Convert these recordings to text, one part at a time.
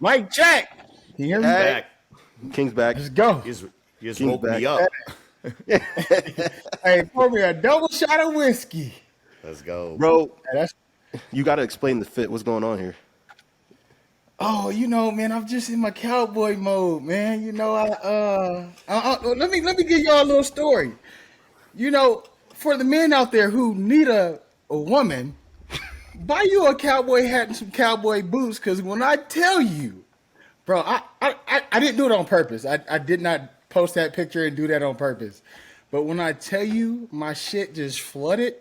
Mike Jack. Can you hear me? Back. King's back. Let's go. You just King's woke back. me up. Hey, pour me a double shot of whiskey. Let's go. Bro, Hey, that's you got to explain the fit. What's going on here? man, I'm just in my cowboy mode, man. Let me give y'all a little story. For the men out there who need a woman, buy you a cowboy hat and some cowboy boots. Because when I tell you, bro, I didn't do it on purpose. I did not post that picture and do that on purpose. But when I tell you, my shit just flooded.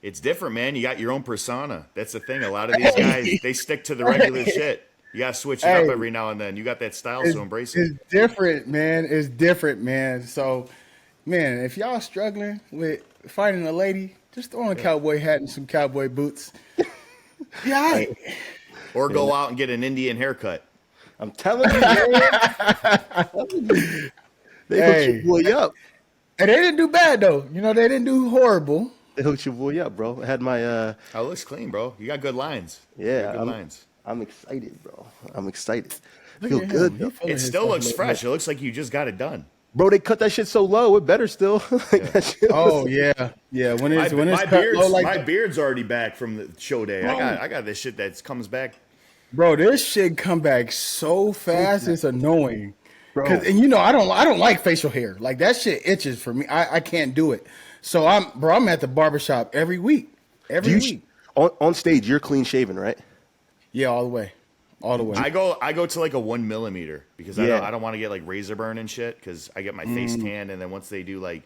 It's different, man. You got your own persona. That's the thing. A lot of these guys, they stick to the regular shit. You got to switch it up every now and then. You got that style, so embrace it. It's different, man. It's different, man. So, man, if y'all struggling with finding a lady, just throw on a cowboy hat and some cowboy boots. Yeah, all right. Or go out and get an Indian haircut. I'm telling you, man. They hooked your boy up. And they didn't do bad, though. They didn't do horrible. They hooked your boy up, bro. I had my Oh, it looks clean, bro. You got good lines. Yeah, good lines. I'm excited, bro. I'm excited. Look Feel at good, him. though. He feeling It still looks himself. fresh. It looks like you just got it done. Bro, they cut that shit so low. It better still. That shit Oh was- yeah. When it's My cut low like my that. beard's already back from the show day. I got this shit that comes back. Bro, this shit come back so fast. It's annoying. Bro. And I don't like facial hair. Like that shit itches for me. I can't do it. So I'm at the barbershop every week. Every week. On stage, you're clean shaven, right? Yeah, all the way. All the way. I go to like a 1 millimeter because Yeah. I don't want to get like razor burn and shit because I get my face tanned and then once they do like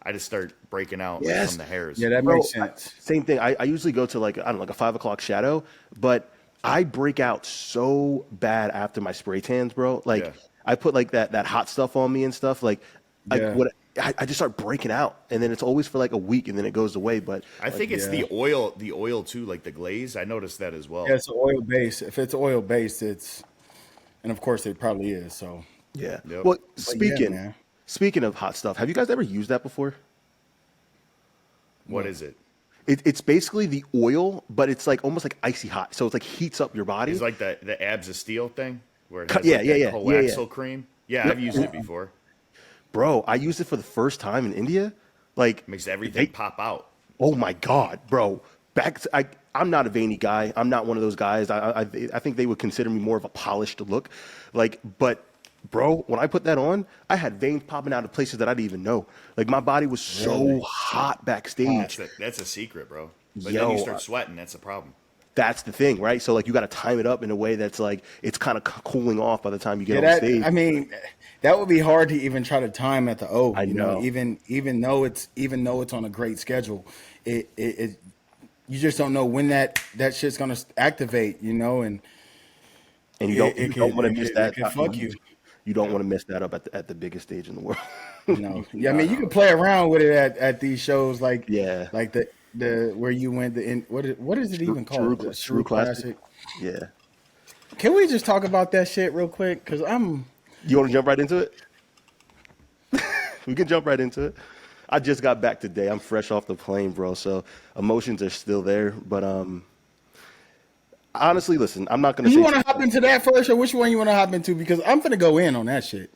I just start breaking out Yes. from the hairs. Yeah, that Bro, makes sense. Same thing. I usually go to like a 5 o'clock shadow, but I break out so bad after my spray tans, bro. Like Yeah. I put like that hot stuff on me and stuff. Like Yeah. I just start breaking out, and then it's always for like a week, and then it goes away. But I think it's the oil too, like the glaze. I noticed that as well. Yeah, it's oil based. If it's oil based, and of course it probably is. So yeah. Yep. Well, yeah, man. speaking of hot stuff, have you guys ever used that before? What is it? It's basically the oil, but it's like almost like icy hot. So it's like heats up your body. It's like the abs of steel thing where it Cut- has yeah, like yeah, that yeah, coaxial yeah. cream. Yeah, I've used it before. Bro, I used it for the first time in India. Like Makes everything pop out. Oh my God, bro! I'm not a veiny guy. I'm not one of those guys. I think they would consider me more of a polished look. But bro, when I put that on, I had veins popping out of places that I didn't even know. Like my body was so hot backstage. That's a secret, bro. But Yo, then you start sweating. That's the problem. That's the thing, right? So like you got to time it up in a way that's like it's kind of cooling off by the time you get on that, stage. I mean, that would be hard to even try to time at the O. I know. Even though it's on a great schedule, it you just don't know when that shit's gonna activate. And you don't want to miss that. It can fuck you. You don't want to mess that up at the biggest stage in the world. No, yeah, I mean you can play around with it at these shows like like the where you went what is it even called? The Sheru Classic. Yeah. Can we just talk about that shit real quick? Because You want to jump right into it? We can jump right into it. I just got back today. I'm fresh off the plane, bro. So emotions are still there. But honestly, listen, I'm not gonna. You want to hop into that first, or which one you want to hop into? Because I'm gonna go in on that shit.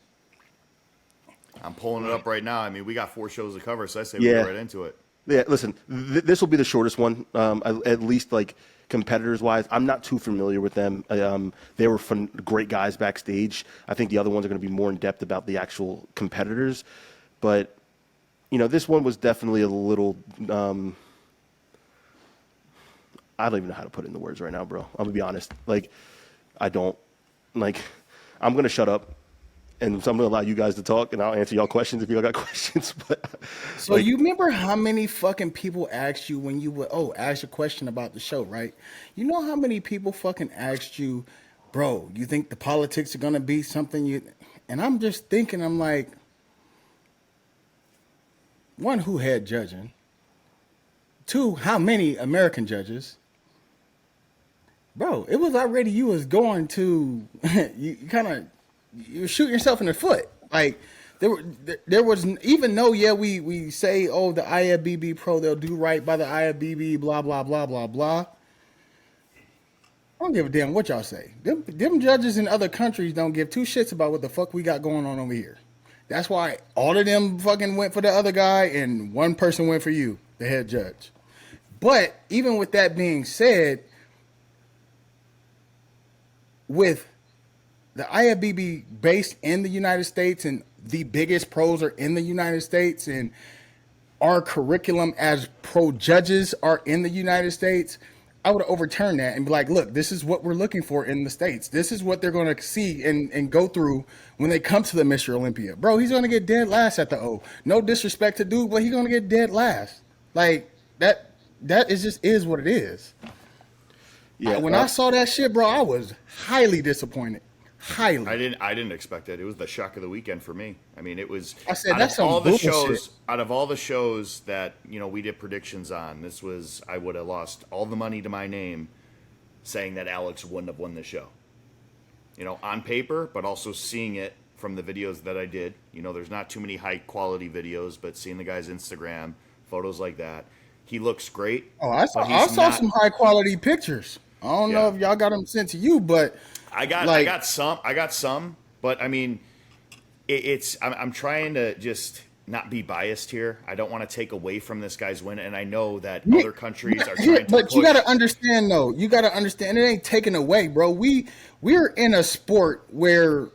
I'm pulling it up right now. I mean, we got 4 shows to cover, so I say we go right into it. Yeah, listen, this will be the shortest one, at least like competitors wise. I'm not too familiar with them. They were great guys backstage. I think the other ones are going to be more in depth about the actual competitors. But, this one was definitely a little, I don't even know how to put it in the words right now, bro. I'm going to be honest. Like, I'm going to shut up. And so I'm going to allow you guys to talk, and I'll answer y'all questions if y'all got questions. But so you remember how many fucking people asked you when you would ask a question about the show, right? You know how many people fucking asked you, bro, you think the politics are going to be something you... And I'm just thinking, I'm like, one, who had judging? 2, how many American judges? Bro, it was already you was going to... You're shooting yourself in the foot. Like there was, even though we say the IFBB Pro, they'll do right by the IFBB, blah blah blah blah blah. don't give a damn what y'all say. Them judges in other countries don't give two shits about what the fuck we got going on over here. That's why all of them fucking went for the other guy and one person went for you, the head judge. But even with that being said, with the IFBB based in the United States and the biggest pros are in the United States and our curriculum as pro judges are in the United States, I would overturn that and be like, look, this is what we're looking for in the States. This is what they're going to see and go through when they come to the Mr. Olympia. Bro, he's going to get dead last at the O. No disrespect to dude, but he's going to get dead last. Like, that is just is what it is. Yeah. When I saw that shit, bro, I was highly disappointed. Highly. I didn't expect it. It was the shock of the weekend for me. I mean, it was. I said out that's of some all the bullshit. shows. Out of all the shows that we did predictions on, this was I would have lost all the money to my name, saying that Alex wouldn't have won the show. On paper, but also seeing it from the videos that I did. There's not too many high quality videos, but seeing the guy's Instagram photos like that, he looks great. Oh, I saw some high quality pictures. I don't know if y'all got them sent to you, but I got some, but I mean, I'm trying to just not be biased here. I don't want to take away from this guy's win, and I know that other countries are trying to But push. you got to understand, though. You got to understand, it ain't taken away, bro. We're in a sport where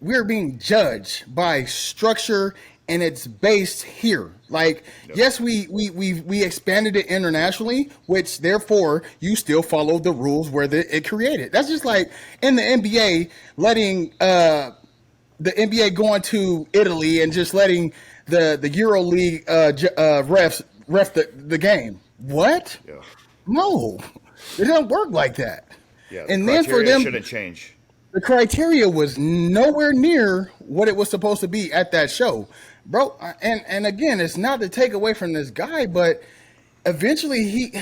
we're being judged by structure, and it's based here. Like, yes, we expanded it internationally, which therefore you still follow the rules where it created. That's just like in the NBA, letting the NBA going to Italy and just letting the Euro League ref the game. What? Yeah. No, it doesn't work like that. Yeah, and then for them, shouldn't change. the criteria was nowhere near what it was supposed to be at that show, bro. And again, it's not to take away from this guy, but eventually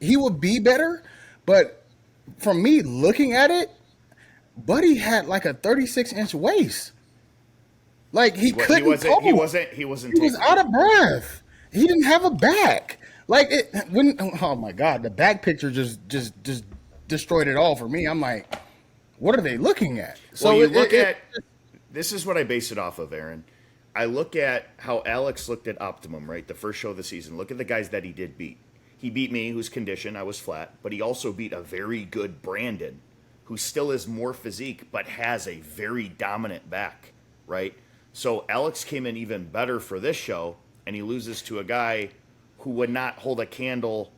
he will be better. But from me looking at it, Buddy had like a 36-inch waist. Like he couldn't. He wasn't. He was out of breath. He didn't have a back. Like it when. Oh my God, the back picture just destroyed it all for me. I'm like, what are they looking at? So you look at. This is what I base it off of, Aaron. I look at how Alex looked at Optimum, right? The first show of the season. Look at the guys that he did beat. He beat me, who's conditioned. I was flat. But he also beat a very good Brandon, who still is more physique, but has a very dominant back, right? So Alex came in even better for this show, and he loses to a guy who would not hold a candle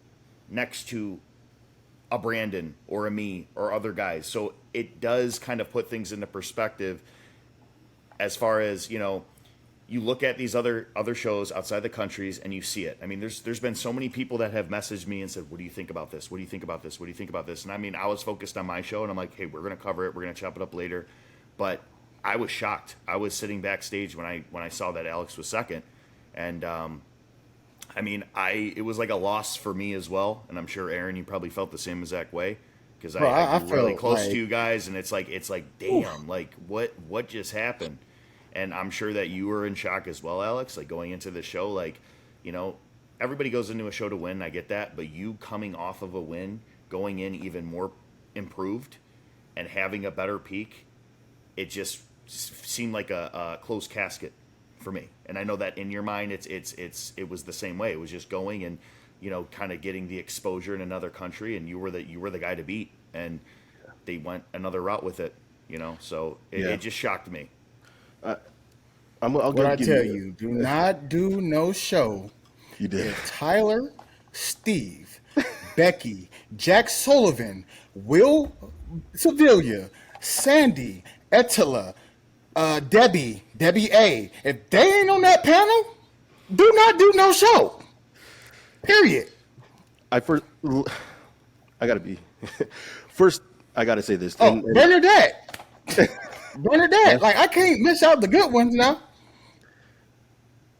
next to a Brandon or a me or other guys. So it does kind of put things into perspective as far as, you look at these other shows outside the countries and you see it. I mean, there's been so many people that have messaged me and said, what do you think about this? What do you think about this? What do you think about this? And I mean, I was focused on my show and I'm like, hey, we're going to cover it. We're going to chop it up later. But I was shocked. I was sitting backstage when I saw that Alex was second. And, I mean, it was like a loss for me as well. And I'm sure, Aaron, you probably felt the same exact way. Because I was really close to you guys. And it's like, damn, like what just happened? And I'm sure that you were in shock as well, Alex, like going into the show, like, everybody goes into a show to win. I get that. But you coming off of a win, going in even more improved and having a better peak, it just seemed like a closed casket for me. And I know that in your mind, it was the same way. It was just going and, kind of getting the exposure in another country. And you were the guy to beat. And they went another route with it, So it just shocked me. I'll tell you, do not do no show. You did. If Tyler, Steve, Becky, Jack Sullivan, Will Sevilla, Sandy, Etila, Debbie A. If they ain't on that panel, do not do no show. Period. I gotta say this. Oh, Bernadette. Bernadette, like I can't miss out the good ones now.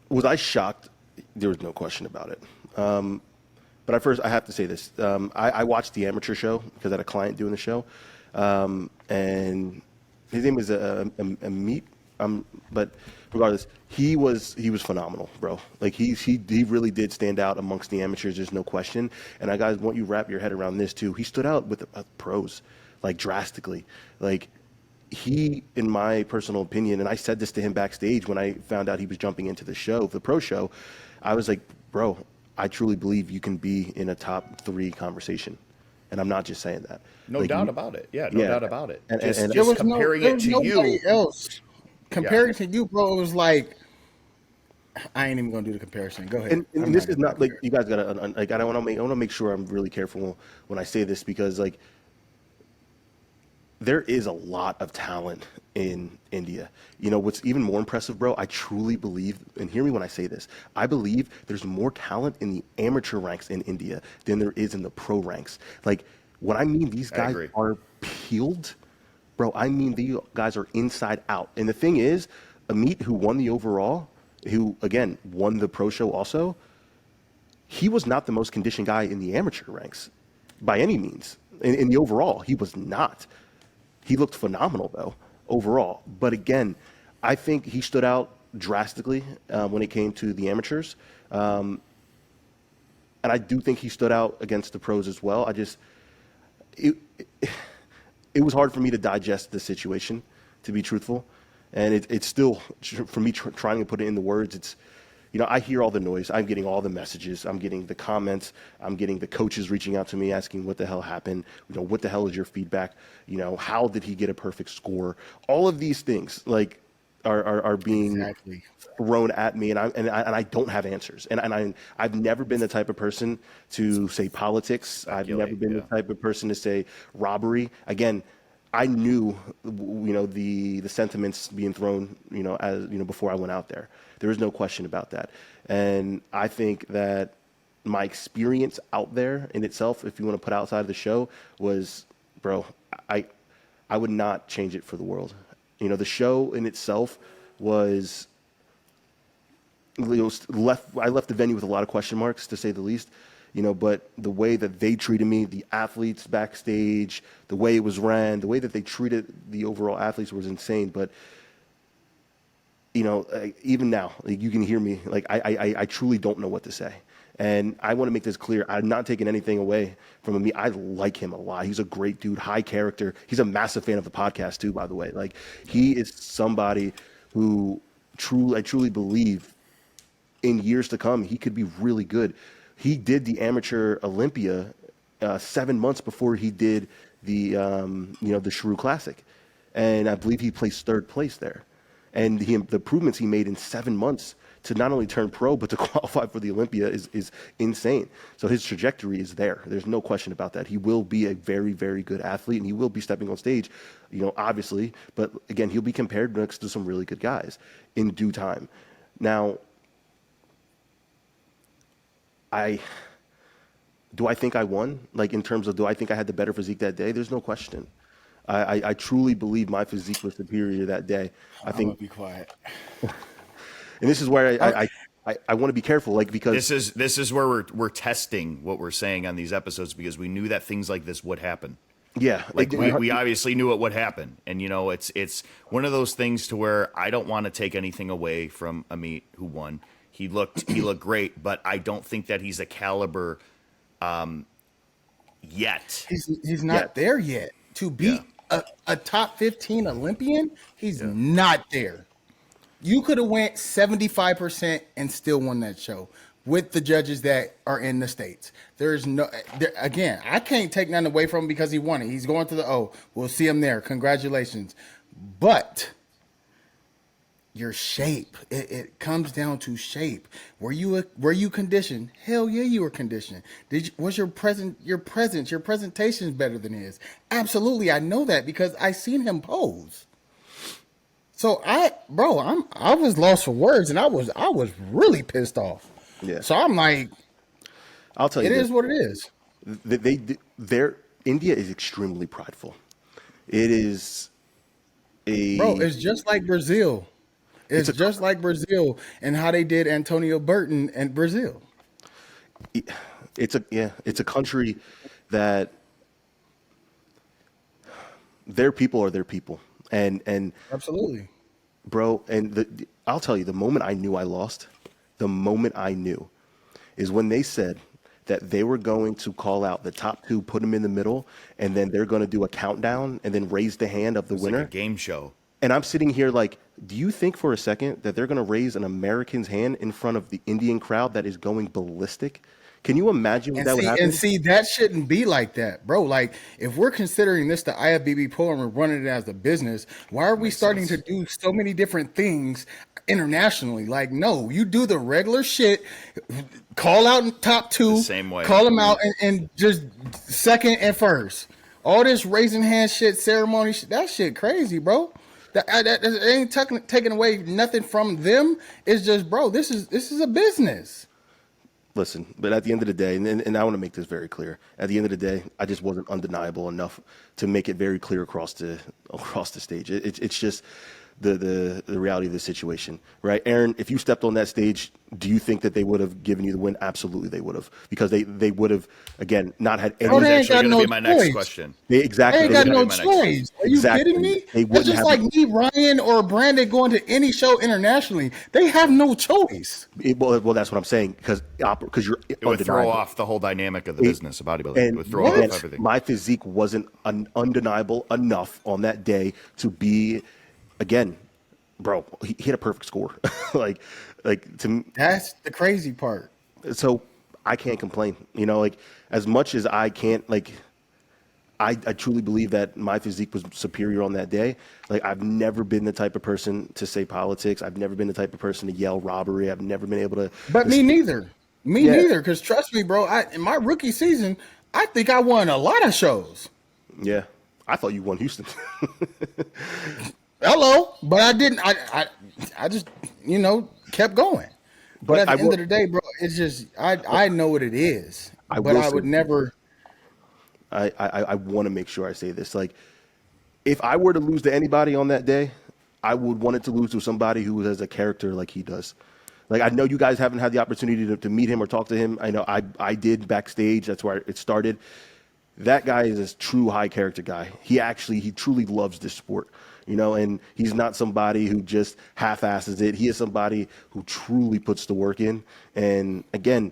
Was I shocked? There was no question about it. But I have to say this. I watched the amateur show because I had a client doing the show, and his name was Amit. But regardless, he was phenomenal, bro. Like he really did stand out amongst the amateurs. There's no question. And I guys want you to wrap your head around this too. He stood out with the pros, like drastically. Like he, in my personal opinion, and I said this to him backstage when I found out he was jumping into the show, the pro show, I was like, bro, I truly believe you can be in a top 3 conversation. And I'm not just saying that. No Like, doubt about it. Yeah, no doubt about it. And, Just, and, just There was comparing there it was to nobody you. else comparing to you, bro. It was like I ain't even gonna do the comparison. Go ahead. and this is not like you guys gotta like I want to make sure I'm really careful when I say this because like there is a lot of talent in India. You know, what's even more impressive, bro, I truly believe, and hear me when I say this, I believe there's more talent in the amateur ranks in India than there is in the pro ranks. Like, when I mean these guys agree. are peeled, bro, I mean these guys are inside out. And the thing is, Amit, who won the overall, who, again, won the pro show also, he was not the most conditioned guy in the amateur ranks by any means. In the overall, he was not. He looked phenomenal, though, overall. But again, I think he stood out drastically when it came to the amateurs. And I do think he stood out against the pros as well. It, it was hard for me to digest the situation, to be truthful. And it's still, for me, trying to put it into words, it's, you know, I hear all the noise. I'm getting all the messages. I'm getting the comments. I'm getting the coaches reaching out to me asking what the hell happened. You know, what the hell is your feedback? You know, how did he get a perfect score? All of these things like are being thrown at me, and I don't have answers. And I've never been the type of person to say politics. I've never been the type of person to say robbery. Again, I knew, you know, the sentiments being thrown, you know, as you know, before I went out there. There is no question about that. And I think that my experience out there in itself, if you want to put outside of the show, was, bro, I would not change it for the world. You know, the show in itself was, you know, I left the venue with a lot of question marks, to say the least. You know, but the way that they treated me, the athletes backstage, the way it was ran, the way that they treated the overall athletes was insane. But, you know, even now, like, you can hear me, like, I truly don't know what to say. And I want to make this clear. I'm not taking anything away from him. I like him a lot. He's a great dude, high character. He's a massive fan of the podcast too, by the way. Like, he is somebody who I truly believe in years to come, he could be really good. He did the amateur Olympia 7 months before he did the you know, the Sheru Classic, and I believe he placed 3rd place there. And the improvements he made in 7 months to not only turn pro but to qualify for the Olympia is insane. So his trajectory is there. There's no question about that. He will be a very, very good athlete, and he will be stepping on stage, you know, obviously. But again, he'll be compared next to some really good guys in due time. Now, do I think I won? Like, in terms of, do I think I had the better physique that day? There's no question. I truly believe my physique was superior that day. I think. I'm gonna be quiet. And this is where I want to be careful, like, because this is where we're testing what we're saying on these episodes, because we knew that things like this would happen. Yeah, like we obviously knew it would happen, and you know, it's one of those things to where I don't want to take anything away from Amit, who won. He looked great, but I don't think that he's a caliber yet. He's not there yet to beat a top 15 Olympian. He's not there. You could have went 75% and still won that show with the judges that are in the States. Again, I can't take nothing away from him because he won it. He's going to the O. We'll see him there. Congratulations. But your shape, it comes down to shape. Were you conditioned? Hell yeah, you were conditioned. Was your presentation better than his? Absolutely, I know that because I seen him pose. So I was lost for words, and I was really pissed off. Yeah. So I'm like, I'll tell you, it is what it is. India is extremely prideful. It is It's just like Brazil. It's just like Brazil and how they did Antonio Burton and Brazil. It's a country that their people are their people. And Absolutely. bro. And I'll tell you, the moment I knew I lost, the moment I knew is when they said that they were going to call out the top two, put them in the middle, and then they're going to do a countdown and then raise the hand of the It's winner. like a game show. And I'm sitting here like, do you think for a second that they're going to raise an American's hand in front of the Indian crowd that is going ballistic? Can you imagine what that would happen? And see, that shouldn't be like that, bro. Like, if we're considering this the IFBB pull and we're running it as a business, why are we starting to do so many different things internationally? Like, no, you do the regular shit, call out top two, The same way. call them out, and just second and first. All this raising hand shit, ceremony shit, that shit crazy, bro. That ain't taking away nothing from them. It's just, bro, this is a business. Listen, but at the end of the day, and I want to make this very clear. At the end of the day, I just wasn't undeniable enough to make it very clear across the stage. It's just the reality of the situation, right? Aaron, if you stepped on that stage, do you think that they would have given you the win? Absolutely, they would have, because they would have, again, not had any. Bro, they ain't Actually, got going to no be my next choice. question. Exactly. They ain't got They no would have- choice. Are you Exactly. kidding me? They It's wouldn't just have like me, Ryan, or Brandon going to any show internationally. They have no choice. well, that's what I'm saying, because you're It would throw undeniable. off the whole dynamic of the business of bodybuilding. It And would throw again, off everything. my physique wasn't undeniable enough on that day to be, again, bro, he hit a perfect score. like to That's the crazy part. so I can't complain. You know, like as much as I can't, like I truly believe that my physique was superior on that day. Like I've never been the type of person to say politics. I've never been the type of person to yell robbery. I've never been able to. But me neither. Me Yeah. neither. Because trust me, bro, in my rookie season, I think I won a lot of shows. Yeah, I thought you won Houston. Hello, but I didn't. I just kept going. But at the end of the day, bro, it's just I know what it is. But I would never. I want to make sure I say this. Like, if I were to lose to anybody on that day, I would want it to lose to somebody who has a character like he does. Like, I know you guys haven't had the opportunity to meet him or talk to him. I know I did backstage. That's where it started. That guy is a true high character guy. He truly loves this sport, and he's not somebody who just half-asses it. He is somebody who truly puts the work in. And again,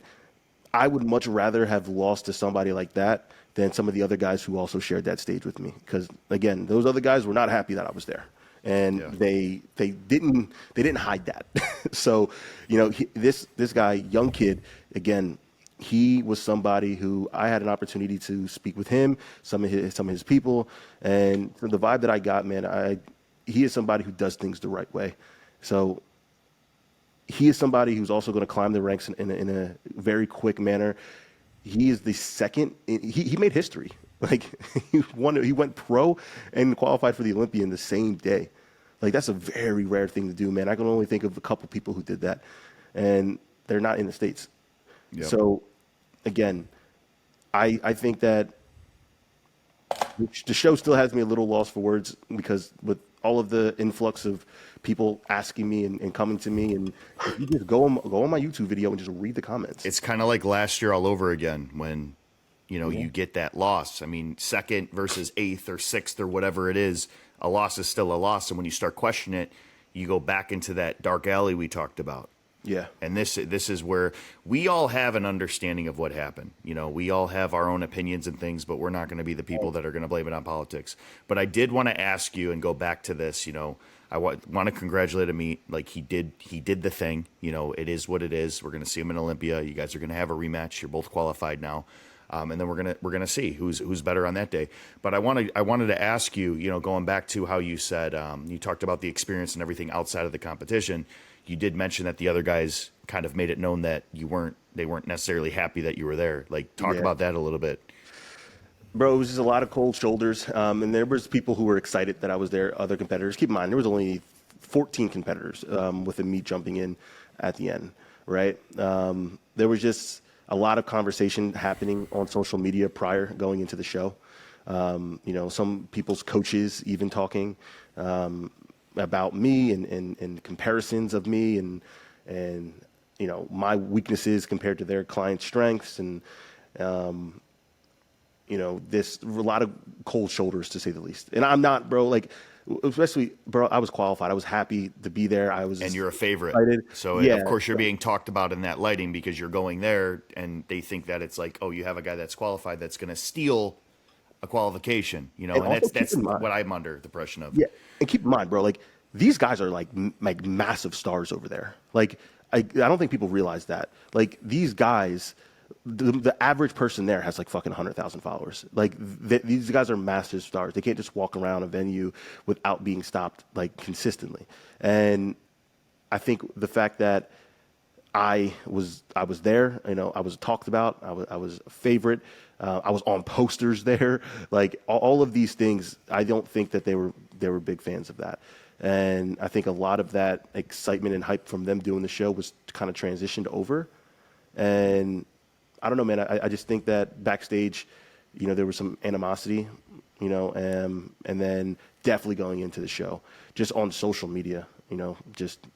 I would much rather have lost to somebody like that than some of the other guys who also shared that stage with me. Because again, those other guys were not happy that I was there, and they didn't hide that. So, this guy, young kid, again, he was somebody who I had an opportunity to speak with him, some of his people, and from the vibe that I got, man, he is somebody who does things the right way. So he is somebody who's also going to climb the ranks in a very quick manner. He is the second. He made history. Like he went pro and qualified for the Olympia in the same day. Like that's a very rare thing to do, man. I can only think of a couple people who did that, and they're not in the States. Yep. So, again, I think that the show still has me a little lost for words, because with all of the influx of people asking me and coming to me, and if you just go on my YouTube video and just read the comments. It's kind of like last year all over again when, you get that loss. I mean, second versus eighth or sixth or whatever it is, a loss is still a loss. And when you start questioning it, you go back into that dark alley we talked about. Yeah. And this is where we all have an understanding of what happened. We all have our own opinions and things, but we're not going to be the people that are going to blame it on politics. But I did want to ask you and go back to this, I want to congratulate him. Like he did the thing. It is what it is. We're going to see him in Olympia. You guys are going to have a rematch. You're both qualified now, and then we're gonna see who's better on that day. But I wanted to ask you, going back to how you said you talked about the experience and everything outside of the competition. You did mention that the other guys kind of made it known that they weren't necessarily happy that you were there. Like talk about that a little bit. Bro, it was just a lot of cold shoulders, and there was people who were excited that I was there, other competitors. Keep in mind, there was only 14 competitors, with me jumping in at the end, right? There was just a lot of conversation happening on social media prior going into the show. Some people's coaches even talking about me and comparisons of me and my weaknesses compared to their client strengths, and this a lot of cold shoulders, to say the least. And I'm not, bro, like especially, bro, I was qualified. I was happy to be there. I was And you're a favorite. excited. So, Yeah. of course, you're being talked about in that lighting because you're going there and they think that it's like, oh, you have a guy that's qualified that's going to steal a qualification, And and also that's keep in mind, what I'm under the impression of. yeah, and keep in mind, bro, like these guys are like massive stars over there. Like I don't think people realize that. Like these guys, the average person there has like fucking 100,000 followers. Like these guys are massive stars. They can't just walk around a venue without being stopped like consistently. And I think the fact that I was there. You know, I was talked about. I was a favorite. I was on posters there. Like all of these things, I don't think that they were big fans of that. And I think a lot of that excitement and hype from them doing the show was kind of transitioned over. And I don't know, man. I just think that backstage, you know, there was some animosity, you know, and then definitely going into the show, just on social media, you know, just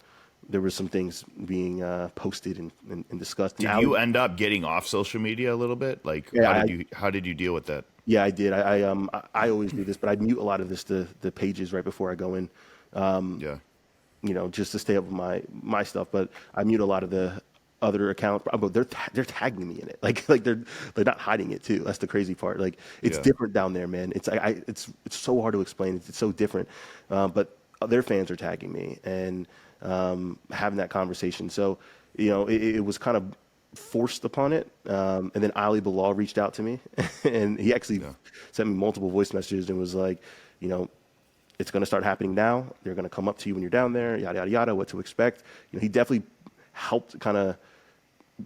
there were some things being posted and discussed. Did you end up getting off social media a little bit? Like, Yeah, how did you deal with that? yeah, I did. I always do this, but I mute a lot of the pages right before I go in. Yeah. You know, just to stay up with my stuff. But I mute a lot of the other accounts. But they're tagging me in it. Like they're not hiding it too. That's the crazy part. Like it's Yeah. different down there, man. It's so hard to explain. It's so different. But their fans are tagging me and having that conversation. So you know, it was kind of forced upon it. And then Ali Bilal reached out to me, and he actually sent me multiple voice messages and was like, you know, it's going to start happening now. They're going to come up to you when you're down there, yada, yada, yada, what to expect. You know, he definitely helped kind of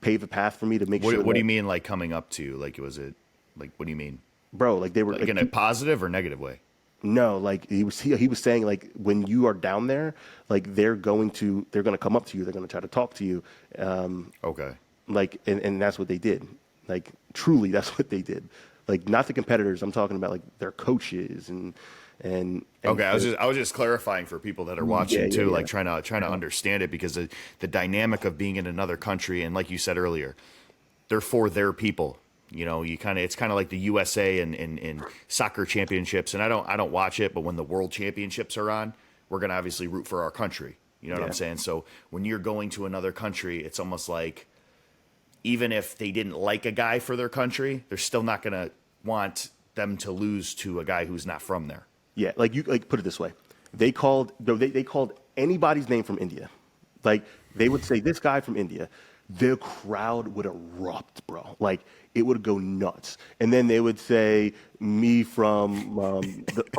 pave a path for me to make sure. What do you mean, like coming up to you? Like, was it, like, what do you mean? Bro, like they were Like in a positive or negative way? No, like he was saying like when you are down there, like they're going to come up to you, they're going to try to talk to you. Okay. Like and that's what they did. Like truly that's what they did. Like not the competitors, I'm talking about like their coaches and Okay, I was just clarifying for people that are watching too, like trying to understand it because the dynamic of being in another country, and like you said earlier, they're for their people. You know, it's kind of like the USA and soccer championships, and I don't watch it, but when the world championships are on, we're gonna obviously root for our country. You know what I'm saying? So when you're going to another country, it's almost like even if they didn't like a guy for their country, they're still not gonna want them to lose to a guy who's not from there. Yeah, like you like put it this way. They called anybody's name from India. Like they would say this guy from India. The crowd would erupt, bro. Like it would go nuts. And then they would say me from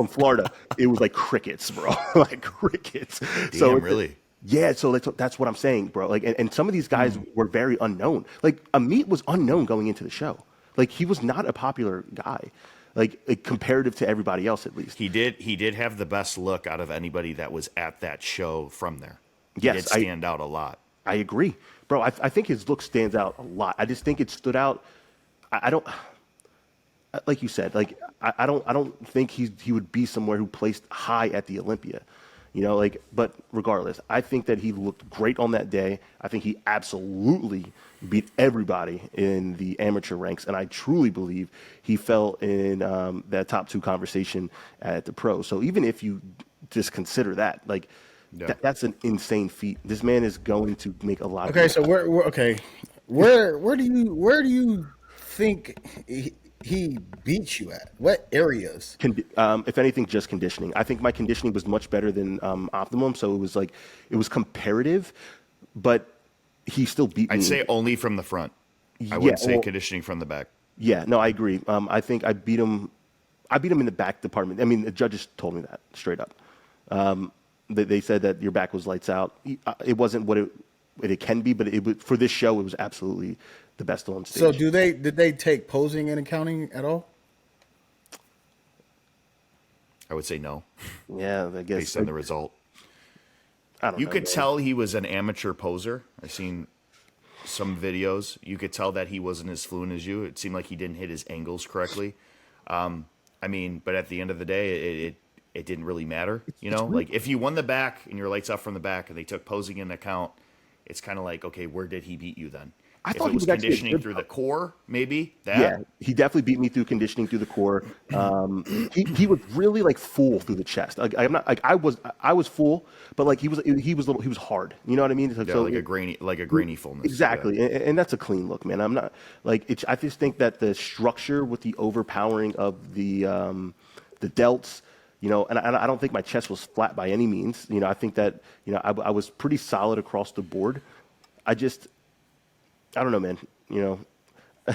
Florida. It was like crickets, bro. Like crickets. Damn, really? Yeah, so that's what I'm saying, bro. Like and some of these guys were very unknown. Like Amit was unknown going into the show. Like he was not a popular guy. Like comparative to everybody else, at least. He did have the best look out of anybody that was at that show from there. Yes, he did stand out a lot. I agree, bro. I think his look stands out a lot. I just think it stood out. I don't, like you said, like I don't think he would be somewhere who placed high at the Olympia, you know. Like, but regardless, I think that he looked great on that day. I think he absolutely beat everybody in the amateur ranks, and I truly believe he fell in that top 2 conversation at the pro. So even if you just consider that, like. Yeah. That's an insane feat. This man is going to make a lot. Okay, so where do you think he beat you at? What areas? If anything, just conditioning. I think my conditioning was much better than optimum, so it was comparative, but he still beat me. I'd say only from the front. I wouldn't say conditioning from the back. Yeah, no, I agree. I think I beat him. I beat him in the back department. I mean, the judges told me that straight up. They said that your back was lights out. It wasn't what it can be, but it was, for this show, it was absolutely the best on stage. So did they take posing and accounting at all? I would say no. Yeah, I guess. Based on the result. I don't know. You could tell he was an amateur poser. I've seen some videos. You could tell that he wasn't as fluent as you. It seemed like he didn't hit his angles correctly. I mean, but at the end of the day, it didn't really matter, you know? Like, if you won the back and your lights off from the back and they took posing into account, it's kind of like, okay, where did he beat you then? I If thought it he was was actually a conditioning good through the core, maybe Yeah, that. he definitely beat me through conditioning through the core. He was really like full through the chest. Like I'm not like I was full, but like he was hard. You know what I mean? Yeah, like a grainy fullness. Yeah. Exactly, and that's a clean look, man. I'm not like it's. I just think that the structure with the overpowering of the delts, and I don't think my chest was flat by any means. I think that I was pretty solid across the board. I just I don't know, man. You know,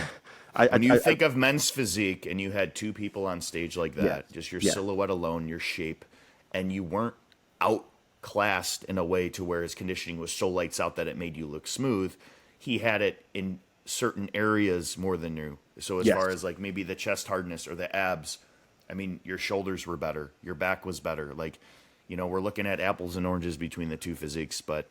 When you I think of men's physique and you had two people on stage like yeah, that, just your yeah, silhouette alone, your shape, and you weren't outclassed in a way to where his conditioning was so lights out that it made you look smooth, he had it in certain areas more than you. So as yes, far as like maybe the chest hardness or the abs, I mean, your shoulders were better, your back was better. Like, we're looking at apples and oranges between the two physiques, but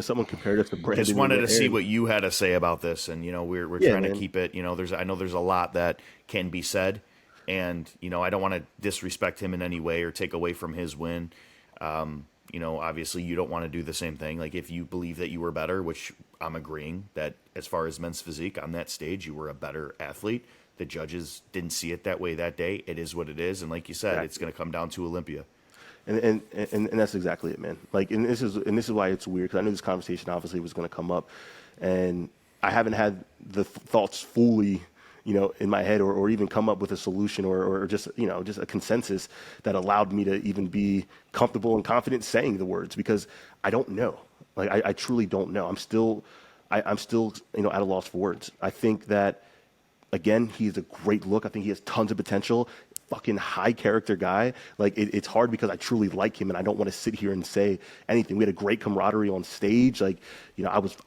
someone compared us to just Brandon wanted to see Aaron. what you had to say about this, and we're Yeah, trying to man. keep it. I know there's a lot that can be said, and I don't want to disrespect him in any way or take away from his win. Obviously you don't want to do the same thing. Like if you believe that you were better, which I'm agreeing that as far as men's physique on that stage, you were a better athlete. The judges didn't see it that way that day. It is what it is, and like you said, it's Exactly. going to come down to Olympia. And that's exactly it, man. Like, and this is why it's weird because I knew this conversation obviously was going to come up, and I haven't had the thoughts fully, in my head or even come up with a solution or just just a consensus that allowed me to even be comfortable and confident saying the words because I don't know. Like, I truly don't know. I'm still at a loss for words. I think that again, he's a great look. I think he has tons of potential. Fucking high character guy. Like it's hard because I truly like him, and I don't want to sit here and say anything. We had a great camaraderie on stage. Like,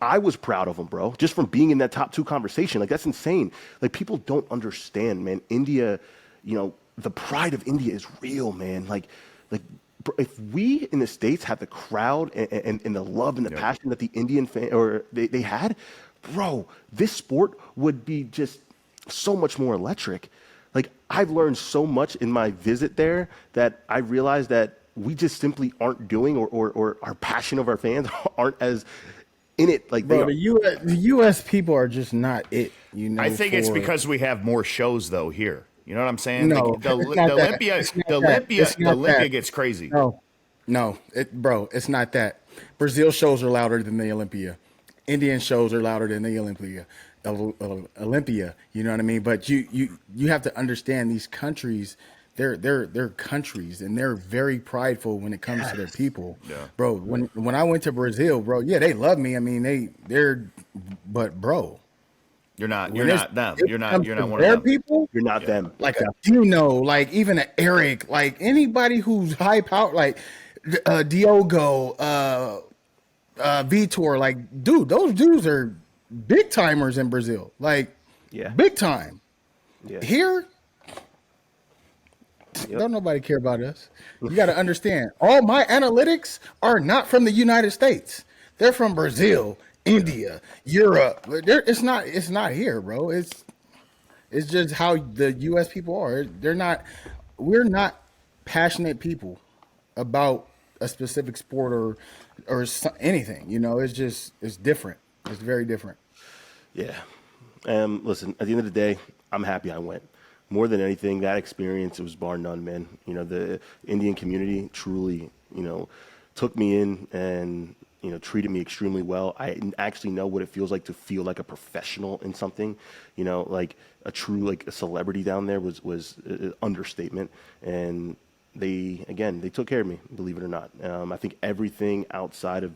I was proud of him, bro. Just from being in that top 2 conversation. Like that's insane. Like people don't understand, man. India, the pride of India is real, man. Like if we in the States had the crowd and the love and the Yep. passion that the Indian fan or they had, bro, this sport would be just so much more electric. Like I've learned so much in my visit there that I realized that we just simply aren't doing or our passion of our fans aren't as in it like they Bro, are. the U.S. people are just not it. I think it's For because we have more shows though here. You know what I'm saying? Like no, it's not that. It's not that. It's The not Olympia that. gets crazy. No, no, bro, it's not that. Brazil shows are louder than the Olympia. Indian shows are louder than the Olympia. Olympia, you know what I mean? But you have to understand these countries. They're countries and they're very prideful when it comes to their Yes. people, Yeah. bro. When I went to Brazil, bro, yeah, they love me. I mean, but bro, You're not. You're when not them. it You're not. comes You're to not one of their them. people, You're not Yeah. them. like a Yeah. Dino, like even an Eric, like anybody who's high power, like Diogo, Vitor, like dude, those dudes are big timers in Brazil, like Yeah. big time. Yeah. Here, Yep. don't nobody care about us. You got to understand, all my analytics are not from the United States. They're from Brazil, Yeah. India, Europe. It's not. It's not here, bro. It's just how the U.S. people are. They're not. We're not passionate people about a specific sport anything. It's just it's different. It's very different. Yeah. Listen, at the end of the day, I'm happy I went. More than anything, that experience, it was bar none, man. The Indian community truly, took me in and, treated me extremely well. I actually know what it feels like to feel like a professional in something, like a true, like a celebrity down there was an understatement. And they took care of me, believe it or not. I think everything outside of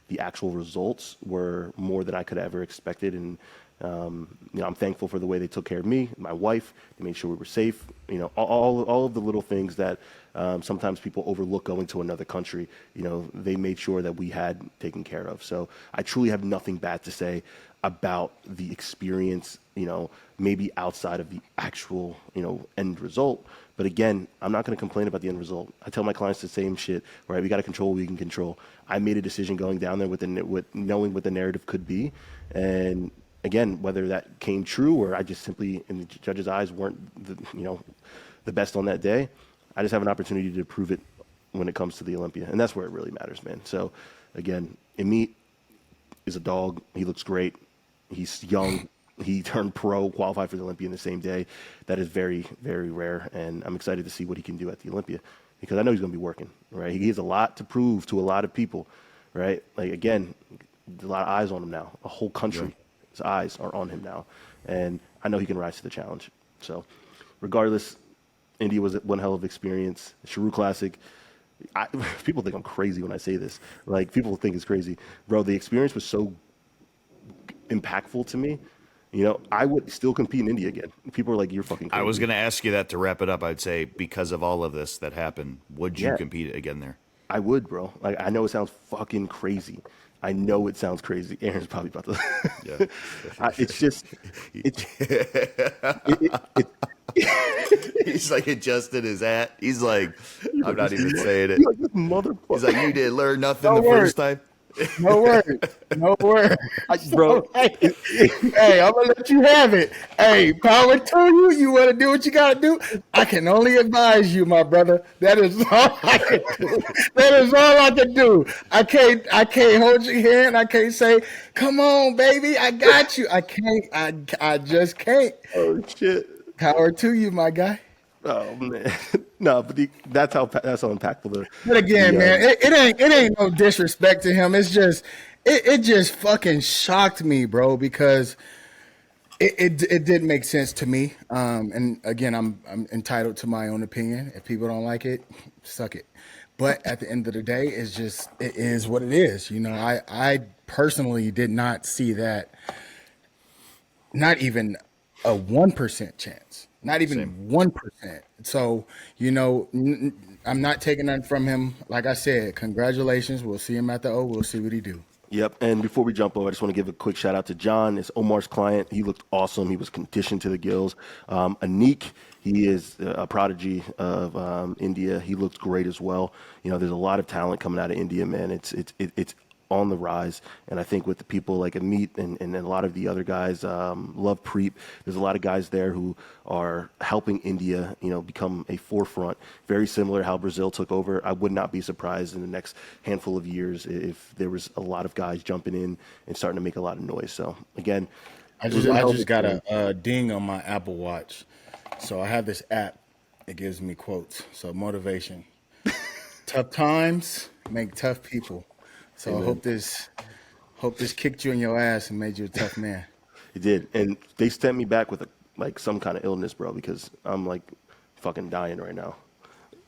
the actual results were more than I could have ever expected. And, I'm thankful for the way they took care of me, my wife. They made sure we were safe. All of the little things that sometimes people overlook going to another country. They made sure that we had taken care of. So I truly have nothing bad to say about the experience. Maybe outside of the actual end result. But again, I'm not going to complain about the end result. I tell my clients the same shit. Right? We got to control what we can control. I made a decision going down there with knowing what the narrative could be, and again, whether that came true or I just simply, in the judge's eyes, weren't the best on that day, I just have an opportunity to prove it when it comes to the Olympia, and that's where it really matters, man. So, again, Amit is a dog. He looks great. He's young. He turned pro, qualified for the Olympia in the same day. That is very, very rare, and I'm excited to see what he can do at the Olympia because I know he's going to be working, right? He has a lot to prove to a lot of people, right? Like, again, there's a lot of eyes on him now. A whole country's eyes are on him now, and I know he can rise to the challenge. So, regardless, India was one hell of experience. Sheru Classic. People think I'm crazy when I say this. Like, people think it's crazy. Bro, the experience was so impactful to me. You know, I would still compete in India again. People are like, you're fucking crazy. I was going to ask you that to wrap it up. I'd say because of all of this that happened, would you compete again there? I would, bro. Like, I know it sounds fucking crazy. I know it sounds crazy. Aaron's probably about to. Yeah. It's just, He's like adjusting his hat. He's like, I'm not even saying it. Like, this motherfucker. He's like, you didn't learn nothing first time. No word. No word. Bro. Hey, I'm going to let you have it. Hey, power to you. You want to do what you got to do? I can only advise you, my brother. That is all I can do. That is all I can do. I can't hold your hand. I can't say, come on, baby. I got you. I can't. I just can't. Oh, shit. Power to you, my guy. Oh man, no, but that's how impactful. But again, man, it ain't no disrespect to him. It's just it just fucking shocked me, bro, because it didn't make sense to me. And again, I'm entitled to my own opinion. If people don't like it, suck it. But at the end of the day, it is what it is. You know, I personally did not see that. Not even a 1% chance. Not even 1%. So, you know, I'm not taking nothing from him. Like I said, congratulations. We'll see him at the O. We'll see what he do. Yep. And before we jump over, I just want to give a quick shout out to John. It's Omar's client. He looked awesome. He was conditioned to the gills. Anik, he is a prodigy of India. He looked great as well. You know, there's a lot of talent coming out of India, man. It's on the rise, and I think with the people like Amit and a lot of the other guys, Love Preep, there's a lot of guys there who are helping India, you know, become a forefront. Very similar to how Brazil took over. I would not be surprised in the next handful of years if there was a lot of guys jumping in and starting to make a lot of noise. So again, I just got a ding on my Apple Watch, so I have this app. It gives me quotes. So motivation. Tough times make tough people. So amen. I hope this kicked you in your ass and made you a tough man. It did, and they sent me back with some kind of illness, bro, because I'm like fucking dying right now.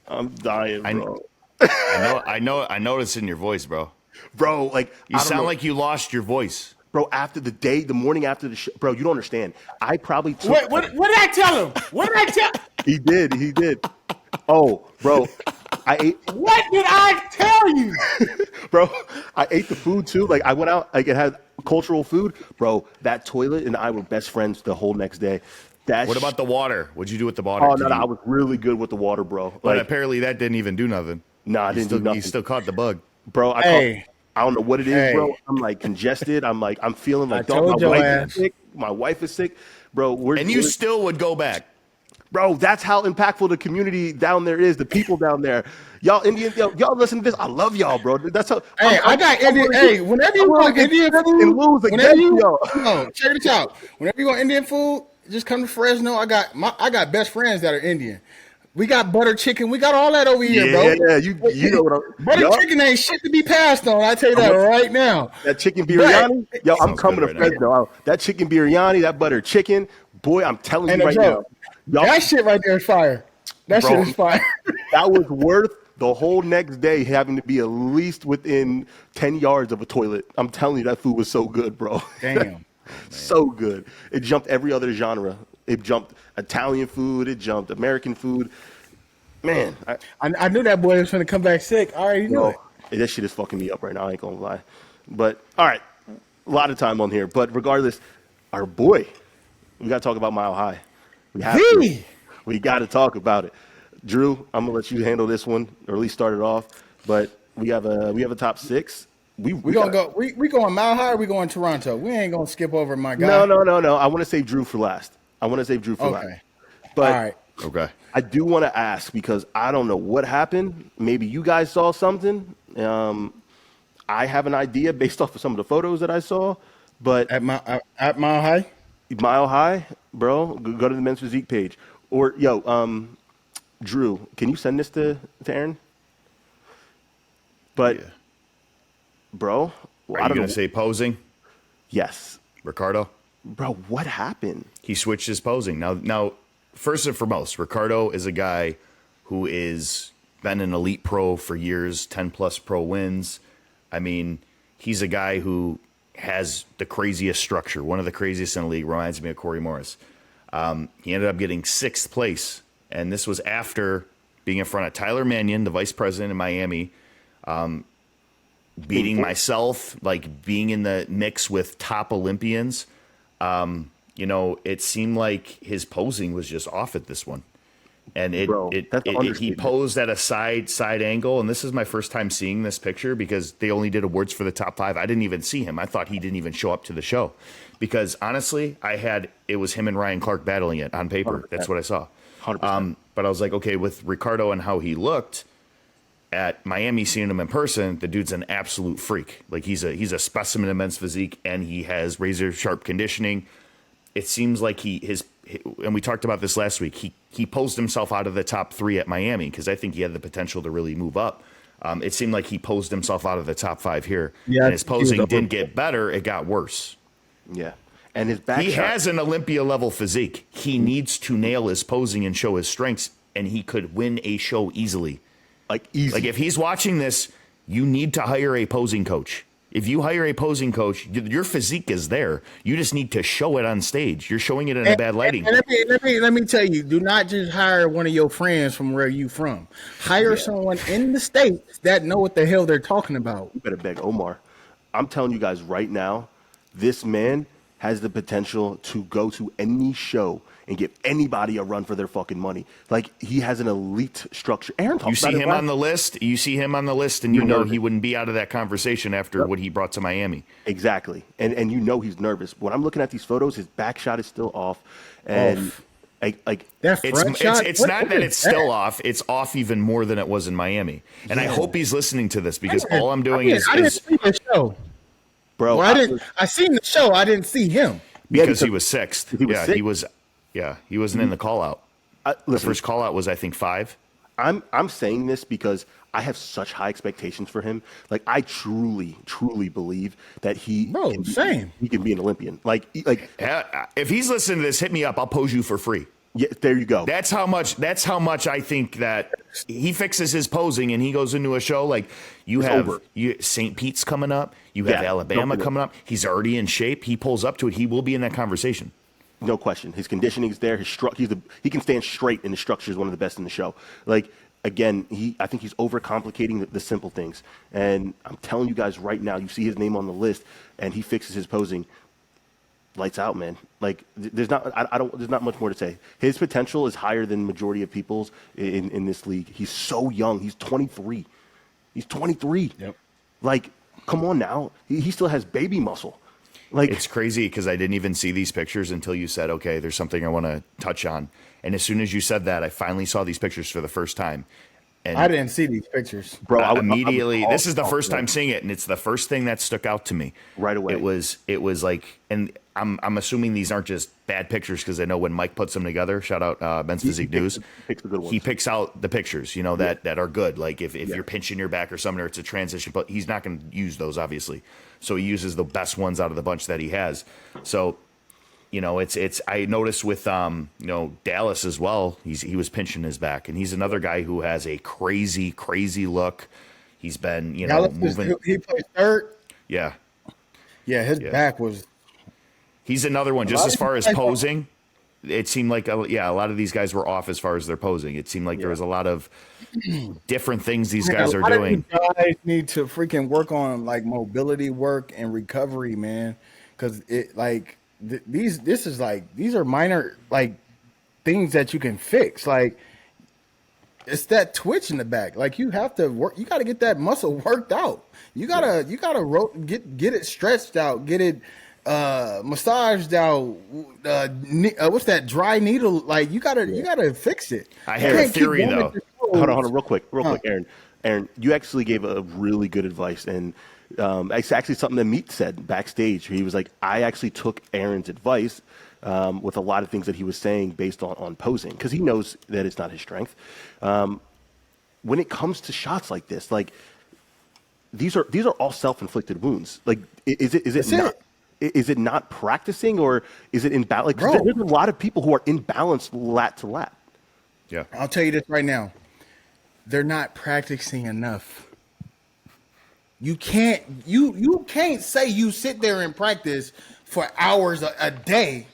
I'm dying, bro. I know it's in your voice, bro. Bro, like you sound like you lost your voice, bro. The morning after the show, bro. You don't understand. I probably took. What did I tell him? What did I tell? He did. Oh, bro. I ate. What did I tell you, bro? I ate the food too. Like I went out, like it had cultural food, bro. That toilet and I were best friends the whole next day. What about the water? What'd you do with the water? Oh no, I was really good with the water, bro. But apparently that didn't even do nothing. Nah, I didn't do nothing. You still caught the bug, bro. I don't know what it is, bro. I'm like congested. I'm feeling like my wife is sick. My wife is sick, bro. You still would go back. Bro, that's how impactful the community down there is, the people down there. Y'all Indian, y'all listen to this. I love y'all, bro. That's how. Hey, I got Indian. Hey, whenever you want Indian food, and lose against y'all. No, check this out. Whenever you want Indian food, just come to Fresno. I got best friends that are Indian. We got butter chicken. We got all that over here, bro. Yeah, you know what butter chicken ain't shit to be passed on. I tell you that right now. That chicken biryani, I'm coming to Fresno. That chicken biryani, that butter chicken, boy, I'm telling you right now. That shit right there is fire. That shit is fire. That was worth the whole next day having to be at least within 10 yards of a toilet. I'm telling you, that food was so good, bro. Damn. So good. It jumped every other genre. It jumped Italian food. It jumped American food. Man. I knew that boy was going to come back sick. I already knew it. That shit is fucking me up right now. I ain't going to lie. But, all right. A lot of time on here. But regardless, our boy, we got to talk about Mile High. We got to talk about it. Drew, I'm gonna let you handle this one, or at least start it off. But we have a top six. We going Mile High. Or we going Toronto. We ain't gonna skip over my guy. No. I want to save Drew for last. But all right. Okay. I do want to ask because I don't know what happened. Maybe you guys saw something. I have an idea based off of some of the photos that I saw, But At Mile High. Mile High, bro, go to the men's physique page. Or Drew, can you send this to Aaron? But Yeah. bro, Are I you don't going know. to say posing, Yes, Ricardo? bro. What happened? He switched his posing. Now, first and foremost, Ricardo is a guy who is been an elite pro for years, 10 plus pro wins. I mean, he's a guy who has the craziest structure, one of the craziest in the league. Reminds me of Corey Morris. He ended up getting 6th place, and this was after being in front of Tyler Mannion, the vice president in Miami, beating myself, like being in the mix with top Olympians. It seemed like his posing was just off at this one. And Bro, that's an he understatement. posed at a side angle. And this is my first time seeing this picture because they only did awards for the top 5. I didn't even see him. I thought he didn't even show up to the show because honestly, it was him and Ryan Clark battling it on paper. 100%. That's what I saw. 100%. But I was like, okay, with Ricardo and how he looked at Miami, seeing him in person, the dude's an absolute freak. Like he's a specimen of men's physique, and he has razor sharp conditioning. It seems like and we talked about this last week. He posed himself out of the top 3 at Miami because I think he had the potential to really move up. It seemed like he posed himself out of the top 5 here, and his posing didn't get better; it got worse. Yeah, and his back. He shot, has an Olympia level physique. He needs to nail his posing and show his strengths, and he could win a show easily. easy. Like if he's watching this, you need to hire a posing coach. If you hire a posing coach, your physique is there. You just need to show it on stage. You're showing it in a bad lighting. And let me tell you, do not just hire one of your friends from where you from. Hire someone in the States that know what the hell they're talking about. You better beg Omar. I'm telling you guys right now, this man has the potential to go to any show and give anybody a run for their fucking money. Like he has an elite structure. Aaron talks You see about him it, on the list. You see him on the list, and you know he wouldn't be out of that conversation after what he brought to Miami. Exactly, and you know he's nervous. When I'm looking at these photos, his back shot is still off, and like That front shot. It's What not that is it's still off. It's off even more than it was in Miami. And I hope he's listening to this because all I'm doing I didn't see the show. bro, Well, I seen the show. I didn't see him. because he was 6th. He was Yeah, sixth. he was. Yeah, he wasn't in the call out. The listen, first call out was I think 5. I'm saying this because I have such high expectations for him. Like I truly believe that he can be an Olympian. Like If he's listening to this, hit me up. I'll pose you for free. yeah, there you go. That's how much I think that he fixes his posing and he goes into a show like St. Pete's coming up. You have Alabama coming up. He's already in shape. He pulls up to it. He will be in that conversation. No question. His conditioning's there. He can stand straight, and his structure is one of the best in the show. Like again, I think he's overcomplicating the simple things. And I'm telling you guys right now, you see his name on the list, and he fixes his posing. Lights out, man. Like there's not much more to say. His potential is higher than majority of people's in this league. He's so young. He's 23. He's 23. Yep. Like, come on now. He still has baby muscle. Like It's crazy because I didn't even see these pictures until you said, okay, there's something I want to touch on. And as soon as you said that, I finally saw these pictures for the first time. And I didn't see these pictures. bro, immediately, this is the first time seeing it, and it's the first thing that stuck out to me right away. It was like, and I'm assuming these aren't just bad pictures because I know when Mike puts them together. Shout out Men's Physique News. He picks out the pictures, that are good. Like if you're pinching your back or something, or it's a transition, but he's not going to use those obviously. So he uses the best ones out of the bunch that he has. So. It's. I noticed with Dallas as well. He was pinching his back, and he's another guy who has a crazy look. He's been moving. He played third. Yeah, His back was. He's another one. Just as far as posing, it seemed like a lot of these guys were off as far as their posing. It seemed like there was a lot of different things these guys are doing. Guys need to freaking work on like mobility work and recovery, man, because it like. These are minor like things that you can fix. Like it's that twitch in the back. Like you have to work. You got to get that muscle worked out. You gotta get it stretched out. Get it massaged out. What's that dry needle? Like you gotta fix it. I have a theory though. Hold on, real quick, Aaron. Aaron, you actually gave a really good advice, and It's actually something that Meat said backstage. He was like, I actually took Aaron's advice with a lot of things that he was saying based on posing, because he knows that it's not his strength. When it comes to shots like this, like these are all self-inflicted wounds. Like, is it not practicing, or is it imbalanced? Like, Bro, there's a lot of people who are imbalanced lat to lat. Yeah. I'll tell you this right now. They're not practicing enough. You can't say you sit there and practice for hours a day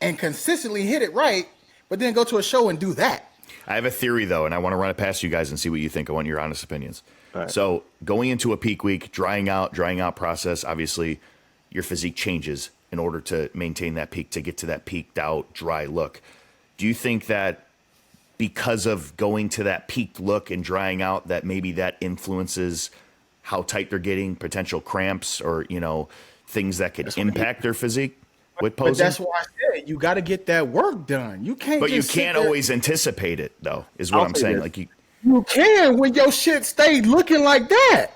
and consistently hit it right, but then go to a show and do that. I have a theory, though, and I want to run it past you guys and see what you think. I want your honest opinions. Right. So going into a peak week, drying out process, obviously your physique changes in order to maintain that peak, to get to that peaked out, dry look. Do you think that because of going to that peaked look and drying out, that maybe that influences how tight they're getting, potential cramps, or, things that could impact their physique with posing? But that's why I said you got to get that work done. You can't. But you just can't always anticipate it, though, is what I'm saying. this. Like You can when your shit stayed looking like that.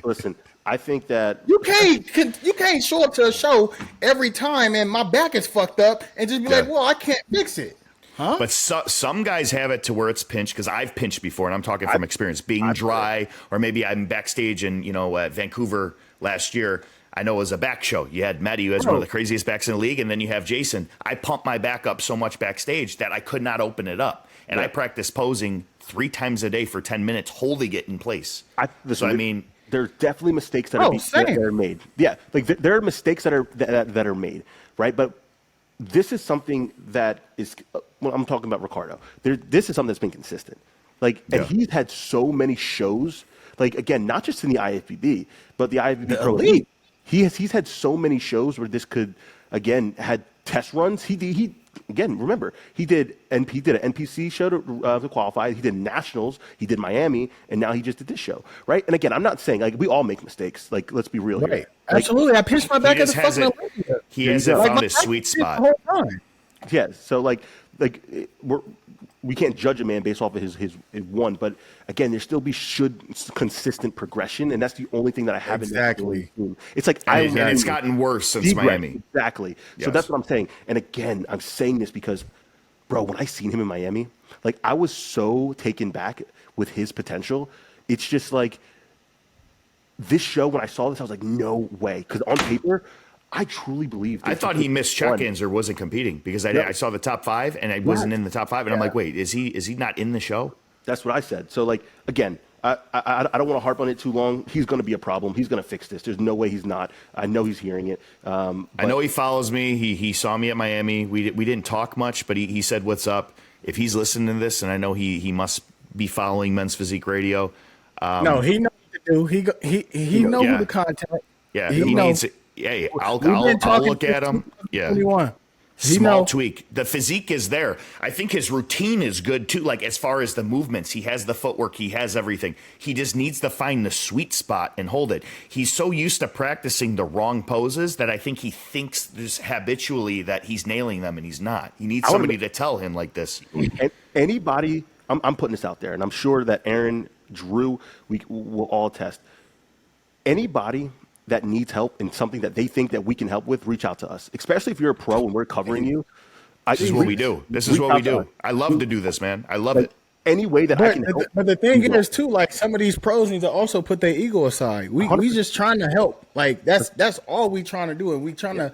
Listen, I think that You can't show up to a show every time and my back is fucked up and just be like, well, I can't fix it. Huh? But some guys have it to where it's pinched, because I've pinched before, and I'm talking from experience. Being dry, or maybe I'm backstage in at Vancouver last year. I know it was a back show. You had Matty, who has one of the craziest backs in the league, and then you have Jason. I pumped my back up so much backstage that I could not open it up, and I practiced posing 3 times a day for 10 minutes, holding it in place. There's definitely mistakes that are made. Yeah, like there are mistakes that are made, right? But this is something that is. Well, I'm talking about Ricardo. This is something that's been consistent. Like, and he's had so many shows. Like, again, not just in the IFBB, but the IFBB Pro Elite. He's had so many shows where this could, again, had test runs. He again, remember, he did an NPC show to qualify. He did nationals. He did Miami, and now he just did this show, right? And again, I'm not saying, like, we all make mistakes. Like, let's be real here. Right. Absolutely. I pinched my back at the fucking Olympia. He hasn't found his sweet spot. The whole time. Yeah. So we can't judge a man based off of his one, but again, there still consistent progression, and that's the only thing that I haven't Exactly. seen. It's like And it's gotten worse since Miami. Exactly. Yes. So that's what I'm saying. And again, I'm saying this because, bro, when I seen him in Miami, like, I was so taken back with his potential. It's just like this show, when I saw this, I was like, no way. Because on paper, I truly believe. I thought he missed check-ins or wasn't competing, because I saw the top 5 and I wasn't in the top 5, and I'm like, wait, is he not in the show? That's what I said. So, like, again, I don't want to harp on it too long. He's going to be a problem. He's going to fix this. There's no way he's not. I know he's hearing it. I know he follows me. He saw me at Miami. We didn't talk much, but he said, "What's up?" If he's listening to this, and I know he must be following Men's Physique Radio. No, he knows what to do. He know who to contact. Yeah, he needs it. Yeah, I'll look at him. Yeah. Small tweak. The physique is there. I think his routine is good too. Like, as far as the movements, he has the footwork, he has everything. He just needs to find the sweet spot and hold it. He's so used to practicing the wrong poses that I think he thinks just habitually that he's nailing them, and he's not. He needs somebody to tell him like this. Anybody, I'm putting this out there, and I'm sure that Aaron, Drew, we will all test. Anybody that needs help in something that they think that we can help with, reach out to us. Especially if you're a pro and we're covering you. This is what we do. This is what we do. I love to do this, man. I love it. Any way that I can help. But the thing is, too, like, some of these pros need to also put their ego aside. We just trying to help. Like, that's all we trying to do, and we trying to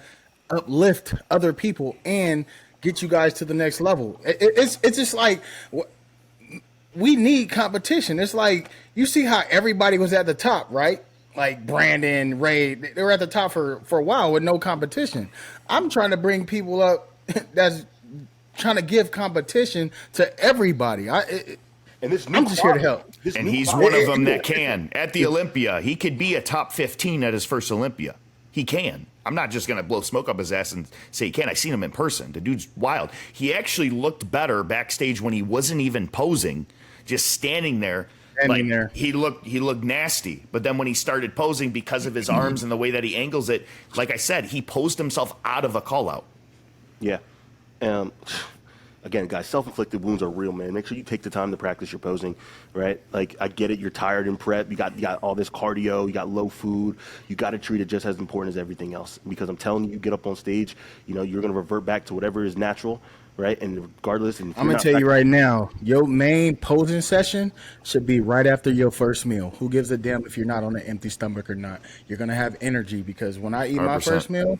uplift other people and get you guys to the next level. It's just like, we need competition. It's like, you see how everybody was at the top, right? Like Brandon, Ray, they were at the top for a while with no competition. I'm trying to bring people up that's trying to give competition to everybody. I'm just here to help. And he's one of them that can. At the Olympia, he could be a top 15 at his first Olympia. He can. I'm not just going to blow smoke up his ass and say he can. I seen him in person. The dude's wild. He actually looked better backstage when he wasn't even posing, just standing there. He looked nasty, but then when he started posing, because of his arms and the way that he angles it, like I said, he posed himself out of a call out. Yeah, again, guys, self-inflicted wounds are real, man. Make sure you take the time to practice your posing, right? Like, I get it. You're tired in prep. You got all this cardio. You got low food. You got to treat it just as important as everything else. Because I'm telling you, you get up on stage, you know, you're going to revert back to whatever is natural, right? And regardless, and I'm gonna tell you right now, your main posing session should be right after your first meal. Who gives a damn if you're not on an empty stomach or not? You're gonna have energy because when I eat my 100%. first meal,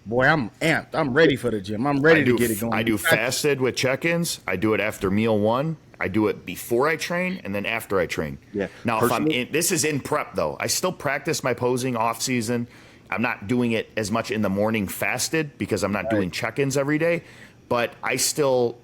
boy, I'm amped. I'm ready for the gym. I'm ready to get it going. I do fasted with check-ins. I do it after meal 1. I do it before I train and then after I train. Yeah. Now, if I'm in, this is in prep though. I still practice my posing off season. I'm not doing it as much in the morning fasted because I'm not doing check-ins every day. But I still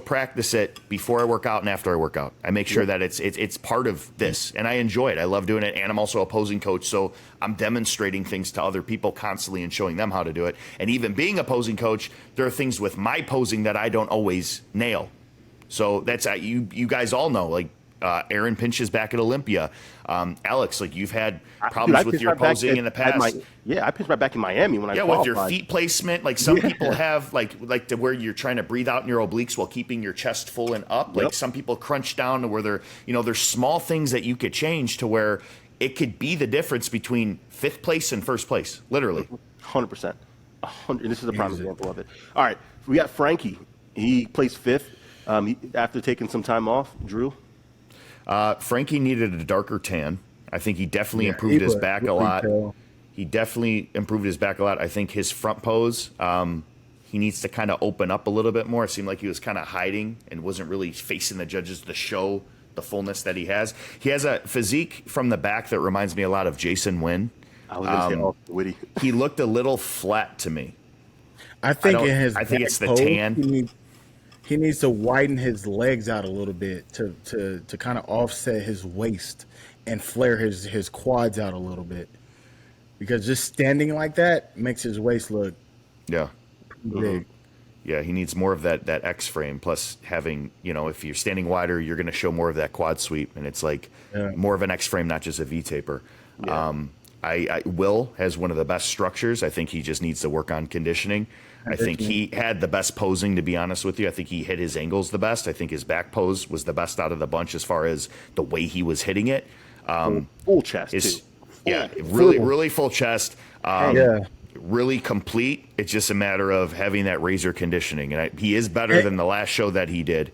practice it before I work out and after I work out. I make sure that it's part of this, and I enjoy it. I love doing it, and I'm also a posing coach, so I'm demonstrating things to other people constantly and showing them how to do it. And even being a posing coach, there are things with my posing that I don't always nail. So that's you guys all know, like Aaron pinches back at Olympia. Alex, like you've had problems with your posing in the past. I pinched my back in Miami when I qualified. With your feet placement, like some people have, like to where you're trying to breathe out in your obliques while keeping your chest full and up. Like some people crunch down to where they're, there's small things that you could change to where it could be the difference between 5th place and 1st place, literally. 100%. This is a prime example of it. All right, we got Frankie. He placed 5th after taking some time off. Drew? Frankie needed a darker tan. I think he definitely improved his back a lot. He definitely improved his back a lot. I think his front pose, he needs to kind of open up a little bit more. It seemed like he was kind of hiding and wasn't really facing the judges to show the fullness that he has. He has a physique from the back that reminds me a lot of Jason Wynn. I was going to say, witty. He looked a little flat to me. I think it's the tan. He needs to widen his legs out a little bit to kind of offset his waist and flare his quads out a little bit. Because just standing like that makes his waist look big. Yeah, he needs more of that X frame. Plus, having if you're standing wider, you're going to show more of that quad sweep, and it's like more of an X frame, not just a V taper. Yeah. Will has one of the best structures. I think he just needs to work on conditioning. I think he had the best posing, to be honest with you. I think he hit his angles the best. I think his back pose was the best out of the bunch as far as the way he was hitting it. Full chest, too. Really full chest. Really complete. It's just a matter of having that razor conditioning. And he is better than the last show that he did.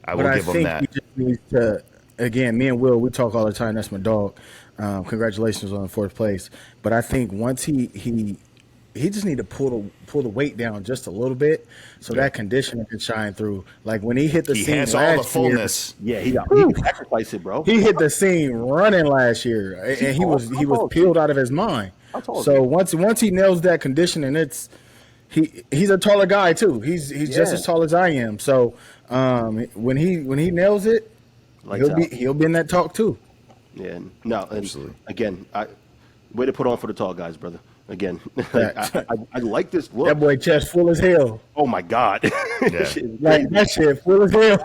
I will give him that. He just needs to, again, me and Will, we talk all the time. That's my dog. Congratulations on 4th place. But I think once he just need to pull the weight down just a little bit so that conditioning can shine through. Like when he hit the scene has last all the fullness. Year, he can sacrifice it, bro. He hit the scene running last year, and he was peeled out of his mind. So once he nails that conditioning, he's a taller guy too. He's just as tall as I am. So when he nails it, he'll be in that talk too. Yeah, no, absolutely. Again, way to put on for the tall guys, brother. Again, I like this look. That boy chest full as hell. Oh my God, like that shit full as hell.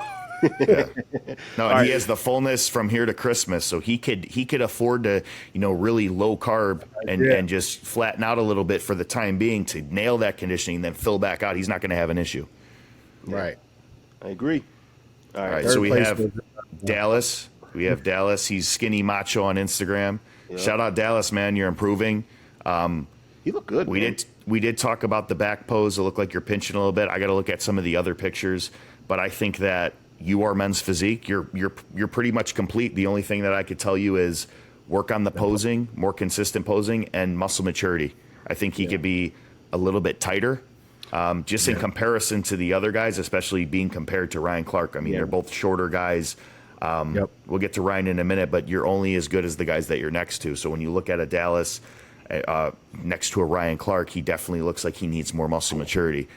No, he has the fullness from here to Christmas, so he could afford to really low carb and just flatten out a little bit for the time being to nail that conditioning, and then fill back out. He's not going to have an issue. Right, I agree. All right, so we have Dallas. He's skinny macho on Instagram. Yep. Shout out Dallas, man. You're improving. He looked good. We did talk about the back pose. It looked like you're pinching a little bit. I got to look at some of the other pictures, but I think that you are men's physique. You're pretty much complete. The only thing that I could tell you is work on the posing, more consistent posing, and muscle maturity. I think he could be a little bit tighter, in comparison to the other guys, especially being compared to Ryan Clark. I mean, they're both shorter guys. We'll get to Ryan in a minute, but you're only as good as the guys that you're next to. So when you look at a Dallas next to a Ryan Clark, he definitely looks like he needs more muscle maturity.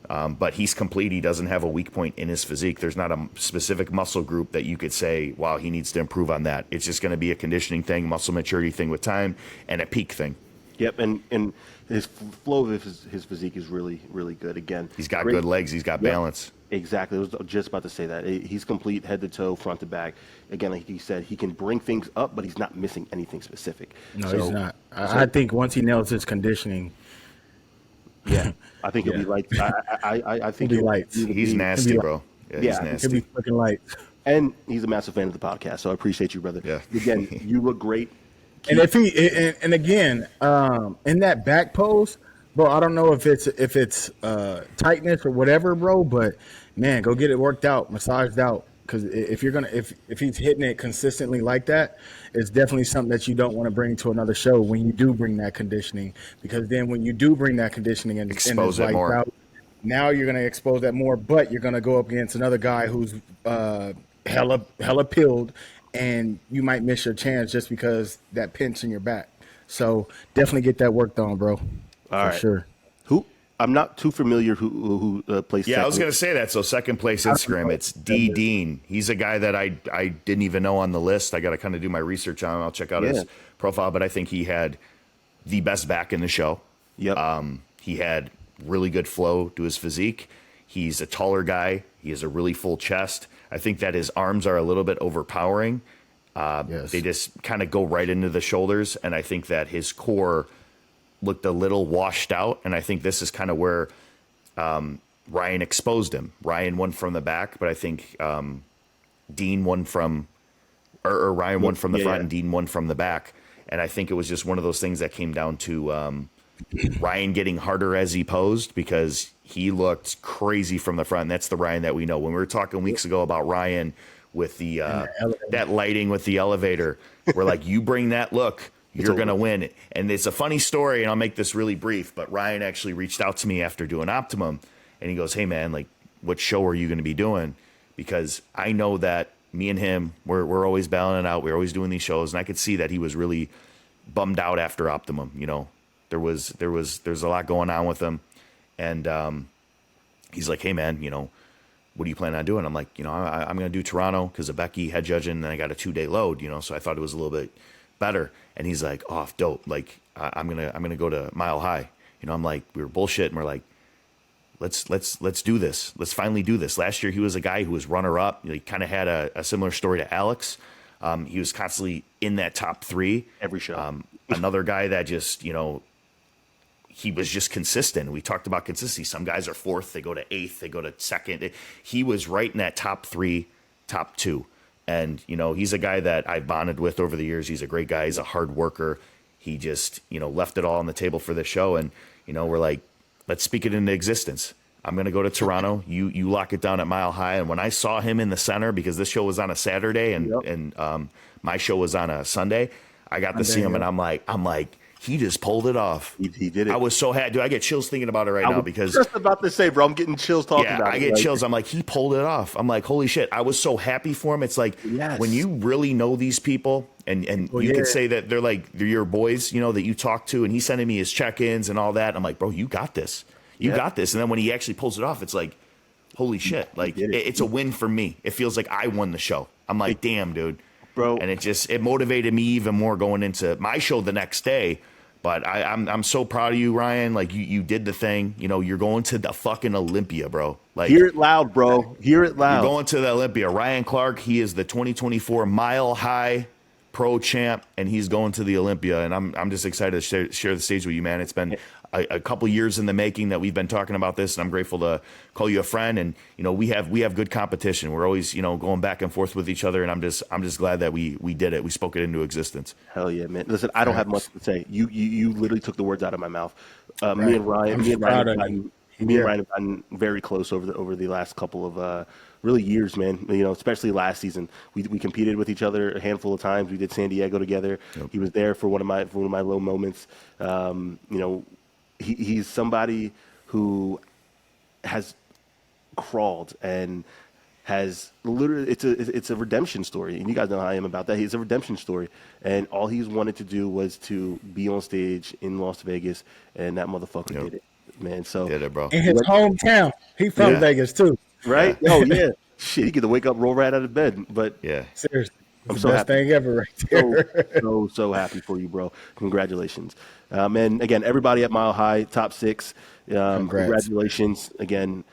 But he's complete. He doesn't have a weak point in his physique. There's not a specific muscle group that you could say, wow, he needs to improve on that. It's just going to be a conditioning thing, muscle maturity thing with time, and a peak thing. Yep, and his flow of his physique is really, really good. Again, he's got good legs. He's got balance. Exactly. I was just about to say that. He's complete head to toe, front to back. Again, like he said, he can bring things up, but he's not missing anything specific. No, he's not. I think once he nails his conditioning, I think he'll be light. I think He'll be lights. He's nasty, bro. Yeah, he's Yeah, He'll nasty. be fucking lights. and he's a massive fan of the podcast, so I appreciate you, brother. Yeah. Again, you look great. And if he and again, in that back pose, bro, I don't know if it's tightness or whatever, bro, but man, go get it worked out, massaged out. Because if you're gonna if he's hitting it consistently like that, it's definitely something that you don't want to bring to another show when you do bring that conditioning. Because then when you do bring that conditioning and Expose it's it more. out, now you're gonna expose that more, but you're gonna go up against another guy who's hella pilled, and you might miss your chance just because that pinch in your back. So definitely get that worked on, bro. All For right. sure. Who I'm not too familiar who plays. Yeah, I was second. going to say that. So second place Instagram, it's D Dean. He's a guy that I didn't even know on the list. I got to kind of do my research on him. I'll check out his profile, but I think he had the best back in the show. Yep. He had really good flow to his physique. He's a taller guy. He has a really full chest. I think that his arms are a little bit overpowering. Yes. They just kind of go right into the shoulders, and I think that his core looked a little washed out, and I think this is kind of where Ryan exposed him. Ryan won from the back, but I think Dean won from, or Ryan won from the front, and Dean won from the back. And I think it was just one of those things that came down to Ryan getting harder as he posed, because he looked crazy from the front. And that's the Ryan that we know. When we were talking weeks ago about Ryan with the that lighting with the elevator, we're like, you bring that look, you're going to win. And it's a funny story, and I'll make this really brief, but Ryan actually reached out to me after doing Optimum, and he goes, hey, man, like, what show are you going to be doing? Because I know that me and him, we're always battling it out. We're always doing these shows, and I could see that he was really bummed out after Optimum. You know, there's a lot going on with him, and he's like, hey, man, you know, what do you plan on doing? I'm like, you know, I'm going to do Toronto because of Becky head judging, and then I got a 2-day load, you know, so I thought it was a little bit better. And he's like, oh, dope. Like, I'm gonna go to Mile High. You know, I'm like, we were bullshit, and we're like, let's do this. Let's finally do this. Last year, he was a guy who was runner up. He kind of had a similar story to Alex. He was constantly in that top 3 every show. Another guy that just, you know, he was just consistent. We talked about consistency. Some guys are 4th, they go to 8th, they go to 2nd. He was right in that top 3, top 2. And, you know, he's a guy that I've bonded with over the years. He's a great guy. He's a hard worker. He just, you know, left it all on the table for this show. And, you know, we're like, let's speak it into existence. I'm going to go to Toronto. You lock it down at Mile High. And when I saw him in the center, because this show was on a Saturday and my show was on a Sunday, I got to see him, and I'm like, he just pulled it off. He did it. I was so happy. Dude, I get chills thinking about it right now, because just about to say, bro, I'm getting chills talking about it. I get chills. I'm like, he pulled it off. I'm like, holy shit. I was so happy for him. It's like, when you really know these people, and you can say that they're your boys, you know, that you talk to, and he's sending me his check-ins and all that. I'm like, bro, you got this. You got this. And then when he actually pulls it off, it's like, holy shit. Like, it's a win for me. It feels like I won the show. I'm like, damn, dude. Bro. And it motivated me even more going into my show the next day. But I'm so proud of you, Ryan. Like, you did the thing. You know, you're going to the fucking Olympia, bro. Like, hear it loud, bro. Hear it loud. You're going to the Olympia. Ryan Clark, he is the 2024 Mile High Pro Champ, and he's going to the Olympia. And I'm just excited to share the stage with you, man. It's been a couple years in the making that we've been talking about this, and I'm grateful to call you a friend. And, you know, we have good competition. We're always, you know, going back and forth with each other, and I'm just glad that we did it. We spoke it into existence. Hell yeah, man. Listen, I don't have much to say. You literally took the words out of my mouth. Me and Ryan have gotten very close over the last couple of really years, man. You know, especially last season. We competed with each other a handful of times. We did San Diego together. Yep. He was there for one of my low moments. You know, he's somebody who has crawled and has literally, it's a redemption story, and you guys know how I am about that. It's a redemption story, and all he's wanted to do was to be on stage in Las Vegas, and that motherfucker did it, man. So did it, bro. In his hometown, he from Vegas too, right? Oh yeah, shit, he get to wake up, roll right out of bed, but seriously. I'm so best thing ever right there. So happy for you, bro. Congratulations. And again, everybody at Mile High, top 6. Congratulations. Again,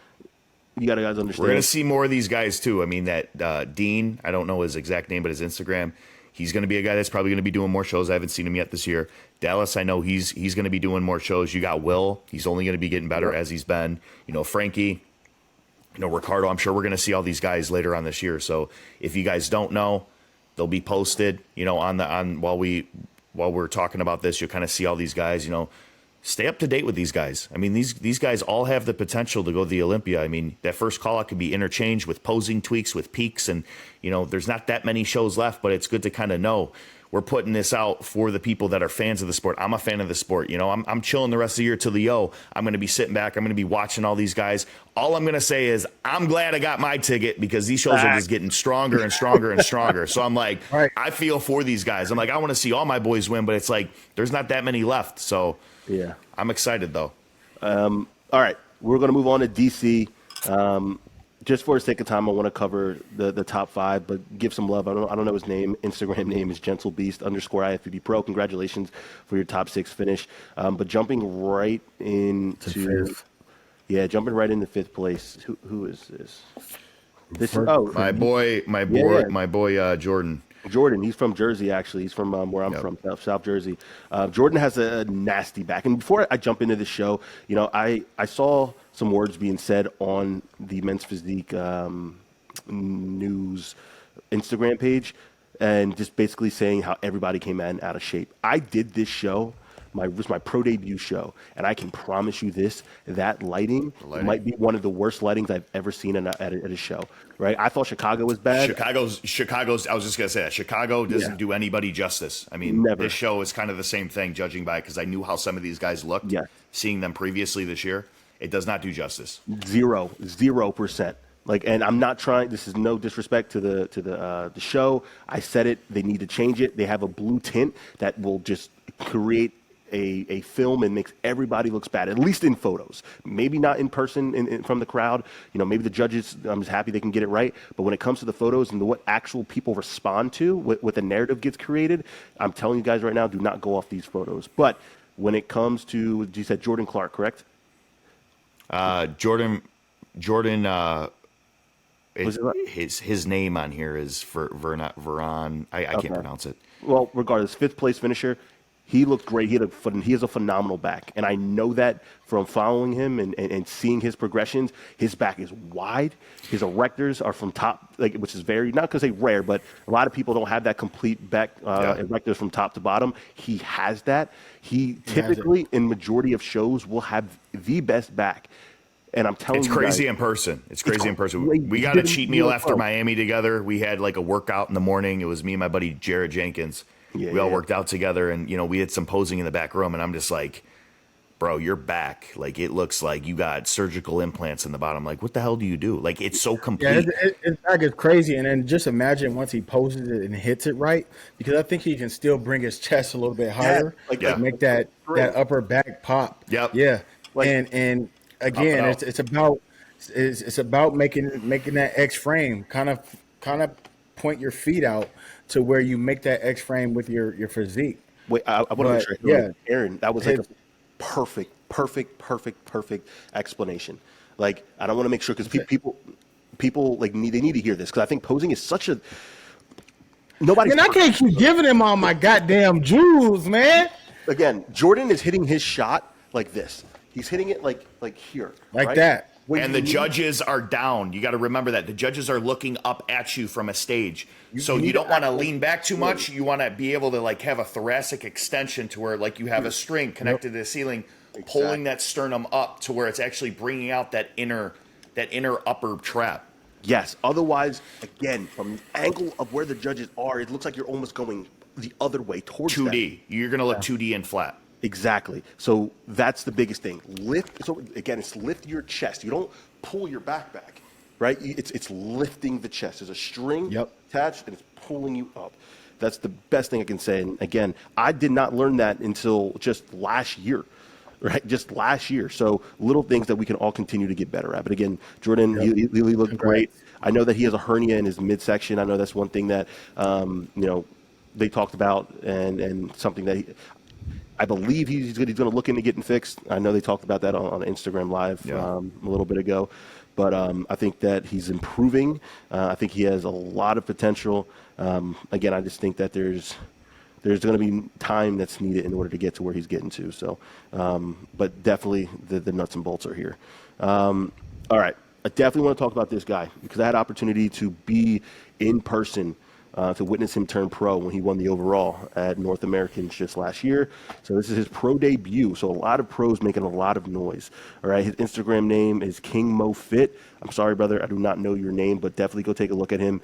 you got to guys understand. We're going to see more of these guys too. I mean, that Dean, I don't know his exact name, but his Instagram, He's going to be a guy that's probably going to be doing more shows. I haven't seen him yet this year. Dallas, I know he's going to be doing more shows. You got Will. He's only going to be getting better as he's been. Frankie, Ricardo. I'm sure we're going to see all these guys later on this year. So if you guys don't know, they'll be posted, while we're talking about this. You'll kind of see all these guys, stay up to date with these guys. I mean, these guys all have the potential to go to the Olympia. I mean, that first call out could be interchanged with posing tweaks, with peaks, and there's not that many shows left, but it's good to kind of know we're putting this out for the people that are fans of the sport. I'm a fan of the sport. I'm chilling the rest of the year till the I'm going to be sitting back. I'm going to be watching all these guys. All I'm going to say is I'm glad I got my ticket because these shows are just getting stronger and stronger and stronger. So I'm like, Right. I feel for these guys. I'm like, I want to see all my boys win, but it's like there's not that many left. So Yeah. I'm excited, though. All right, we're going to move on to DC. Just for the sake of time, I want to cover the top 5, but give some love. I don't know his name. Instagram name is GentleBeast_IFBB Pro. Congratulations for your top 6 finish. But jumping right into fifth. Jumping right into 5th place. Who is this? This is My boy, Jordan. Jordan. He's from Jersey, actually. He's from where I'm from, South Jersey. Jordan has a nasty back. And before I jump into the show, I saw some words being said on the Men's Physique news Instagram page, and just basically saying how everybody came in out of shape. I did this show. It was my pro debut show, and I can promise you this: that lighting might be one of the worst lightings I've ever seen at a show. Right? I thought Chicago was bad. Chicago's. I was just gonna say that Chicago doesn't do anybody justice. I mean, Never. This show is kind of the same thing, judging by because I knew how some of these guys looked. Yeah. Seeing them previously this year, it does not do justice. 0%. Like, and I'm not trying. This is no disrespect to the show. I said it. They need to change it. They have a blue tint that will just create a film and makes everybody looks bad, at least in photos. Maybe not in person from the crowd. Maybe the judges, I'm just happy they can get it right. But when it comes to the photos and what actual people respond to, what the narrative gets created, I'm telling you guys right now, do not go off these photos. But when it comes to, you said Jordan Clark, correct? Jordan. Was it right? His name on here is Veron. I can't pronounce it. Well, regardless, 5th place finisher. He looked great. He has a phenomenal back. And I know that from following him and seeing his progressions. His back is wide. His erectors are from top, which is very, not because they're rare, but a lot of people don't have that complete back erectors from top to bottom. He has that. He typically, in majority of shows, will have the best back. And I'm telling you, it's crazy in person. It's crazy in person. We got a cheat meal after Miami together. We had like a workout in the morning. It was me and my buddy Jared Jenkins. We all worked out together, and we had some posing in the back room. And I'm just like, bro, your back, like it looks like you got surgical implants in the bottom. Like, what the hell do you do? Like, it's so complete. Yeah, his back is crazy. And then just imagine once he poses it and hits it right, because I think he can still bring his chest a little bit higher, make that upper back pop. Yep. Yeah. Like, and again, it's about making that X frame kind of point your feet out to where you make that X frame with your physique. Wait, I want to make sure. Yeah, Aaron, that was like a perfect explanation. Like, I don't want to make sure because people like they need to hear this because I think posing is such a nobody. Man, I can't keep giving him all my goddamn jewels, man. Again, Jordan is hitting his shot like this. He's hitting it like here, like right? that. And the judges are down. You got to remember that. The judges are looking up at you from a stage. So you don't want to lean back too much. You want to be able to like have a thoracic extension to where like you have a string connected to the ceiling, pulling that sternum up to where it's actually bringing out that inner upper trap. Yes. Otherwise, again, from the angle of where the judges are, it looks like you're almost going the other way towards 2D. them. You're going to look 2D and flat. Exactly. So that's the biggest thing. Lift. So again, it's lift your chest. You don't pull your back, right? It's lifting the chest. There's a string attached, and it's pulling you up. That's the best thing I can say. And again, I did not learn that until just last year, right? Just last year. So little things that we can all continue to get better at. But again, Jordan, he looked great. I know that he has a hernia in his midsection. I know that's one thing that they talked about, and something that I believe he's going to look into getting fixed. I know they talked about that on Instagram Live a little bit ago. but I think that he's improving. I think he has a lot of potential. Again, I just think that there's going to be time that's needed in order to get to where he's getting to. So, but definitely the nuts and bolts are here. All right. I definitely want to talk about this guy because I had opportunity to be in person to witness him turn pro when he won the overall at North Americans just last year. So this is his pro debut. So a lot of pros making a lot of noise. All right. His Instagram name is King Mo Fit. I'm sorry, brother. I do not know your name, but definitely go take a look at him.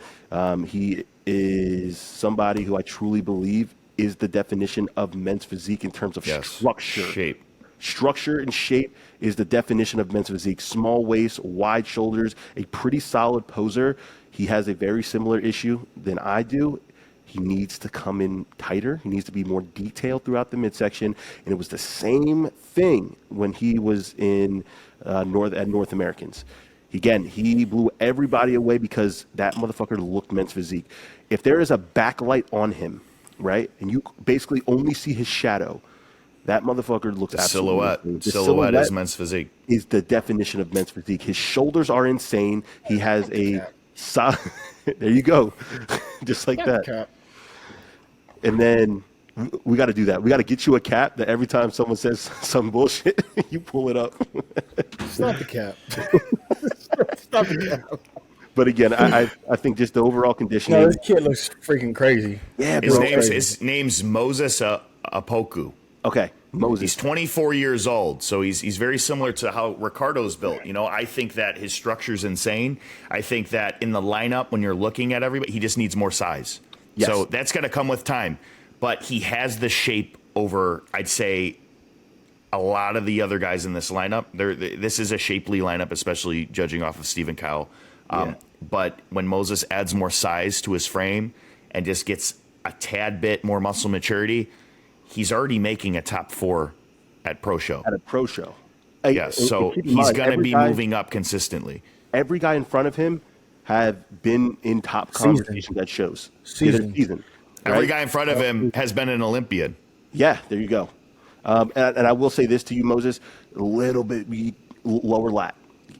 He is somebody who I truly believe is the definition of men's physique in terms of structure. Shape. Structure and shape is the definition of men's physique. Small waist, wide shoulders, a pretty solid poser. He has a very similar issue than I do. He needs to come in tighter. He needs to be more detailed throughout the midsection. And it was the same thing when he was in North Americans. Again, he blew everybody away because that motherfucker looked men's physique. If there is a backlight on him, right, and you basically only see his shadow, that motherfucker looks absolutely silhouette is men's physique. Is the definition of men's physique. His shoulders are insane. He has a solid. There you go, just like that. Cap. And then we got to do that. We got to get you a cap that every time someone says some bullshit, you pull it up. Stop the cap. Stop the cap. But again, I think just the overall conditioning. No, this kid looks freaking crazy. Yeah, His bro. name's Moses Apoku. Okay, Moses. He's 24 years old, so he's very similar to how Ricardo's built. You know, I think that his structure's insane. I think that in the lineup, when you're looking at everybody, he just needs more size. Yes. So that's going to come with time. But he has the shape over, I'd say, a lot of the other guys in this lineup. This is a shapely lineup, especially judging off of Stephen Cowell. But when Moses adds more size to his frame and just gets a tad bit more muscle maturity, he's already making a top 4 at Pro Show. At a Pro Show. Yes, so he's going to be moving up consistently. Every guy in front of him have been in top conversations at shows. Season. Every guy in front of him has been an Olympian. Yeah, there you go. And I will say this to you, Moses, a little bit lower lat.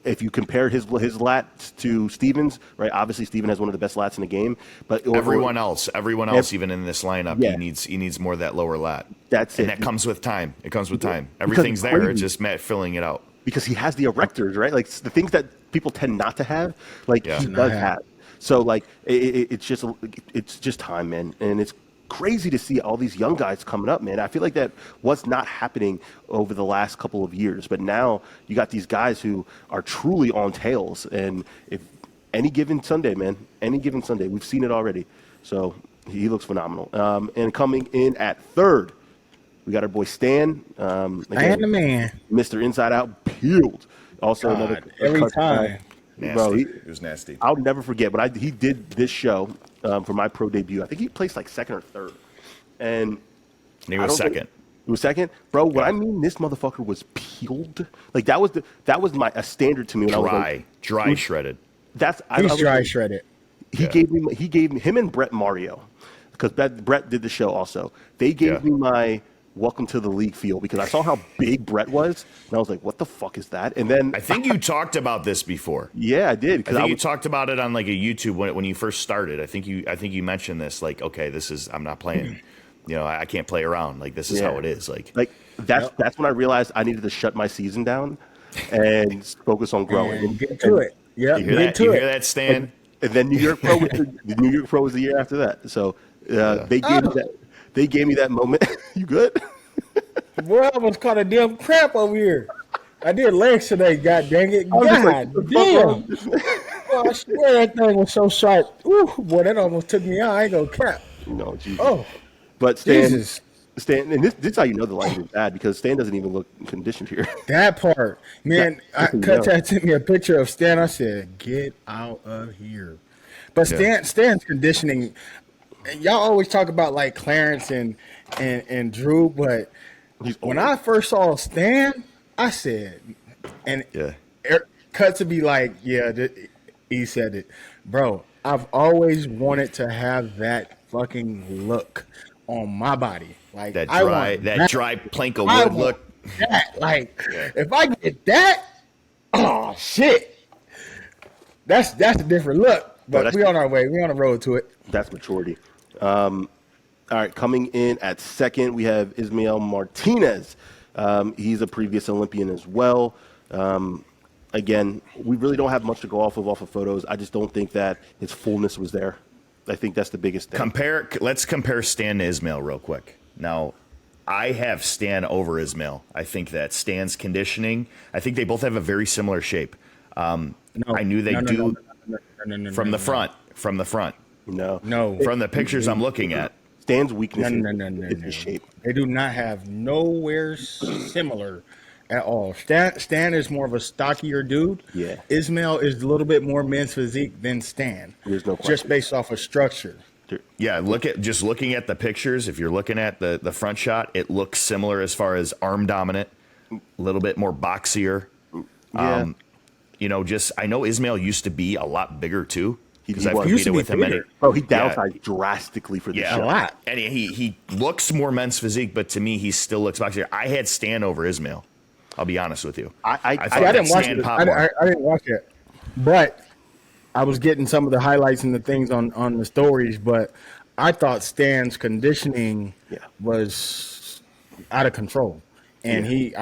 If you compare his lats to Steven's, right? Obviously, Steven has one of the best lats in the game, but everyone else, even in this lineup, he needs more of that lower lat. That's and that comes with time. It comes with time. Everything's there. It's just Matt filling it out. Because he has the erectors, right? Like the things that people tend not to have, like he does have. So like it's just time, man, and it's crazy to see all these young guys coming up, man. I feel like that was not happening over the last couple of years, but now you got these guys who are truly on tails. And if any given Sunday, we've seen it already. So he looks phenomenal. And coming in at third, we got our boy Stan. Again, I am the man, Mr. Inside Out, peeled. Also another every time. Nasty. Bro, it was nasty. I'll never forget, but he did this show for my pro debut. I think he placed like second or third. And he was second. He was second? Bro, what I mean, this motherfucker was peeled. Like that was a standard to me when I was like, dry shredded. He's dry shredded. He gave me him and Brett Mario, because Brett did the show also. They gave me my welcome to the league feel because I saw how big Brett was, and I was like, what the fuck is that? And then I think you talked about this before. Yeah, I did. I think you talked about it on like a YouTube when you first started. I think you mentioned this, like, okay, I'm not playing. You know, I can't play around. Like, this is how it is. Like that's when I realized I needed to shut my season down and focus on growing. And get to it. Yeah, you hear that, Stan? And then New York Pro was the year after that. So they gave me that moment. You good? Boy, I almost caught a damn crap over here. I did legs today, god dang it. God damn. Boy, I swear that thing was so sharp. Ooh, boy, that almost took me out. I ain't gonna crap. No, Jesus. Oh. But Stan, and this is how you know the lighting is bad, because Stan doesn't even look conditioned here. That part. Man, Cut sent me a picture of Stan. I said, get out of here. But Stan's conditioning, y'all always talk about like Clarence and Drew, but when I first saw Stan, I said, and Cut to be like, he said it. Bro, I've always wanted to have that fucking look on my body. Like that dry plank of wood look. That, like, if I get that, oh shit. that's a different look. But that's- we on our way. We on the road to it. That's maturity. All right, coming in at second, we have Ismael Martinez. He's a previous Olympian as well. Again, we really don't have much to go off of photos. I just don't think that his fullness was there. I think that's the biggest thing. Let's compare Stan to Ismail real quick. Now, I have Stan over Ismail. I think that Stan's conditioning, I think they both have a very similar shape. I knew they do from the front. From the front. No. From the pictures I'm looking at. Stan's weakness is his shape. They do not have nowhere similar at all. Stan is more of a stockier dude. Yeah. Ismail is a little bit more men's physique than Stan. There's no question. Just based off of structure. Yeah, looking at the pictures, if you're looking at the front shot, it looks similar as far as arm dominant, a little bit more boxier. Yeah. I know Ismail used to be a lot bigger too. Because He I've was. competed with him. He downsized drastically for this Yeah, show. A lot. And he looks more men's physique, but to me, he still looks boxier. I had Stan over Ismail. I'll be honest with you. I thought I that didn't watch Stan it. popped more. I didn't watch it, but I was getting some of the highlights and the things on the stories. But I thought Stan's conditioning was out of control, and we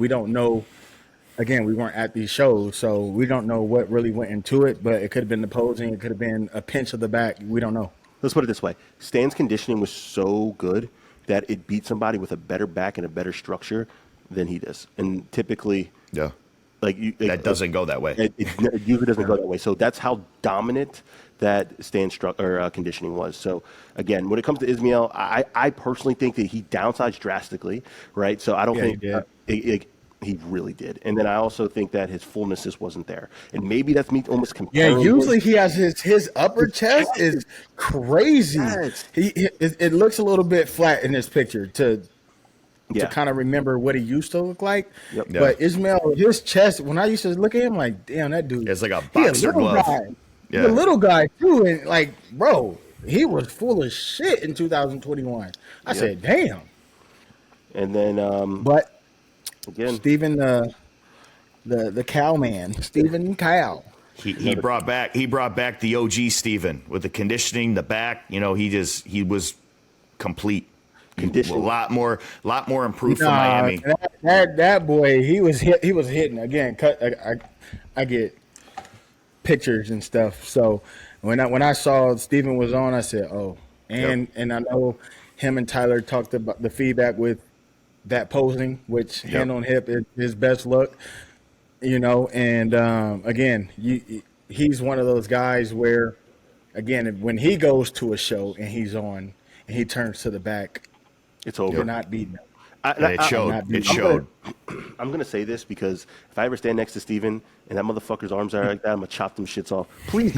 don't know. Again, we weren't at these shows, so we don't know what really went into it. But it could have been the posing. It could have been a pinch of the back. We don't know. Let's put it this way. Stan's conditioning was so good that it beat somebody with a better back and a better structure than he does. And typically, that doesn't go that way. It usually doesn't go that way. So that's how dominant that Stan's conditioning was. So again, when it comes to Ismail, I personally think that he downsized drastically, right? So I don't think he really did. And then I also think that his fullness just wasn't there. And maybe that's me almost comparing. Yeah, usually he has his upper chest is crazy. Yes. It looks a little bit flat in this picture to Yeah. kind of remember what he used to look like. Yep. Yeah. But Ismail, his chest, when I used to look at him, like, damn, that dude. It's like a he boxer little glove. guy. Yeah. He's a little guy too, and like, bro, he was full of shit in 2021. I said, damn. And then, But again, Stephen, the cow man, Stephen Cow. He brought back the OG Steven with the conditioning, the back. He was complete. A lot more improved from Miami. That boy, he was hitting again. I get pictures and stuff. So when I saw Steven was on, I said, oh, and I know him and Tyler talked about the feedback with that posing, which hand on hip is his best look, and again, he's one of those guys where, again, when he goes to a show and he's on and he turns to the back, it's over. you're not beating him. It showed. I'm going to say this because if I ever stand next to Steven and that motherfucker's arms are like that, I'm going to chop them shits off. Please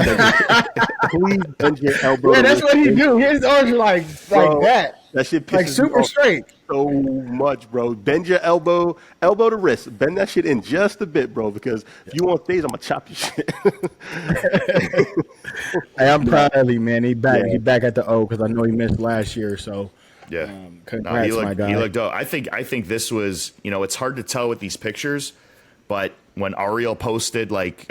bend your elbow. Yeah, that's what he do. His arms are like that. That shit pisses Like super me off straight. so much, bro. Bend your elbow to wrist. Bend that shit in just a bit, bro, because if you want stage, I'm going to chop your shit. Hey, I'm proud of him, man. He back at the O because I know he missed last year. So Yeah, congrats, he my guy. looked dope. I think this was, it's hard to tell with these pictures, but when Ariel posted like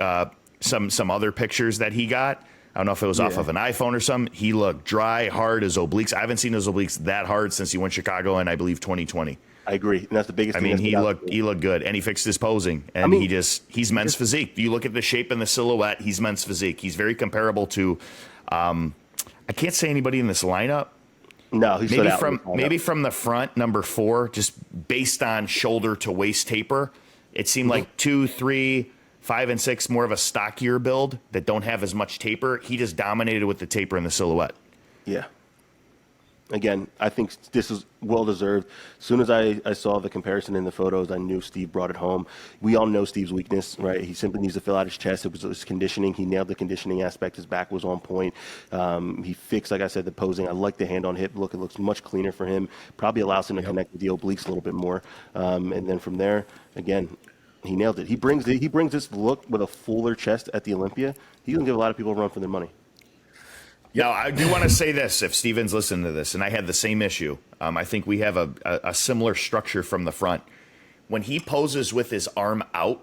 some other pictures that he got, I don't know if it was off of an iPhone or something, he looked dry, hard as obliques. I haven't seen his obliques that hard since he went to Chicago in, I believe, 2020. I agree, and that's the biggest thing. He looked good, and he fixed his posing, and he's men's physique. You look at the shape and the silhouette, he's men's physique. He's very comparable to, I can't say anybody in this lineup. No, he maybe from the front, number 4, just based on shoulder to waist taper. It seemed like 2, 3, 5, and 6 more of a stockier build that don't have as much taper. He just dominated with the taper and the silhouette. Yeah. Again, I think this is well-deserved. As soon as I saw the comparison in the photos, I knew Steve brought it home. We all know Steve's weakness, right? He simply needs to fill out his chest. It was his conditioning. He nailed the conditioning aspect. His back was on point. He fixed, like I said, the posing. I like the hand-on-hip look. It looks much cleaner for him. Probably allows him to connect with the obliques a little bit more. And then from there, again, he nailed it. He brings this look with a fuller chest at the Olympia. He's going to give a lot of people a run for their money. Now, I do want to say this, if Steven's listening to this, and I had the same issue. I think we have a similar structure from the front. When he poses with his arm out,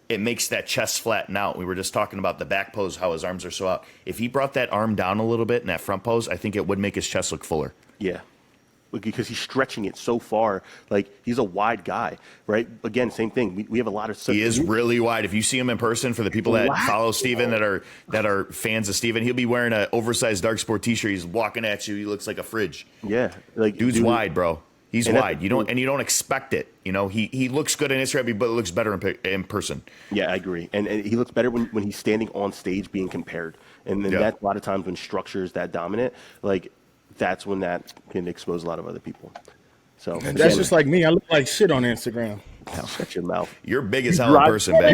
it makes that chest flatten out. We were just talking about the back pose, how his arms are so out. If he brought that arm down a little bit in that front pose, I think it would make his chest look fuller. Yeah. Because he's stretching it so far. Like, he's a wide guy, right? Again, same thing. We have a lot of... He is really wide. If you see him in person, for the people that follow Steven, that are fans of Steven, he'll be wearing an oversized dark sport t-shirt. He's walking at you. He looks like a fridge. Yeah. Like, dude's wide, bro. He's wide. You don't expect it. You know, he looks good in Instagram, but it looks better in person. Yeah, I agree. And he looks better when he's standing on stage being compared. And then that's a lot of times when structure is that dominant, like, that's when that can expose a lot of other people. So and that's just like me. I look like shit on Instagram. Shut your mouth. You're big as hell in person, man.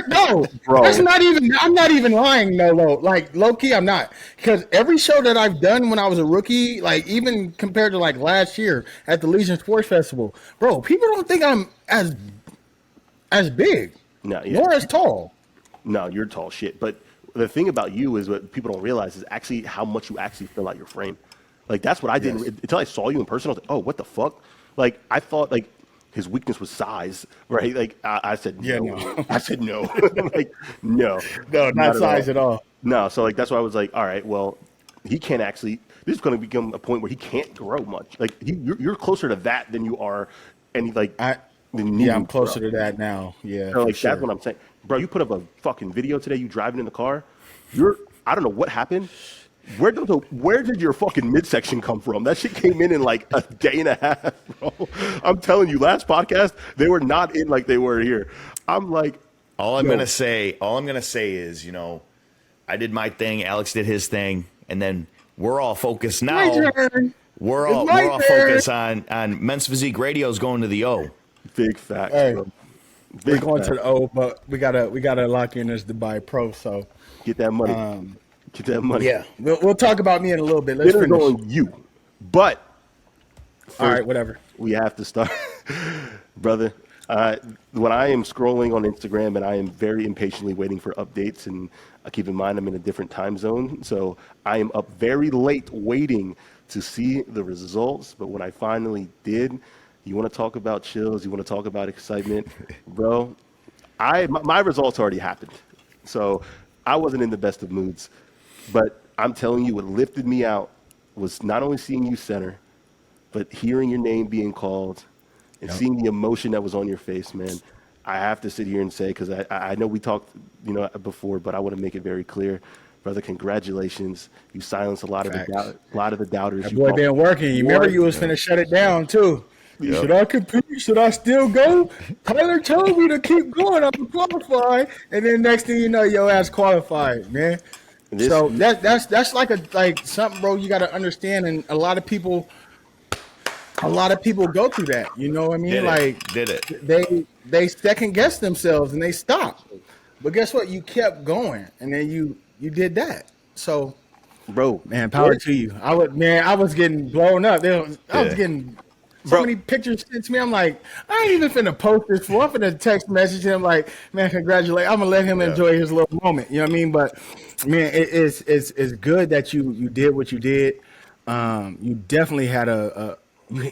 No, bro. That's not even. I'm not even lying. No, like low key, I'm not. Because every show that I've done when I was a rookie, like even compared to like last year at the Legion Sports Festival, bro, people don't think I'm as big, nor as tall. No, you're tall shit. But the thing about you is what people don't realize is actually how much you actually fill out your frame. Like, that's what I did until I saw you in person. I was like, oh, what the fuck? Like, I thought like his weakness was size, right? Like, I said no. No. I said no. Like, no, not size at all. No, so like that's why I was like, all right, well, he can't actually. This is going to become a point where he can't grow much. Like, you're closer to that than you are, and like I'm closer to that now. Yeah, so, like that's what I'm saying. Bro, you put up a fucking video today, you driving in the car. I don't know what happened. Where did your fucking midsection come from? That shit came in like a day and a half, bro. I'm telling you, last podcast, they were not in like they were here. I'm like... All I'm going to say is, you know, I did my thing, Alex did his thing, and then we're all focused now. We're all focused on Men's Physique Radio's going to the O. Big facts, hey, bro. We're going to the O, but we gotta lock in this Dubai Pro. So get that money. Get that money. Yeah, we'll talk about me in a little bit. Let's finish. On you, but all right, whatever. We have to start, brother. When I am scrolling on Instagram and I am very impatiently waiting for updates, and keep in mind I'm in a different time zone, so I am up very late waiting to see the results. But when I finally did. You want to talk about chills? You want to talk about excitement? Bro, my results already happened. So I wasn't in the best of moods. But I'm telling you, what lifted me out was not only seeing you center, but hearing your name being called and seeing the emotion that was on your face, man. I have to sit here and say, because I know we talked before, but I want to make it very clear. Brother, congratulations. You silenced a lot of the doubters. That boy been working. You remember you was finna shut it down, too. Yep. Should I compete? Should I still go? Tyler told me to keep going. I'm qualified, and then next thing you know, your ass qualified, man. So that's like something, bro. You got to understand, and a lot of people go through that. You know what I mean? They second guess themselves and they stop. But guess what? You kept going, and then you did that. So, bro, man, power to you. I was getting blown up. I was getting. So many pictures sent to me. I'm like, I ain't even finna post this for. I'm finna text message him like, man, congratulations. I'm gonna let him enjoy his little moment. You know what I mean? But man, it's good that you did what you did. You definitely had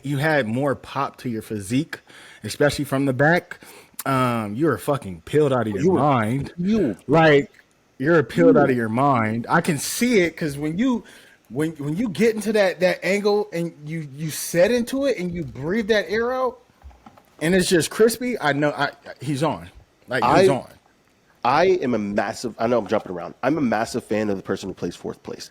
you had more pop to your physique, especially from the back. You were fucking peeled out of your mind. You're peeled out of your mind. I can see it because when you get into that angle and you set into it and you breathe that air out and it's just crispy, I know he's on. He's on. I am a massive. I know I'm jumping around. I'm a massive fan of the person who plays fourth place,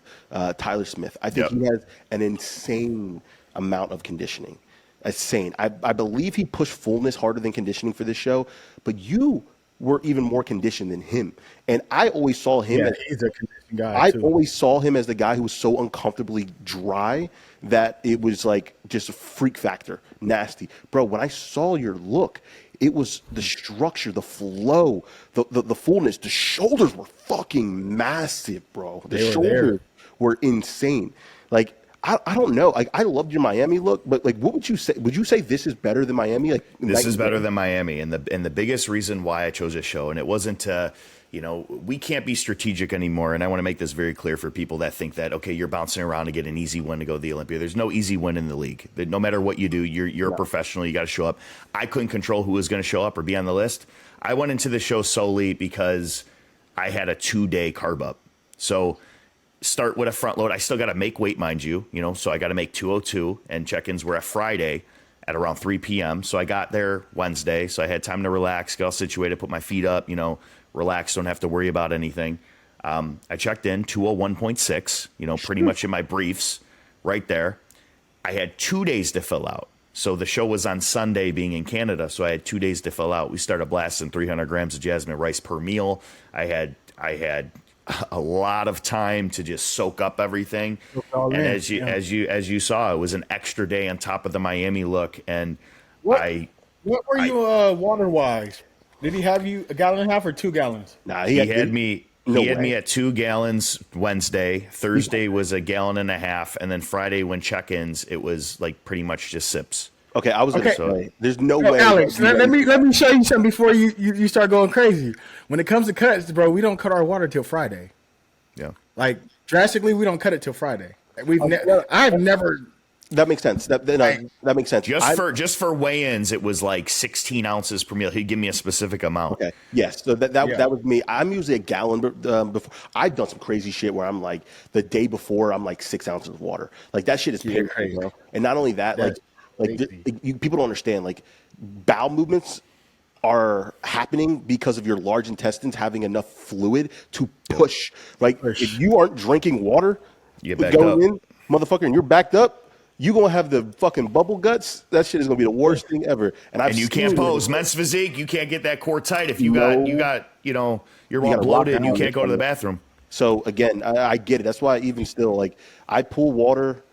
Tyler Smith. I think he has an insane amount of conditioning. Insane. I believe he pushed fullness harder than conditioning for this show, but you were even more conditioned than him. And I always saw him as he's a conditioned guy. Always saw him as the guy who was so uncomfortably dry that it was like just a freak factor, nasty. Bro, when I saw your look, it was the structure, the flow, the fullness. The shoulders were fucking massive, bro. The shoulders were insane. Like, I don't know. Like, I loved your Miami look, but like, what would you say? Would you say this is better than Miami? Like, this is better than Miami, and the biggest reason why I chose this show, and it wasn't to You know, we can't be strategic anymore. And I want to make this very clear for people that think that, okay, you're bouncing around to get an easy win to go to the Olympia. There's no easy win in the league. No matter what you do, you're a professional. You got to show up. I couldn't control who was going to show up or be on the list. I went into the show solely because I had a 2-day carb up. So start with a front load. I still got to make weight, mind you, so I got to make 202, and check-ins were at Friday at around 3 p.m. So I got there Wednesday. So I had time to relax, get all situated, put my feet up, relax, don't have to worry about anything. I checked in 201.6, pretty much in my briefs right there. I had 2 days to fill out. So the show was on Sunday being in Canada. So I had 2 days to fill out. We started blasting 300 grams of jasmine rice per meal. I had a lot of time to just soak up everything. And as you saw, it was an extra day on top of the Miami look. And what were you water wise? Did he have you a gallon and a half or 2 gallons? Nah, he had me. He had me at 2 gallons Wednesday. Thursday was a gallon and a half, and then Friday when check-ins, it was like pretty much just sips. Okay, I was going to say, there's no way. Alex, let me show you something before you start going crazy. When it comes to cuts, bro, we don't cut our water till Friday. Yeah, like drastically, we don't cut it till Friday. I've never. That makes sense. That makes sense. Just for weigh-ins, it was like 16 ounces per meal. He'd give me a specific amount. Okay. Yes. So that was me. I'm usually a gallon before. I've done some crazy shit where I'm like the day before I'm like 6 ounces of water. Like that shit is crazy, bro. And not only that, people don't understand. Like bowel movements are happening because of your large intestines having enough fluid to push. Like if you aren't drinking water, you back up, motherfucker, and you're backed up. You gonna have the fucking bubble guts. That shit is gonna be the worst thing ever. And you can't pose men's physique. You can't get that core tight if you're all bloated and you can't go to the bathroom. So again, I get it. That's why even still, like I pull water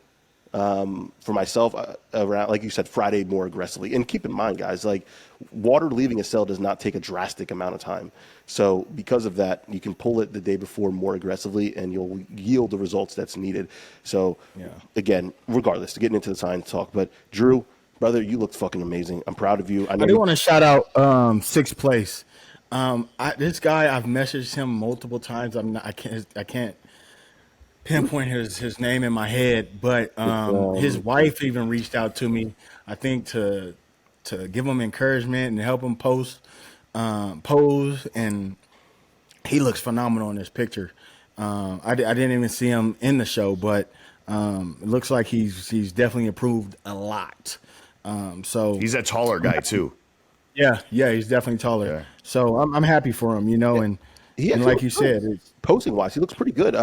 for myself around, like you said, Friday more aggressively. And keep in mind, guys, like water leaving a cell does not take a drastic amount of time. So because of that, you can pull it the day before more aggressively and you'll yield the results that's needed. So again, regardless, to getting into the science talk, but Drew, brother, you looked fucking amazing. I'm proud of you. I do want to shout out 6th place. This guy, I've messaged him multiple times. I can't pinpoint his name in my head, but his wife even reached out to me, I think to give him encouragement and help him pose, and he looks phenomenal in this picture. I didn't even see him in the show, but it looks like he's definitely improved a lot. So he's a taller guy too. Yeah, he's definitely taller. Yeah. So I'm happy for him, and like you said, posing wise, he looks pretty good.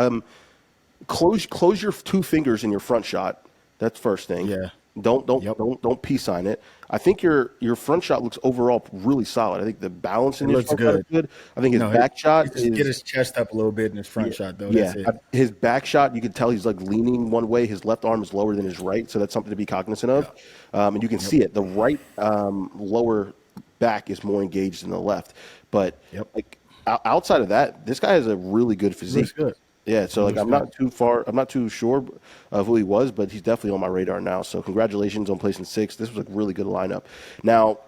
Close your 2 fingers in your front shot. That's first thing. Yeah. Don't peace sign it. I think your front shot looks overall really solid. I think the balance in his front shot is good. I think his back shot is get his chest up a little bit in his front shot though. Yeah, that's it. His back shot, you can tell he's like leaning one way. His left arm is lower than his right, so that's something to be cognizant of. And you can see it. The right lower back is more engaged than the left. But like outside of that, this guy has a really good physique. Looks good. Yeah, so like I'm not too sure of who he was, but he's definitely on my radar now. So congratulations on placing 6th. This was a really good lineup. Now,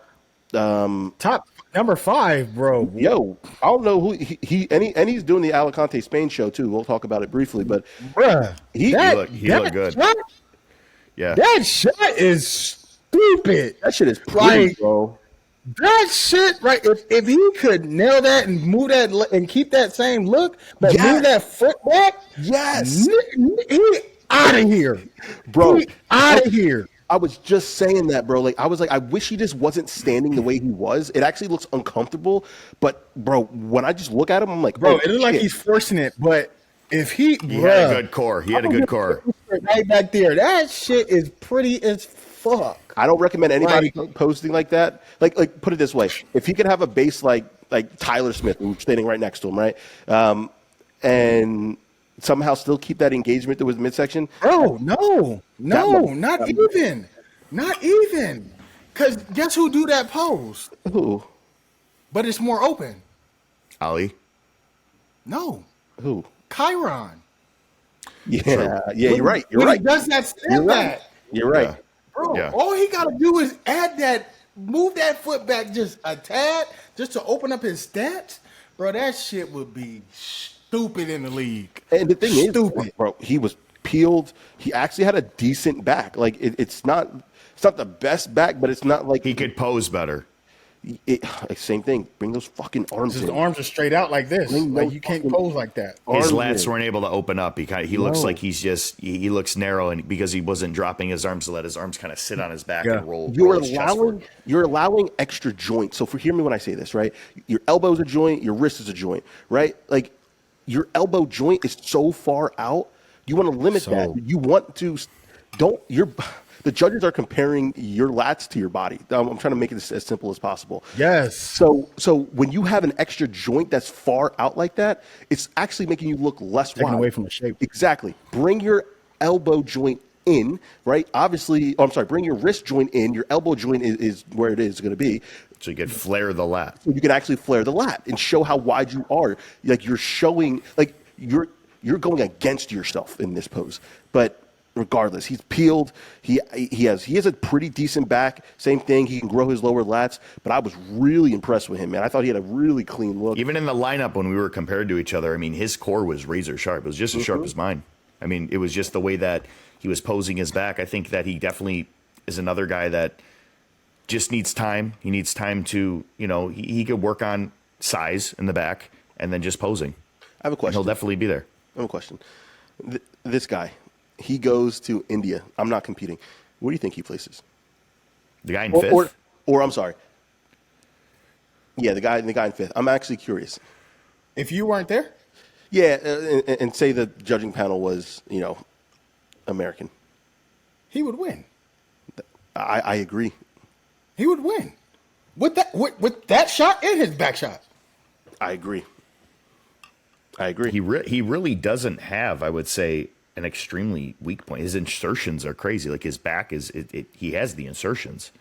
top number 5, bro. Yo, I don't know who he's doing the Alicante Spain show too. We'll talk about it briefly, but bruh, he looked good. Shot, that shot is stupid. That shit is pretty, bro. That shit, right? If he could nail that and move that and keep that same look, but move that foot back, he out of here, bro. Out of here. I was just saying that, bro. Like I was like, I wish he just wasn't standing the way he was. It actually looks uncomfortable. But bro, when I just look at him, I'm like, bro, it looks like he's forcing it. But if he had a good core, right back there. That shit is pretty as fuck. I don't recommend anybody posting like that. Like put it this way: if he could have a base like Tyler Smith, who's standing right next to him, right, and somehow still keep that engagement that was midsection. Bro, no, not even. Because guess who do that pose? Who? But it's more open. Ali? No. Who? Chiron. Yeah, you're right. He does that step back. You're right. Yeah. Bro, all he got to do is move that foot back just a tad, just to open up his stats. Bro, that shit would be stupid in the league. And the thing Stupid. is, bro, he was peeled. He actually had a decent back. Like it's not the best back, but it's not like He could pose better. Same thing. Bring those fucking arms His in. arms are straight out like this. Bring Like those you can't fucking pose like that. His arms lats in. weren't able to open up. He looks No. like he looks narrow, and because he wasn't dropping his arms to let his arms kind of sit on his back Yeah. and roll. You're roll his chest forward. allowing extra joints. So hear me when I say this, right? Your elbow's a joint, your wrist is a joint, right? Like your elbow joint is so far out. You want to limit that. You want to the judges are comparing your lats to your body. I'm trying to make it as simple as possible. Yes. So when you have an extra joint that's far out like that, it's actually making you look less Taking wide. away from the shape. Exactly. Bring your elbow joint in, right? Obviously, bring your wrist joint in. Your elbow joint is where it is going to be. So you could flare the lat. So you can actually flare the lat and show how wide you are. Like you're showing, like you're going against yourself in this pose. But regardless, he's peeled. He has a pretty decent back. Same thing. He can grow his lower lats. But I was really impressed with him, man. I thought he had a really clean look. Even in the lineup when we were compared to each other, I mean, his core was razor sharp. It was just as sharp as mine. I mean, it was just the way that he was posing his back. I think that he definitely is another guy that just needs time. He needs time to, he could work on size in the back and then just posing. I have a And question. he'll definitely be there. I have a question. This guy, he goes to India. I'm not competing. Where do you think he places? The guy in fifth? Or I'm sorry. Yeah, the guy in fifth. I'm actually curious. If you weren't there, Yeah, and say the judging panel was, American. he would win. I agree. He would win with that shot and his back shot. I agree. He really doesn't have, I would say, an extremely weak point. His insertions are crazy. Like his back he has the insertions.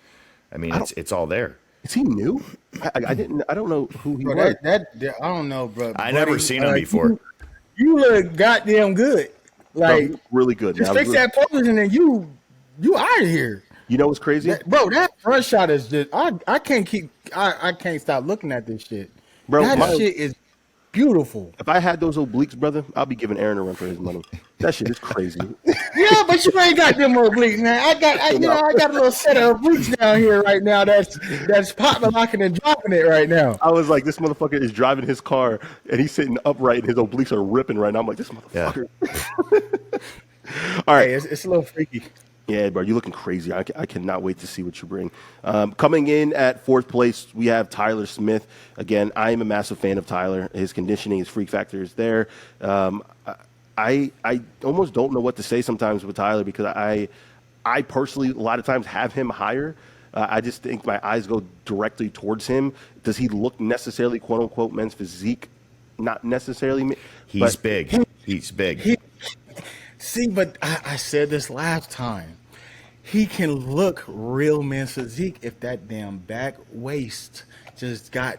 I mean, it's all there. Is he new? I don't know who he Bro, was. that I don't know, bro. I never seen him before. You look goddamn good. Bro, Like he looked really good. just man. fix that pose and then you out of here. You know what's crazy? That front shot is just I can't stop looking at this shit. Bro, that shit is beautiful. If I had those obliques, brother, I'll be giving Aaron a run for his money. That shit is crazy. Yeah, but you ain't got them obliques, man. I got a little set of obliques down here right now that's popping, locking, and dropping it right now. I was like, this motherfucker is driving his car and he's sitting upright and his obliques are ripping right now. I'm like, this motherfucker. All right. Hey, it's a little freaky. Yeah, bro, you're looking crazy. I cannot wait to see what you bring. Coming in at fourth place, we have Tyler Smith. Again, I am a massive fan of Tyler. His conditioning, his freak factor is there. I almost don't know what to say sometimes with Tyler because I personally, a lot of times, have him higher. I just think my eyes go directly towards him. Does he look necessarily, quote unquote, men's physique? Not necessarily. He's big. He's big. See, but I said this last time. He can look real men's physique if that damn back waist just got.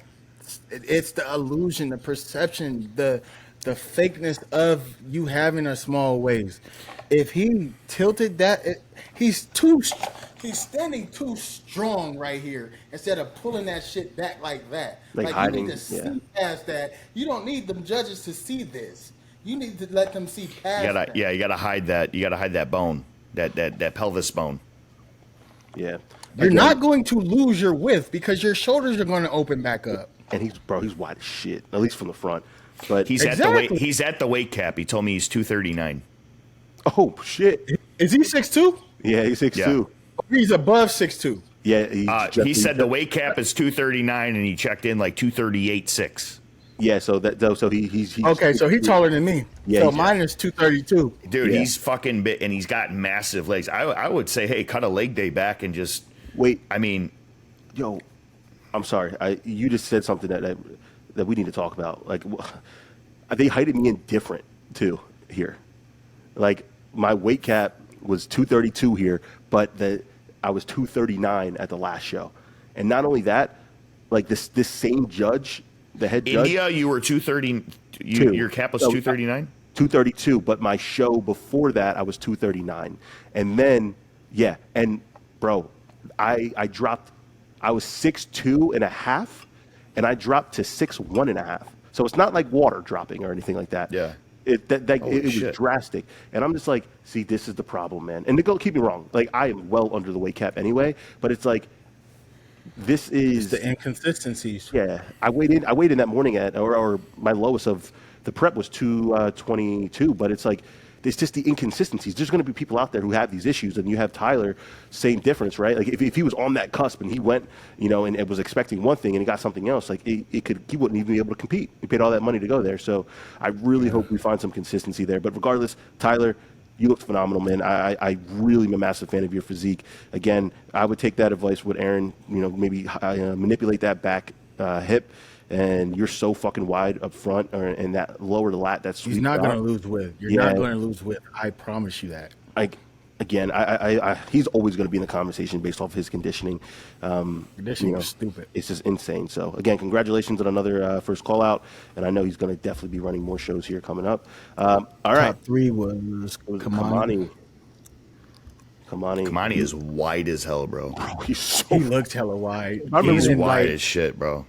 It's the illusion, the perception, the fakeness of you having a small waist. If he tilted that, he's standing too strong right here instead of pulling that shit back like that. Like you hiding, need to see yeah. past that. You don't need them judges to see this. You need to let them see past that. You gotta hide that. You gotta hide that bone, that pelvis bone. Yeah. You're Again, not going to lose your width because your shoulders are going to open back up. And he's wide as shit, at least from the front. But He's at the weight cap. He told me he's 239. oh shit. Is he 6'2"? Yeah, he's 6'2". Yeah. He's above 6'2". Yeah, He said the weight cap is 239, and he checked in like 238.6. Yeah, so he's Okay, so he's taller than me. Yeah, so he's- mine is 232. Dude, Yeah. he's fucking big, and he's got massive legs. I would say, hey, cut a leg day back and just wait. I mean, Yo, I'm sorry. You just said something that we need to talk about. Like, they heighted me in different too here. Like my weight cap was 232 here, but I was 239 at the last show, and not only that, like this same judge, the head judge. India, you were 230. Your cap was 239. 232, but my show before that I was 239, and then and bro, I dropped. I was 6'2.5", and I dropped to 6'1.5". So it's not like water dropping or anything like that. Yeah. It was shit. drastic. And I'm just like, see, this is the problem, man. And to keep me wrong, like I am well under the weight cap anyway, but it's like, this is the inconsistencies. yeah. I weighed in that morning or my lowest of the prep was 222, but it's like, it's just the inconsistencies. There's going to be people out there who have these issues, and you have Tyler, same difference, right? Like if he was on that cusp and he went, and it was expecting one thing and he got something else, like he wouldn't even be able to compete. He paid all that money to go there. So I really hope we find some consistency there. But regardless, Tyler, you look phenomenal, man. I really am a massive fan of your physique. Again, I would take that advice with Aaron, maybe manipulate that back hip. And you're so fucking wide up front, and that lower the lat, that's he's not going to lose width. You're not going to lose width. I promise you that. He's always going to be in the conversation based off his conditioning. Conditioning is stupid. It's just insane. So again, congratulations on another first call out, and I know he's going to definitely be running more shows here coming up. All right, top 3 was Kamani. Kamani is wide as hell, bro. He looked hella wide. He's wide as shit, bro.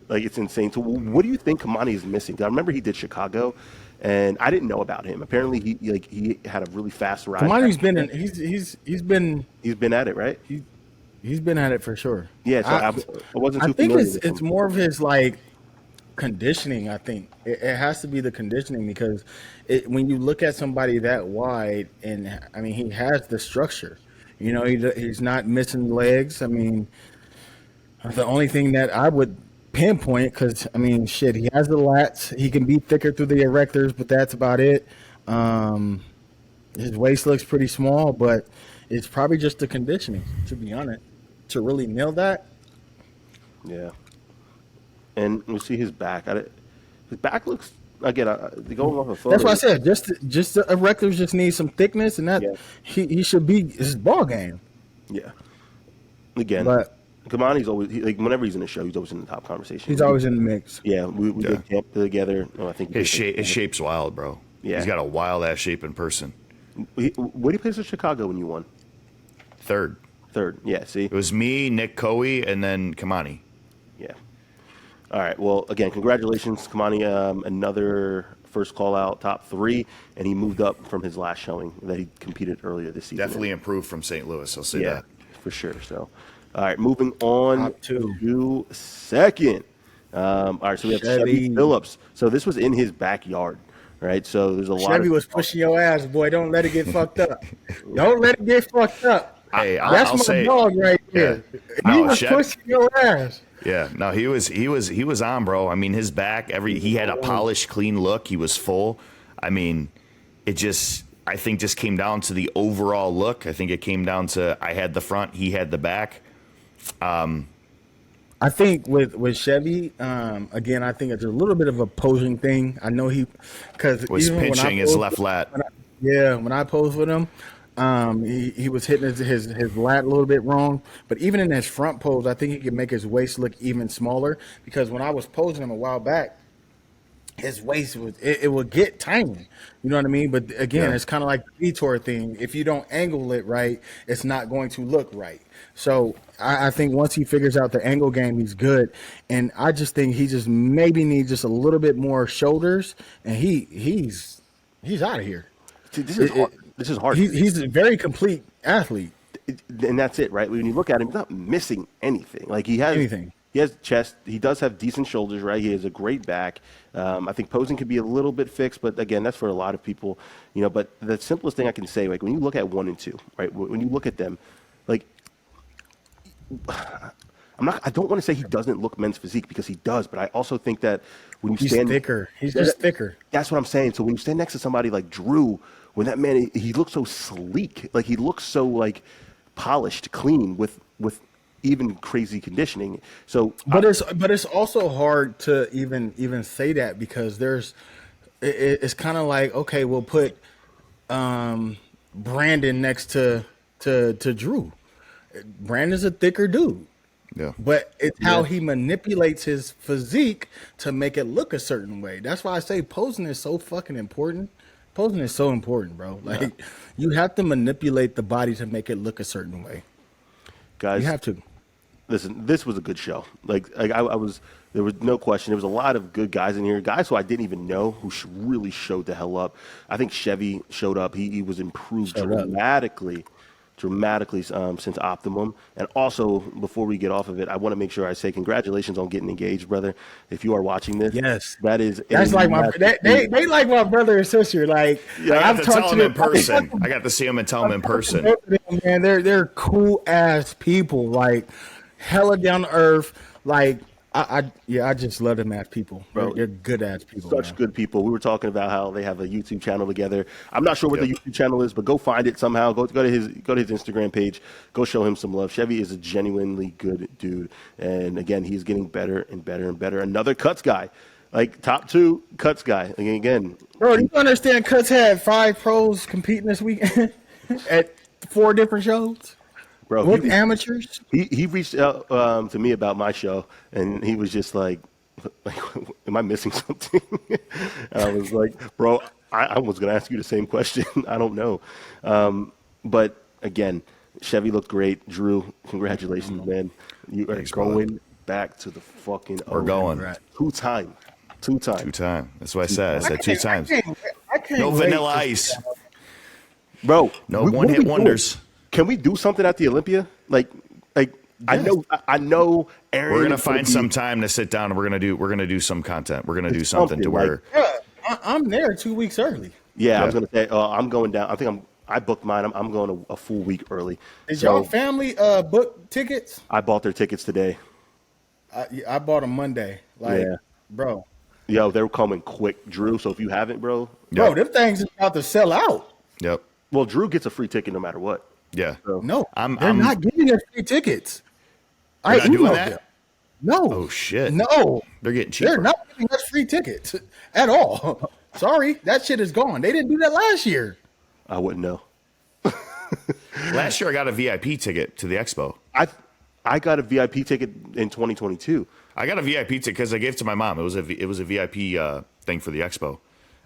Like, it's insane. So what do you think Kamani is missing? I remember he did Chicago, and I didn't know about him. Apparently, he had a really fast rise. Kamani's been at it, right? He's been at it for sure. Yeah, so I wasn't too I think familiar with it's him. more of his like conditioning. I think it has to be the conditioning because when you look at somebody that wide, and I mean he has the structure. He's not missing legs. I mean, the only thing that I would pinpoint, because I mean, shit, he has the lats. He can be thicker through the erectors, but that's about it. His waist looks pretty small, but it's probably just the conditioning, to be honest, to really nail that. Yeah. And we see his back. His back looks, again, going off a photo. That's what I said. Just the erectors just need some thickness, and that he should be his ball game. Yeah. Again, but Kamani's always whenever he's in the show, he's always in the top conversation. He's always in the mix. Yeah, we did camp together. I think his shape's wild, bro. Yeah, he's got a wild ass shape in person. What do you place in Chicago when you won? Third. Yeah. See, it was me, Nick Coey, and then Kamani. Yeah. All right. Well, again, congratulations, Kamani. Another first call out, top 3, and he moved up from his last showing that he competed earlier this season. Definitely improved from St. Louis. I'll say that for sure. So. All right, moving on top 2. to second. All right, so we have Chevy Phillips. So this was in his backyard, right? So there's a lot. Chevy was pushing your ass, boy. Don't let it get fucked up. Don't let it get fucked up. Hey, that's I'll my say, dog right there. He was pushing your ass. Yeah, no, he was on, bro. I mean, his back, he had a polished, clean look. He was full. I mean, I think just came down to the overall look. I think it came down to I had the front, he had the back. I think with Chevy, again, I think it's a little bit of a posing thing. I know because was pinching his left lat. When I posed with him, he was hitting his lat a little bit wrong. But even in his front pose, I think he could make his waist look even smaller. Because when I was posing him a while back, his waist it would get tiny. You know what I mean? But again, it's kind of like the Vitor thing. If you don't angle it right, it's not going to look right. So I think once he figures out the angle game, he's good. And I just think he just maybe needs just a little bit more shoulders, and he's out of here. See, this is hard. He's a very complete athlete. And that's it, right? When you look at him, he's not missing anything. Like he has anything. He has chest. He does have decent shoulders, right? He has a great back. I think posing could be a little bit fixed, but again, that's for a lot of people, But the simplest thing I can say, like when you look at 1 and 2, right? When you look at them, like I don't want to say he doesn't look men's physique because he does, but I also think that when you stand thicker, he's just thicker. That's what I'm saying. So when you stand next to somebody like Drew, when that man he looks so sleek, like he looks so like polished, clean with even crazy conditioning. So, but it's also hard to even say that because it's kind of like, okay, we'll put Brandon next to Drew. Brandon's a thicker dude. Yeah. But it's how he manipulates his physique to make it look a certain way. That's why I say posing is so fucking important. Posing is so important, bro. Like you have to manipulate the body to make it look a certain way. Guys, you have to. listen, this was a good show. I was, there was no question. There was a lot of good guys in here, guys who I didn't even know who really showed the hell up. I think Chevy showed up. He was improved dramatically since Optimum. And also, before we get off of it, I want to make sure I say congratulations on getting engaged, brother. If you are watching this, Yes, that's like my they like my brother and sister. Like, I got I've to talked tell to them in them person. I got to see them and tell them in person. Man, they're cool ass people. Like, hella down to earth. Like, I just love them as people, Bro, they're good ass people. Such man. good people. We were talking about how they have a YouTube channel together. I'm not sure what the YouTube channel is, but go find it somehow. Go to his Instagram page. Go show him some love. Chevy is a genuinely good dude, and again, he's getting better and better and better. Another cuts guy, like top 2 cuts guy. Again, Bro, do you understand? Cuts had 5 pros competing this weekend at 4 different shows. bro, With amateurs? He reached out to me about my show, and he was just like, am I missing something? And I was like, bro, I was going to ask you the same question. I don't know. But again, Chevy looked great. Drew, congratulations, man. You are going back to the fucking We're going. Two-time. That's what I said. I said 2 times. I can't No wait Vanilla Ice. Bro, No what are one-hit we doing? wonders. Can we do something at the Olympia? Like I know Aaron. We're gonna find some time to sit down and we're gonna do some content. We're gonna do something to where Yeah, I'm there 2 weeks early. Yeah, I was gonna say I'm going down. I booked mine. I'm going a full week early. Did y'all family book tickets? I bought their tickets today. I bought them Monday. Bro. Yo, they're coming quick, Drew. So if you haven't, bro, them things is about to sell out. Yep. Well, Drew gets a free ticket no matter what. Yeah. So, No, I'm not giving us free tickets. They're not doing that? them. No. Oh shit. No. They're getting cheaper. They're not giving us free tickets at all. Sorry, that shit is gone. They didn't do that last year. I wouldn't know. Last year I got a VIP ticket to the expo. I got a VIP ticket in 2022. I got a VIP ticket because I gave it to my mom. It was a VIP thing for the expo.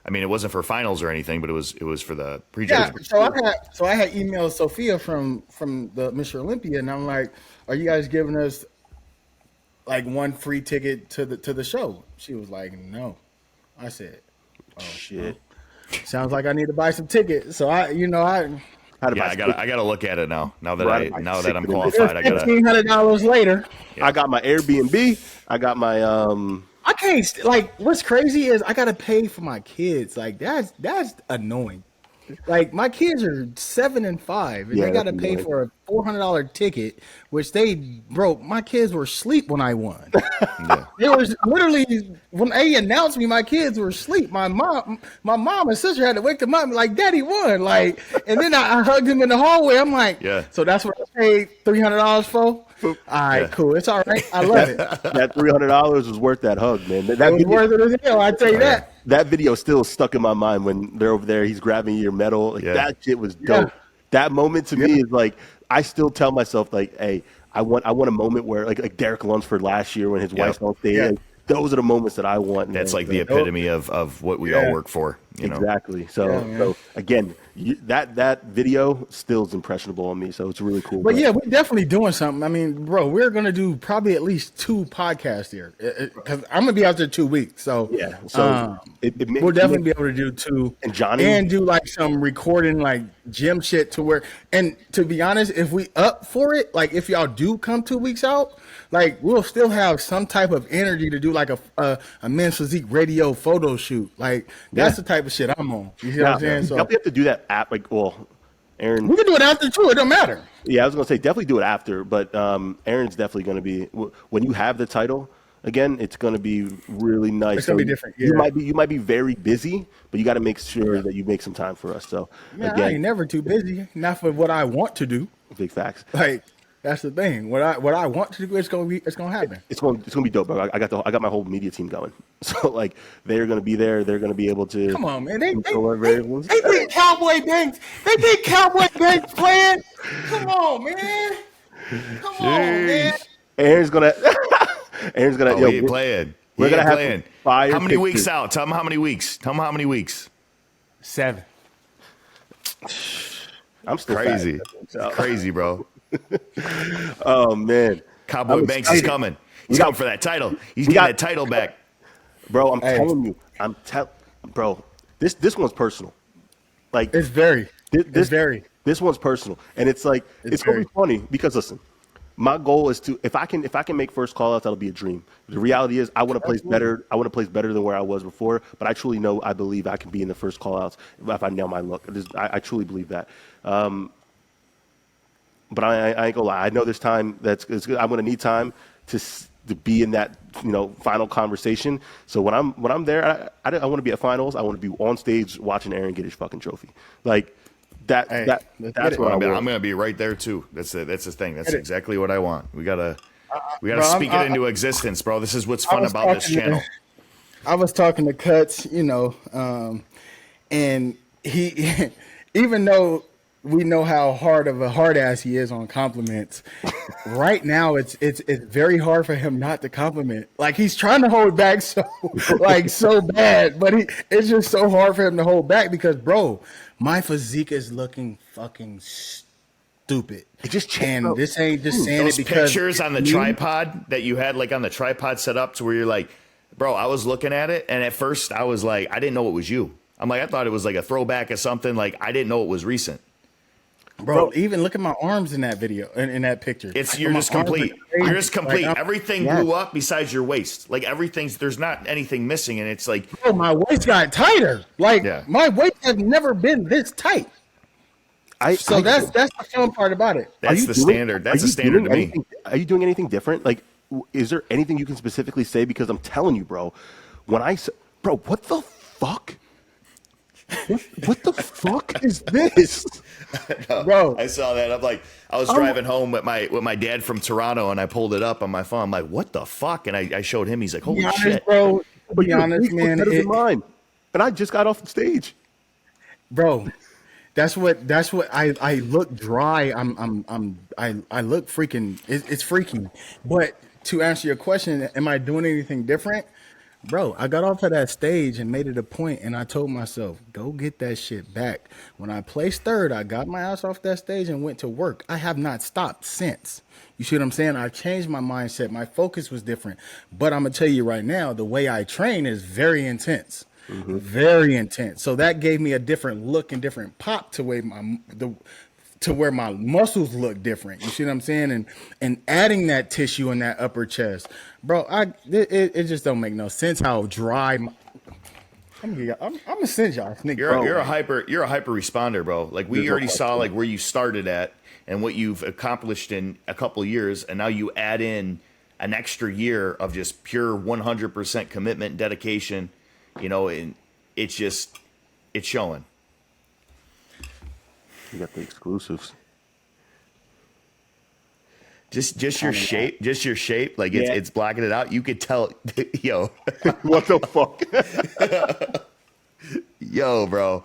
I mean, it wasn't for finals or anything, but it was for the pre-judgment. Yeah, so I had emailed Sophia from the Mr. Olympia, and I'm like, "Are you guys giving us like one free ticket to the show?" She was like, "No." I said, "Oh Shit. sounds like I need to buy some tickets." So I gotta look at it now. Now that Right. I'm qualified, I gotta. $1,500 later. I got my Airbnb. I got my I can't what's crazy is I gotta pay for my kids. Like that's annoying. Like my kids are 7 and 5, and Yeah, they gotta that's pay annoying. for a $400 ticket, which my kids were asleep when I won. Yeah. It was literally when they announced me, my kids were asleep. My mom and sister had to wake them up and like, "Daddy won!" Like, and then I hugged him in the hallway. I'm like, Yeah. So that's what I paid $300 for. All right, Yeah. cool. It's all right. I love it. that $300 was worth that hug, man. That It was video, worth it as hell. I tell you that. that video still stuck in my mind when they're over there. He's grabbing your medal. Like, Yeah. That shit was dope. That moment to me is like, I still tell myself like, hey, I want a moment where like Derek Lunsford last year when his wife's on stage. Yeah. Like, those are the moments that I want. That's man. like the epitome of what we all work for. You know. Exactly. So again, that video still is impressionable on me. So it's really cool. But yeah, we're definitely doing something. I mean, bro, we're gonna do probably at least 2 podcasts here because I'm gonna be out there 2 weeks. So yeah. So we'll definitely be able to do 2 And Johnny- and do like some recording like gym shit to where. And to be honest, if we up for it, like if y'all do come 2 weeks out, like we'll still have some type of energy to do like a men's physique radio photo shoot. Like that's the type of shit I'm on. You see what I'm saying? So definitely have to do that app. Like, well, Aaron. we can do it after too. It don't matter. Yeah, I was gonna say definitely do it after, but Aaron's definitely gonna be when you have the title again. It's gonna be really nice. It's gonna be different. Yeah. You might be very busy, but you got to make sure that you make some time for us. So Man, I again, ain't never too busy. Not for what I want to do. big facts. Like that's the thing. What I want to do, it's gonna happen. It's gonna be dope, bro. I got my whole media team going. So like they're gonna be there. They're gonna be able to Come on, man. They variables. did Cowboy Banks. They did Cowboy Banks playing. Come on, man. Come on, man. Aaron's gonna. Oh, he ain't playing. We're He gonna ain't have playing. fire How many pictures. weeks out? Tell them how many weeks. 7. I'm still Crazy. fat. So- Crazy, bro. Oh man. Cowboy Banks is coming. He's coming for that title. He's getting that title back. Bro, I'm telling you. Bro, this one's personal. Like It's very. This one's personal, and it's like it's gonna be funny because listen, my goal is to if I can make first call outs, that'll be a dream. The reality is I want to place better. I want to place better than where I was before, but I truly know I believe I can be in the first call outs if I nail my look. I truly believe that. But I ain't gonna lie. I know this time it's good. I'm gonna need time to be in that final conversation. So when I'm there, I want to be at finals. I want to be on stage watching Aaron get his fucking trophy. Like that's what I'm gonna be right there too. That's the thing. That's exactly what I want. We gotta speak it into existence, bro. This is what's fun about this channel. I was talking to Cuts, and he, even though we know how hard of a hard ass he is on compliments, right now it's very hard for him not to compliment. Like he's trying to hold back so bad, but it's just so hard for him to hold back because, bro, my physique is looking fucking stupid. It just and this ain't just saying those it because pictures on the tripod that you had like on the tripod set up to where you're like, bro, I was looking at it and at first I was like, I didn't know it was you. I'm like, I thought it was like a throwback or something. Like I didn't know it was recent. Bro, even look at my arms in that video, in that picture. You're just complete. You're just complete. Everything blew up besides your waist. Like there's not anything missing, and it's like, bro, my waist got tighter. Like my waist has never been this tight. That's the fun part about it. That's the standard. That's the standard to me. Are you doing anything different? Like, is there anything you can specifically say? Because I'm telling you, bro, what the fuck? What the fuck is this? Bro, I saw that. I'm like, I was driving home with my dad from Toronto, and I pulled it up on my phone. I'm like, what the fuck? And I showed him. He's like, holy shit, bro. To be honest, man, better than mine. And I just got off the stage, bro. That's what I look dry. I look freaking. It's freaking. But to answer your question, am I doing anything different? Bro, I got off of that stage and made it a point, and I told myself, go get that shit back. When I placed third, I got my ass off that stage and went to work. I have not stopped since. You see what I'm saying? I changed my mindset. My focus was different. But I'm going to tell you right now, the way I train is very intense. Mm-hmm. Very intense. So that gave me a different look and different pop to where my muscles look different. You see what I'm saying? And adding that tissue in that upper chest, bro. It just don't make no sense how dry. I'm gonna send y'all. You're a hyper responder, bro. Like we already saw like where you started at and what you've accomplished in a couple of years, and now you add in an extra year of just pure 100% commitment, and dedication. And it's showing. You got the exclusives. Just your shape, like it's blocking it out. You could tell, yo. What the fuck? Yo, bro,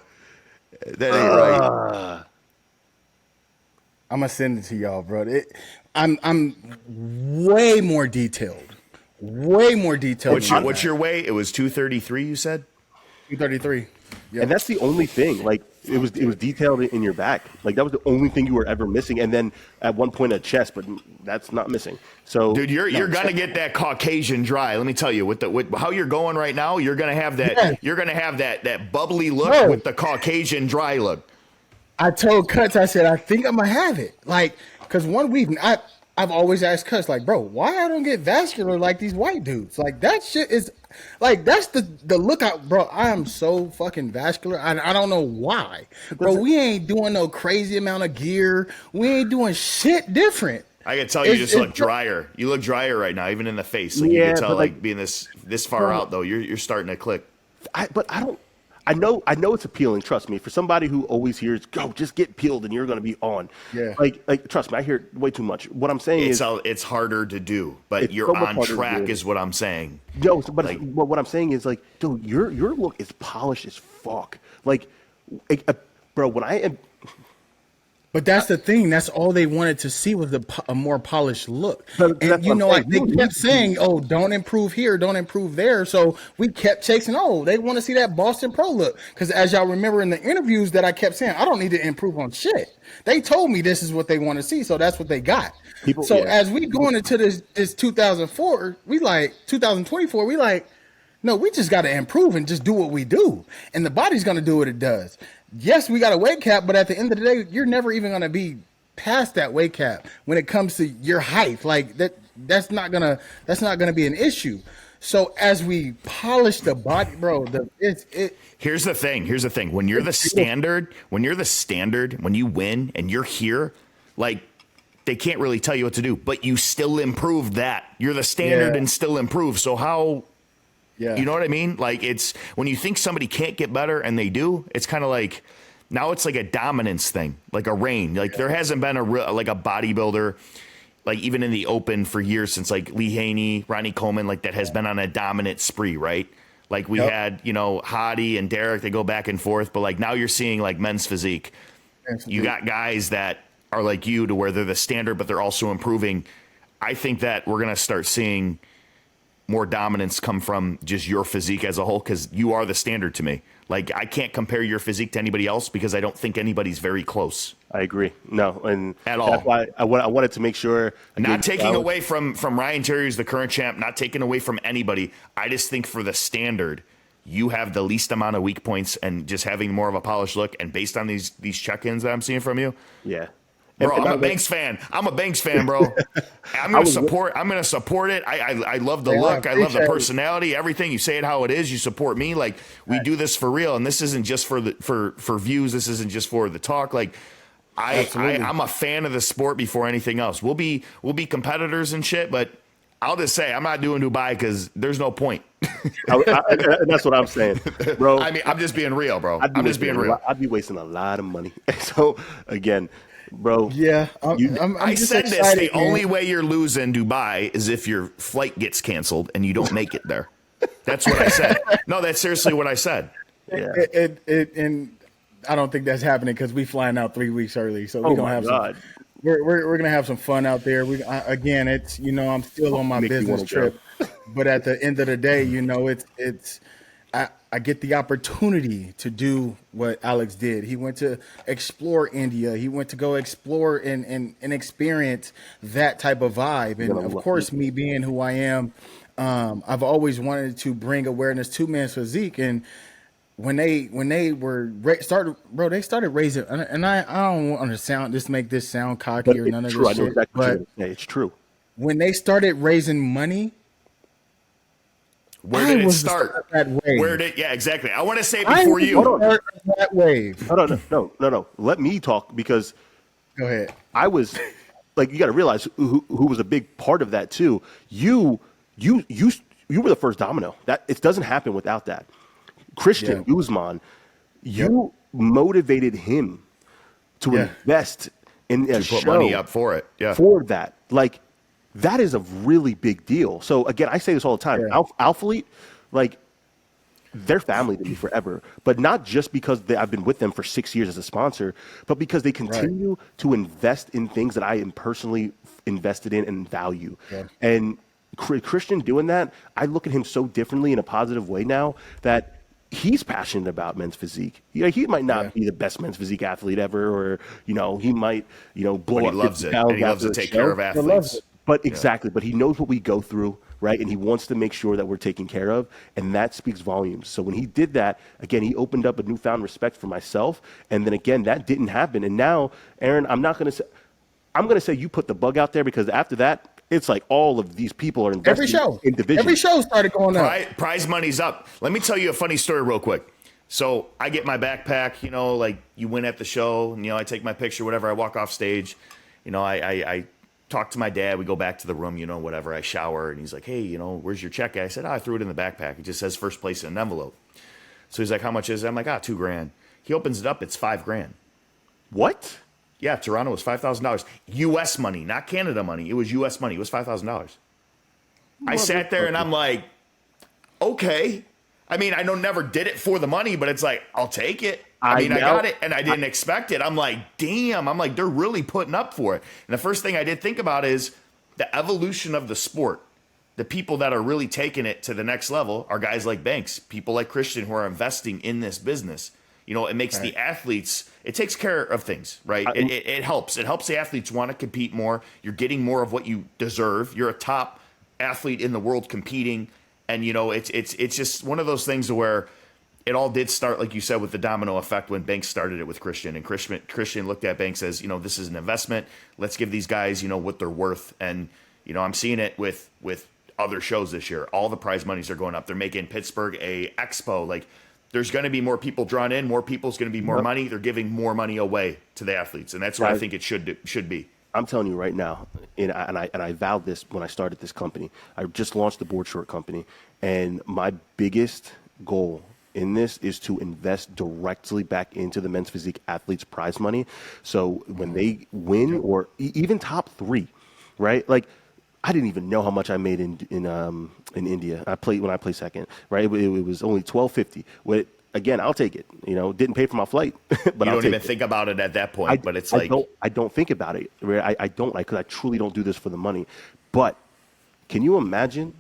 that ain't right. I'm gonna send it to y'all, bro. I'm way more detailed. What's your weight? It was 233. You said 233. Yep. And that's the only thing. Like it was detailed in your back. Like that was the only thing you were ever missing. And then at one point a chest, but that's not missing. So, dude, you're gonna get that Caucasian dry. Let me tell you, with how you're going right now, you're gonna have that. Yeah. You're gonna have that bubbly look with the Caucasian dry look. I told Cuts, I said, I think I'm gonna have it. Like, cause one week I've always asked Cuts, like, bro, why I don't get vascular like these white dudes? Like that shit is like that's the lookout, bro. I am so fucking vascular. I don't know why. Bro, we ain't doing no crazy amount of gear. We ain't doing shit different. I can tell you just look drier. You look drier right now, even in the face. Like you can tell like being this far out though, you're starting to click. I know it's appealing. Trust me. For somebody who always hears, "Go, just get peeled, and you're going to be on." Yeah. Like, trust me. I hear way too much. What I'm saying it's harder to do, but you're on track, is what I'm saying. Yo, but what I'm saying is like, dude, your look is polished as fuck. Like, bro, when I am, But that's the thing. That's all they wanted to see was a more polished look. But And that's what I'm like saying. they kept saying, "Oh, don't improve here, don't improve there." So we kept chasing. Oh, they want to see that Boston Pro look. Because as y'all remember in the interviews that I kept saying, I don't need to improve on shit. They told me this is what they want to see, so that's what they got. As we going into this 2004, 2024, we like, no, we just got to improve and just do what we do, and the body's gonna do what it does. Yes, we got a weight cap, but at the end of the day, you're never even going to be past that weight cap when it comes to your height. Like that's not gonna be an issue. So as we polish the body, bro, Here's the thing. When you're the standard, when you win and you're here, like they can't really tell you what to do, but you still improved that. You're the standard and still improve. So how? Yeah. You know what I mean? Like it's when you think somebody can't get better and they do, it's kind of like now it's like a dominance thing, like a reign. Like there hasn't been a bodybuilder, like even in the open for years since like Lee Haney, Ronnie Coleman, like that has been on a dominant spree, right? Like we had, Hottie and Derek, they go back and forth, but like now you're seeing like men's physique. You got guys that are like you to where they're the standard, but they're also improving. I think that we're going to start seeing more dominance come from just your physique as a whole, because you are the standard to me. Like I can't compare your physique to anybody else because I don't think anybody's very close. I agree. No, and at all. That's why I wanted to make sure. Not taking away from Ryan Terry, who's the current champ. Not taking away from anybody. I just think for the standard, you have the least amount of weak points, and just having more of a polished look. And based on these check-ins that I'm seeing from you, yeah. Bro, I'm a Banks fan. Bro. I'm gonna support it. I love the look. I love the personality. Everything. You say it how it is. You support me. Like we do this for real, and this isn't just for views. This isn't just for the talk. Like I'm a fan of the sport before anything else. We'll be competitors and shit, but I'll just say I'm not doing Dubai because there's no point. That's what I'm saying, bro. I mean, I'm just being real, bro. I'm just being real. I'd be wasting a lot of money. So again. Bro, yeah, I said this. The only way you're losing Dubai is if your flight gets canceled and you don't make it there. That's what I said. No, that's seriously what I said. Yeah. And I don't think that's happening because we flying out 3 weeks early, so we're gonna have some. We're gonna have some fun out there. Again, it's I'm still on my business trip, but at the end of the day, it's. I get the opportunity to do what Alex did. He went to explore India. He went to go explore and experience that type of vibe. And of course, me being who I am, I've always wanted to bring awareness to men's physique. And when they started raising, and I don't want to make this sound cocky or none of this shit, but it's true. When they started raising money. Where did it start? Yeah, exactly. I want to say it before you. That wave. No. Let me talk because. Go ahead. I was like, you got to realize who was a big part of that too. You were the first domino. That it doesn't happen without that. Christian Guzman, you motivated him to invest in a show, put money up for it. Yeah, for that. Like. That is a really big deal. So again, I say this all the time. Yeah. Alphalete, like they're family to me forever, but not just because I've been with them for 6 years as a sponsor, but because they continue to invest in things that I am personally invested in and value. Yeah. And Christian doing that, I look at him so differently in a positive way now that he's passionate about men's physique. He might not be the best men's physique athlete ever, or he might blow but he up loves it. And he loves to take care of athletes. But exactly, but he knows what we go through, right? And he wants to make sure that we're taken care of, and that speaks volumes. So when he did that, again, he opened up a newfound respect for myself, and then again, that didn't happen. And now, Aaron, I'm going to say you put the bug out there because after that, it's like all of these people are investing in division. Every show started going up. Prize money's up. Let me tell you a funny story real quick. So I get my backpack, like you win at the show, and I take my picture, whatever. I walk off stage, I talk to my dad. We go back to the room, whatever. I shower, and he's like, "Hey, where's your check?" I said, "I threw it in the backpack. It just says first place in an envelope." So he's like, "How much is it?" I'm like, $2,000. He opens it up. It's $5,000. What? Yeah, Toronto was $5,000. U.S. money, not Canada money. It was U.S. money. It was $5,000. I sat there and I'm like, okay. I mean, I never did it for the money, but it's like, I'll take it. I got it, and I didn't expect it. I'm like, damn. I'm like, they're really putting up for it. And the first thing I did think about is the evolution of the sport. The people that are really taking it to the next level are guys like Banks, people like Christian who are investing in this business. You know, it makes the athletes, it takes care of things, right? It helps. It helps the athletes want to compete more. You're getting more of what you deserve. You're a top athlete in the world competing. And, you know, it's just one of those things where it all did start, like you said, with the domino effect when Banks started it with Christian. And Christian looked at Banks as, you know, this is an investment. Let's give these guys, you know, what they're worth. And, you know, I'm seeing it with other shows this year. All the prize monies are going up. They're making Pittsburgh a expo. Like, there's going to be more people drawn in. More people's going to be more money. They're giving more money away to the athletes. And that's what I think it should be. I'm telling you right now, and I vowed this when I started this company. I just launched the board short company, and my biggest goal in this is to invest directly back into the men's physique athletes prize money. So when they win, or even top 3, right? Like, I didn't even know how much I made in India. I played second, right? It was only $12.50. Again, I'll take it. You know, didn't pay for my flight, but you don't even think about it at that point. But it's like I don't think about it. Right? I don't, like, because I truly don't do this for the money. But can you imagine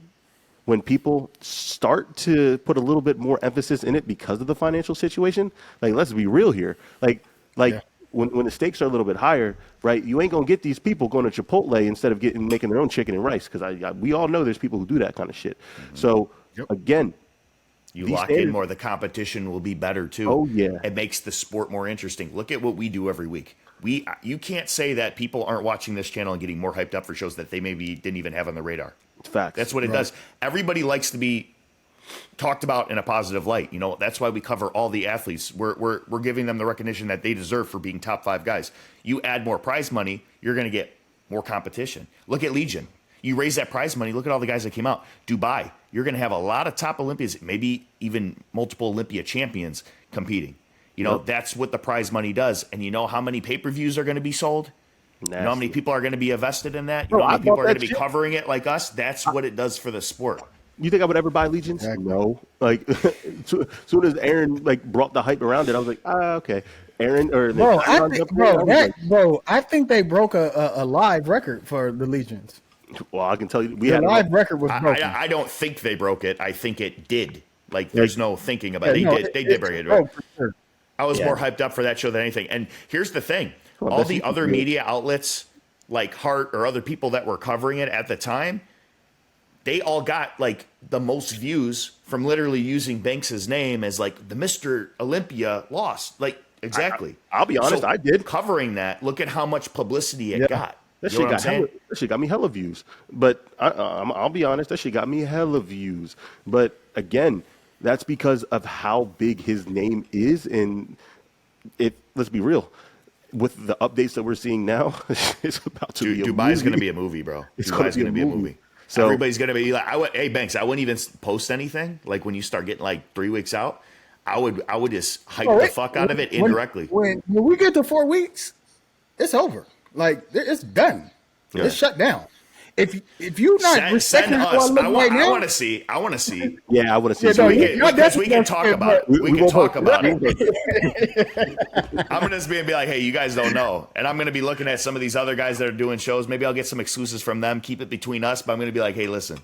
when people start to put a little bit more emphasis in it because of the financial situation? Like, let's be real here. Like. Yeah. When the stakes are a little bit higher, right? You ain't gonna get these people going to Chipotle instead of making their own chicken and rice, because we all know there's people who do that kind of shit. Mm-hmm. So again, you lock in more, the competition will be better too. Oh yeah, it makes the sport more interesting. Look at what we do every week. You can't say that people aren't watching this channel and getting more hyped up for shows that they maybe didn't even have on the radar. It's facts. That's what it does. Everybody likes to be talked about in a positive light. You know, that's why we cover all the athletes. We're giving them the recognition that they deserve for being top 5 guys. You add more prize money, you're going to get more competition. Look at Legion. You raise that prize money, look at all the guys that came out. Dubai, you're going to have a lot of top Olympians, maybe even multiple Olympia champions competing. You know, that's what the prize money does. And you know how many pay-per-views are going to be sold? Nasty. You know how many people are going to be invested in that? You know how many people are going to be covering it like us? That's what it does for the sport. You think I would ever buy Legions? Exactly. No. Like, soon as Aaron brought the hype around it, I was like, okay. Aaron or I think they broke a live record for the Legions. Well, I can tell you, the live record was broken. I don't think they broke it. I think it did. Like, there's no thinking about it. They did break it. Right? For sure. I was more hyped up for that show than anything. And here's the thing: all the other media outlets, like Hart or other people that were covering it at the time, they all got like the most views from literally using Banks's name as like the Mr. Olympia lost. Like, exactly. I'll be honest, I did. Covering that, look at how much publicity it got. That shit got me hella views. But I'll be honest, that shit got me hella views. But again, that's because of how big his name is. And let's be real, with the updates that we're seeing now, it's about to be a movie. Dubai's going to be a movie, bro. Dubai's going to be a movie. So everybody's going to be like, hey, Banks, I wouldn't even post anything. Like, when you start getting like 3 weeks out, I would just hype the fuck out of it indirectly. When we get to 4 weeks, it's over. Like, it's done. Yeah. It's shut down. If you're not respecting how I look right now, I want to see. Yeah, I want to see. We can talk about it. We can talk about it. I'm going to be like, hey, you guys don't know. And I'm going to be looking at some of these other guys that are doing shows. Maybe I'll get some exclusives from them, keep it between us. But I'm going to be like, hey, listen.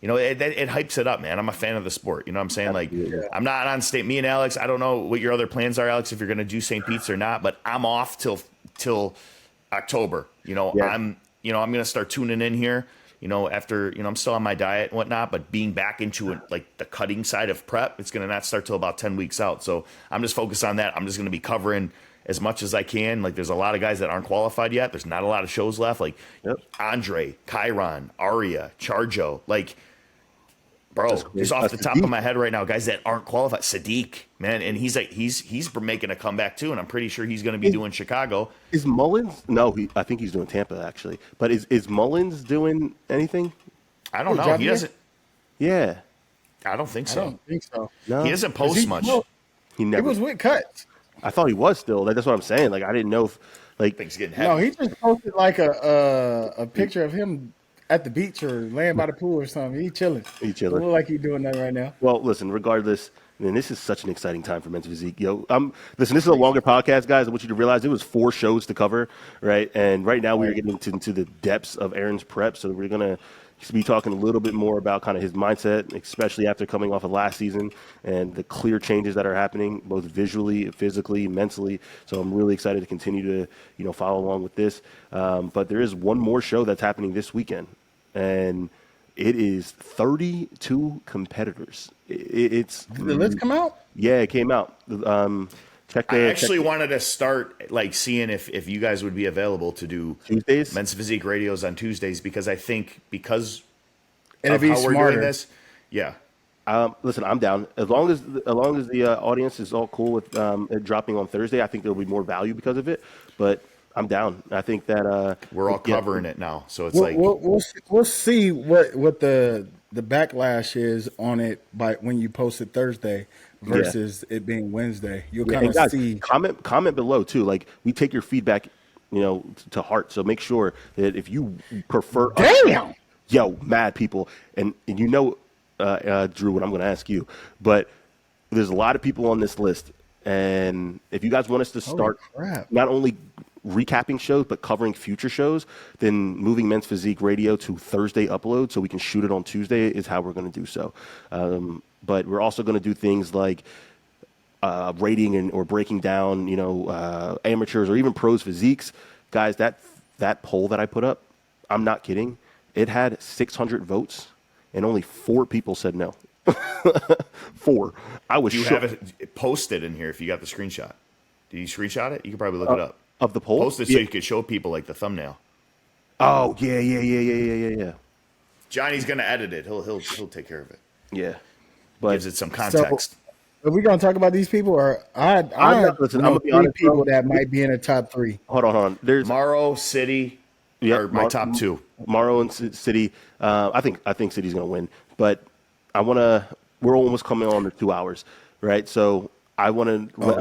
You know, it hypes it up, man. I'm a fan of the sport. You know what I'm saying? Like, I'm not on state. Me and Alex, I don't know what your other plans are, Alex, if you're going to do St. Pete's or not. But I'm off till October. You know, I'm going to start tuning in here, you know, after, you know, I'm still on my diet and whatnot, but being back into it, like the cutting side of prep, it's going to not start till about 10 weeks out. So I'm just focused on that. I'm just going to be covering as much as I can. Like, there's a lot of guys that aren't qualified yet. There's not a lot of shows left. Like Andre, Chiron, Aria, Charjo, like, bro, just off the top of my head right now, guys that aren't qualified. Sadiq, man, and he's making a comeback too, and I'm pretty sure he's going to be doing Chicago. Is Mullins? No, I think he's doing Tampa actually. But is Mullins doing anything? I don't know. He doesn't. Yeah, I don't think so. I don't think so. No, he doesn't post much. He never. He was with Cuts. I thought he was still. That's what I'm saying. Like, I didn't know if things getting heavy. No, he just posted like a picture of him at the beach or laying by the pool or something. He chilling. He chilling. It look like he's doing that right now. Well, listen, regardless, And this is such an exciting time for Men's Physique. Listen, this is a longer podcast, guys. I want you to realize it was 4 shows to cover, right? And right now we are getting into the depths of Aaron's prep. So we're going to be talking a little bit more about kind of his mindset, especially after coming off of last season and the clear changes that are happening, both visually, physically, mentally. So I'm really excited to continue to, follow along with this. But there is one more show that's happening this weekend, and it is 32 competitors. It's Did the list come out? Yeah, it came out. I actually wanted to start seeing if you guys would be available to do Tuesdays, Men's Physique radios on Tuesdays, because I think because It'd of be how we're smarter. doing this, yeah. Listen, I'm down as long as the audience is all cool with it dropping on Thursday. I think there'll be more value because of it, but I'm down. I think that We're all covering it now, so it's We'll see what the backlash is on it by when you post it Thursday versus it being Wednesday. You'll kind of see. Comment below too. Like, we take your feedback, to heart. So make sure that if you prefer, mad people, and Drew, what I'm going to ask you, but there's a lot of people on this list, and if you guys want us to start not only recapping shows but covering future shows, then moving Men's Physique Radio to Thursday upload so we can shoot it on Tuesday is how we're going to do so. But we're also going to do things like rating or breaking down, amateurs or even pros physiques. Guys, that poll that I put up, I'm not kidding. It had 600 votes and only 4 people said no. 4. I was shook. You have it posted in here if you got the screenshot. Did you screenshot it? You can probably look it up. Of the poll? Post it so you could show people the thumbnail. Oh, yeah. Johnny's gonna edit it. He'll take care of it. Yeah. But gives it some context. So, are we gonna talk about these people, or I'm gonna be honest, people that might be in the top 3. Hold on. There's Morrow, City, are my top 2. Morrow and City. I think City's gonna win, but we're almost coming on to 2 hours, right? So I want to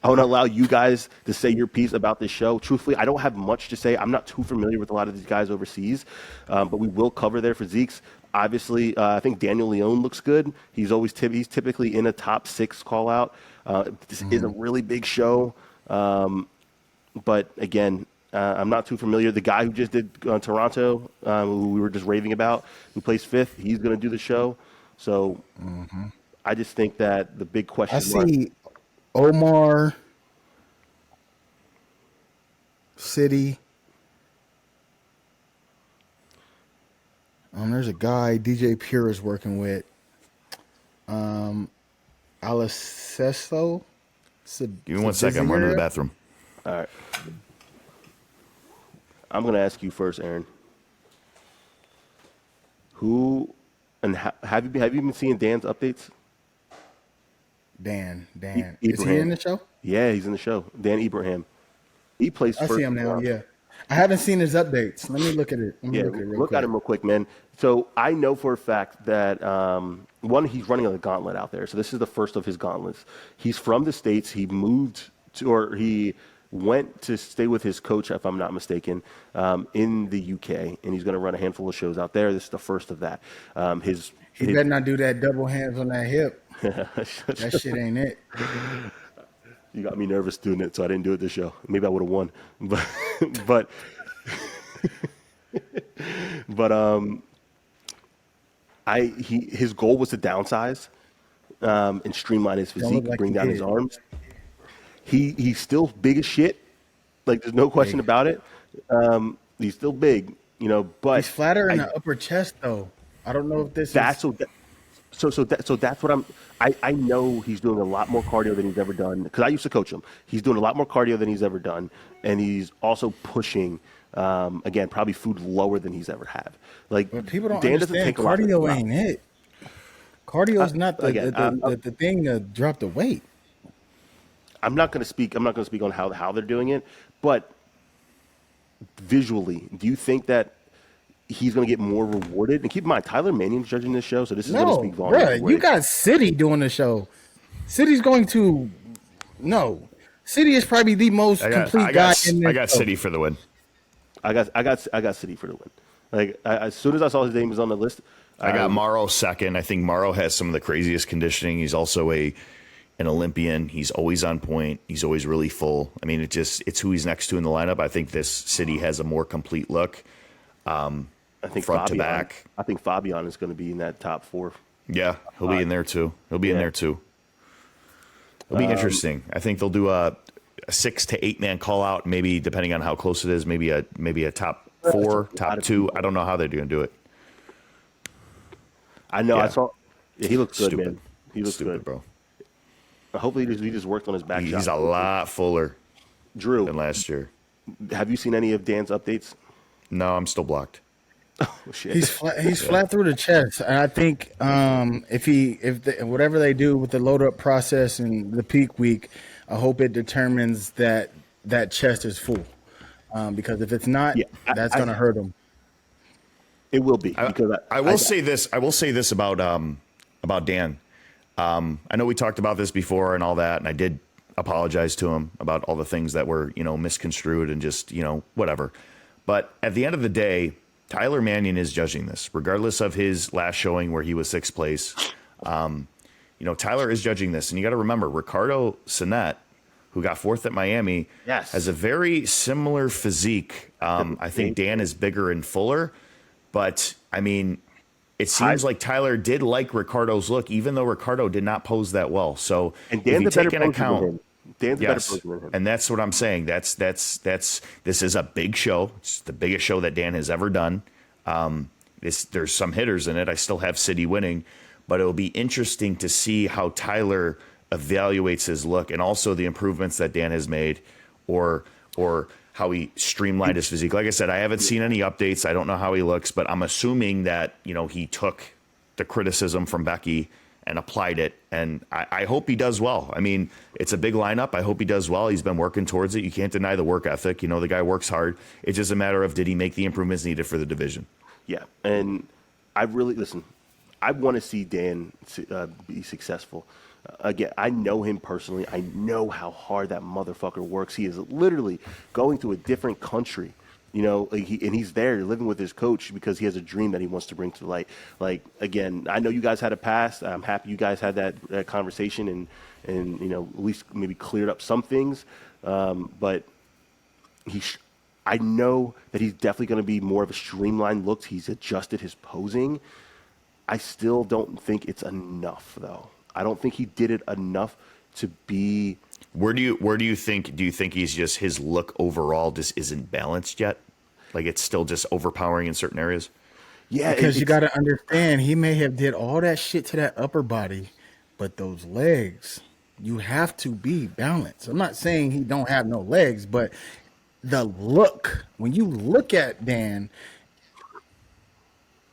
allow you guys to say your piece about this show. Truthfully, I don't have much to say. I'm not too familiar with a lot of these guys overseas, but we will cover their physiques. Obviously, I think Daniel Leone looks good. He's typically in a top 6 call out. This is a really big show, but again, I'm not too familiar. The guy who just did Toronto, who we were just raving about, who placed 5th, he's going to do the show. So I just think that the big question. I see Omar, City. There's a guy DJ Pure is working with. Alicesso. Give me 1 second. I'm running to the bathroom. All right. I'm going to ask you first, Aaron. Who and have you been seeing Dan's updates? Dan. Is he in the show? Yeah, he's in the show. Dan Ibrahim. He plays first. I see him now, yeah. I haven't seen his updates. Let me look at it. Look at him real quick, man. So I know for a fact that, he's running a gauntlet out there. So this is the first of his gauntlets. He's from the States. He he went to stay with his coach, if I'm not mistaken, in the UK, and he's going to run a handful of shows out there. This is the first of that. He better not do that double hands on that hip. That shit ain't it. You got me nervous doing it, so I didn't do it this show. Maybe I would have won, but his goal was to downsize and streamline his physique, bring down his arms. He's still big as shit. Like, there's no question about it. He's still big, but he's flatter in the upper chest, though. I don't know if this is. So that's what I know he's doing a lot more cardio than he's ever done, because I used to coach him. He's doing a lot more cardio than he's ever done, and he's also pushing, again, probably food lower than he's ever had. Like, but people don't Dan understand cardio ain't it. Cardio is not the thing to drop the weight. I'm not going to speak on how they're doing it, but visually, do you think that he's going to get more rewarded? And keep in mind, Tyler Mannion's judging this show, so this is going to speak volumes. You got City doing the show. City's going to City is probably the most complete guy in this. I got City for the win. I got City for the win. Like, as soon as I saw his name was on the list, I got Morrow second. I think Morrow has some of the craziest conditioning. He's also an Olympian. He's always on point. He's always really full. I mean, it's who he's next to in the lineup. I think this city has a more complete look. I think front Fabian, to back. I think Fabian is going to be in that top 4. Yeah, he'll be in there too. He'll be in there too. It'll be interesting. I think they'll do a 6 to 8 man call out, maybe depending on how close it is. Maybe a top 4, top 2. I don't know how they're going to do it. I know. Yeah. I saw. Yeah, he looks good, Stupid. man. He looks Stupid, good, bro. Hopefully, he just worked on his back shot. He's a lot fuller Drew, than last year. have you seen any of Dan's updates? No, I'm still blocked. Oh, shit. He's flat through the chest, and I think whatever they do with the load up process and the peak week, I hope it determines that chest is full, because if it's not, that's going to hurt him. It will be because I will say this. I will say this about Dan. I know we talked about this before and all that, and I did apologize to him about all the things that were misconstrued and just whatever. But at the end of the day, Tyler Mannion is judging this, regardless of his last showing where he was 6th place. Tyler is judging this, and you got to remember Ricardo Sinet, who got 4th at Miami, has a very similar physique. I think Dan is bigger and fuller, but I mean, it seems like Tyler did like Ricardo's look, even though Ricardo did not pose that well. So and Dan's if you take into better account, Dan's a better person than him. and that's what I'm saying. This is a big show. It's the biggest show that Dan has ever done. There's some hitters in it. I still have City winning, but it'll be interesting to see how Tyler evaluates his look and also the improvements that Dan has made, or how he streamlined his physique. Like I said, I haven't seen any updates. I don't know how he looks, but I'm assuming that he took the criticism from Becky and applied it, and I hope he does well. I mean, it's a big lineup. I hope he does well. He's been working towards it. You can't deny the work ethic. The guy works hard. It's just a matter of, did he make the improvements needed for the division? Yeah, and I want to see Dan be successul. Again, I know him personally. I know how hard that motherfucker works. He is literally going to a different country. And he's there living with his coach because he has a dream that he wants to bring to light. Like, again, I know you guys had a past. I'm happy you guys had that conversation and at least maybe cleared up some things. But I know that he's definitely going to be more of a streamlined look. He's adjusted his posing. I still don't think it's enough, though. I don't think he did it enough to be. Where do you think he's just, his look overall just isn't balanced yet? Like, it's still just overpowering in certain areas? Yeah, because you got to understand, he may have did all that shit to that upper body, but those legs, you have to be balanced. I'm not saying he don't have no legs, but the look, when you look at Dan,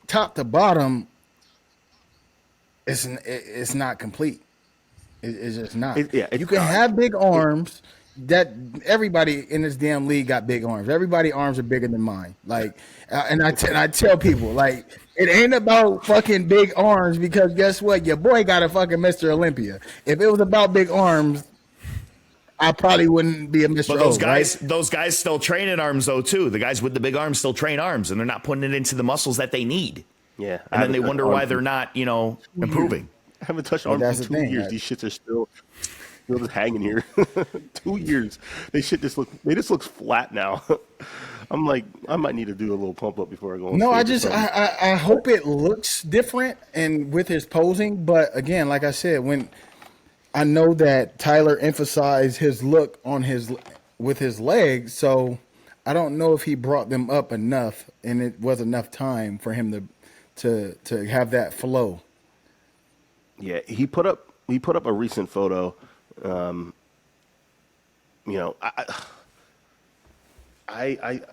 top to bottom, it's not complete. It's just not. You can have big arms. That everybody in this damn league got big arms. Everybody's arms are bigger than mine. Like, and I tell people, like, it ain't about fucking big arms, because guess what? Your boy got a fucking Mr. Olympia. If it was about big arms, I probably wouldn't be a Mr. But those guys still train in arms though too. The guys with the big arms still train arms, and they're not putting it into the muscles that they need. Yeah, and then they wonder why they're not, improving. I haven't touched arms in 2 years. These shits are still just hanging here. 2 years. They just looks flat now. I'm like, I might need to do a little pump up before I go on. No, I hope it looks different and with his posing. But again, like I said, when I know that Tyler emphasized his look with his legs, so I don't know if he brought them up enough and it was enough time for him to have that flow. Yeah, he put up a recent photo. I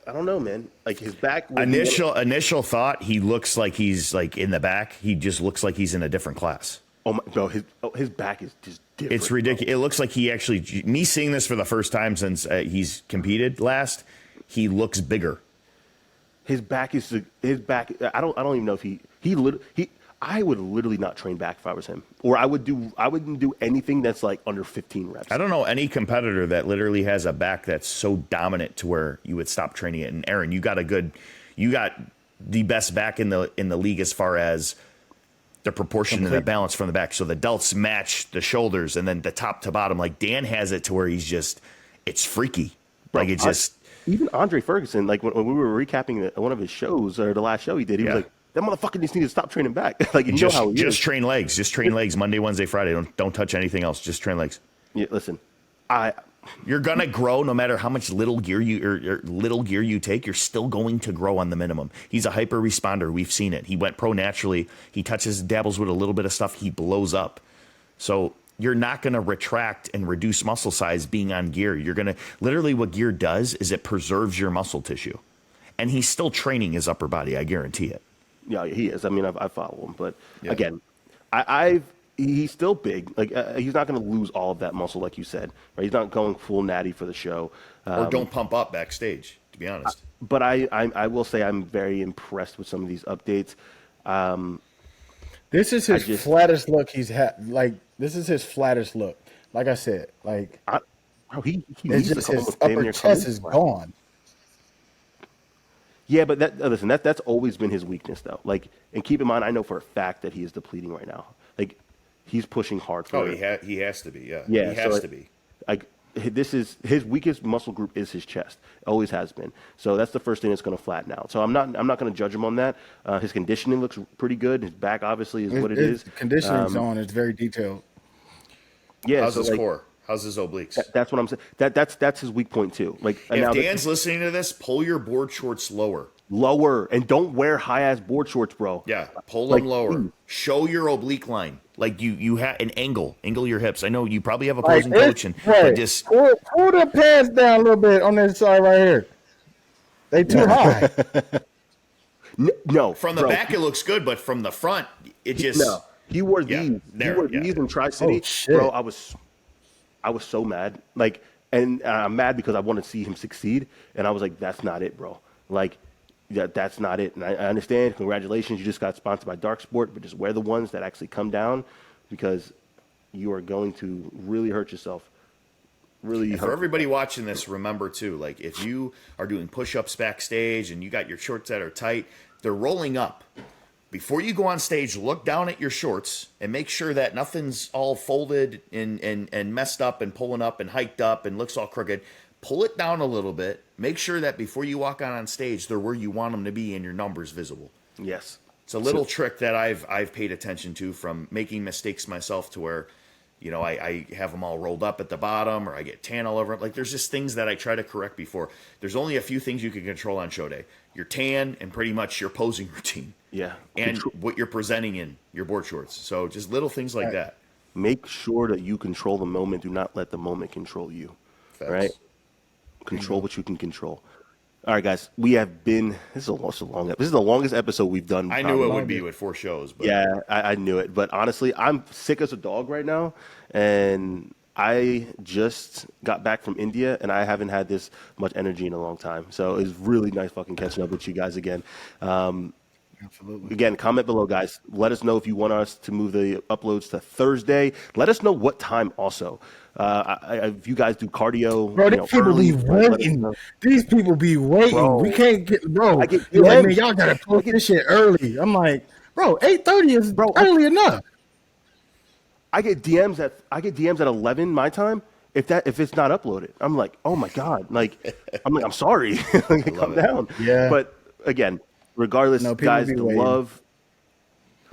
don't know, man. Like, his back. Initial thought, he looks like he's like in the back. He just looks like he's in a different class. Oh my, no, his back is just different. It's ridiculous. It looks like he actually. Me seeing this for the first time since he's competed last, he looks bigger. His back. I don't even know if he. I would literally not train back if I was him, or I wouldn't do anything that's like under 15 reps. I don't know any competitor that literally has a back that's so dominant to where you would stop training it. And Aaron, you got the best back in the league as far as the proportion and the balance from the back. So the delts match the shoulders, and then the top to bottom. Like Dan has it to where he's just, it's freaky. Bro, like it just. Even Andre Ferguson, like when we were recapping one of his shows or the last show he did, he was like, "That motherfucker just needs to stop training back." Like you know how he is. Just train legs. Just train legs. Monday, Wednesday, Friday. Don't touch anything else. Just train legs. Yeah, listen, you're gonna grow no matter how much little gear you take. You're still going to grow on the minimum. He's a hyper responder. We've seen it. He went pro naturally. He touches, dabbles with a little bit of stuff. He blows up. So you're not going to retract and reduce muscle size being on gear. You're going to literally what gear does is it preserves your muscle tissue, and he's still training his upper body. I guarantee it. Yeah, he is. I mean, I follow him, but again, he's still big. Like he's not going to lose all of that muscle, like you said. Right? He's not going full natty for the show. Or don't pump up backstage, to be honest. But I will say I'm very impressed with some of these updates. This is his flattest look he's had. Like, this is his flattest look. Like I said, like, he it's just his upper chest is gone. Yeah, but listen, that's always been his weakness, though. Like, and keep in mind, I know for a fact that he is depleting right now. Like, he's pushing hard for it. He has to be, yeah. Yeah, he has to be. Like, this is his weakest muscle group is his chest. Always has been. So that's the first thing that's going to flatten out. So I'm not going to judge him on that. His conditioning looks pretty good. His back obviously is what it is. Conditioning's on. It's very detailed. Yeah. How's his core? How's his obliques? That's what I'm saying. That's his weak point too. Like if Dan's listening to this, pull your board shorts lower. Lower, and don't wear high ass board shorts, bro. Yeah, pull them lower. Show your oblique line. Like you have an angle your hips. I know you probably have opposing coach, but just pull the pants down a little bit on this side right here. They too high. No, from the back it looks good, but from the front it just no. He wore these. He wore these in Tri-City, bro. I was so mad. Like, and I'm mad because I want to see him succeed, and I was like, that's not it, bro. Like. That's not it. And I understand. Congratulations. You just got sponsored by Dark Sport, but just wear the ones that actually come down because you are going to really hurt yourself. Really. For everybody watching this, remember too, like if you are doing push-ups backstage and you got your shorts that are tight, they're rolling up. Before you go on stage, look down at your shorts and make sure that nothing's all folded and messed up and pulling up and hiked up and looks all crooked. Pull it down a little bit. Make sure that before you walk out on stage, they're where you want them to be and your numbers visible. Yes. It's a little trick that I've paid attention to from making mistakes myself to where, you know, I have them all rolled up at the bottom or I get tan all over them. Like there's just things that I try to correct before. There's only a few things you can control on show day. Your tan and pretty much your posing routine. Yeah. And what you're presenting in your board shorts. So just little things like that. Make sure that you control the moment. Do not let the moment control you. Facts. Right? Control what you can control. All right, guys. We have been. This is the longest episode we've done. I knew it would be with 4 shows. But. Yeah, I knew it. But honestly, I'm sick as a dog right now, and I just got back from India, and I haven't had this much energy in a long time. So it's really nice fucking catching up with you guys again. Absolutely. Again, comment below, guys. Let us know if you want us to move the uploads to Thursday. Let us know what time also. If you guys do cardio. Bro, these people be waiting. These people be waiting. Bro, we can't get, bro. Like, man, y'all got to post this shit early. I'm like, bro, 8:30 is early enough. I get DMs at 11 my time. If it's not uploaded, I'm like, oh my God. I'm sorry. Calm down. Yeah. But again, regardless, guys, the waiting. love,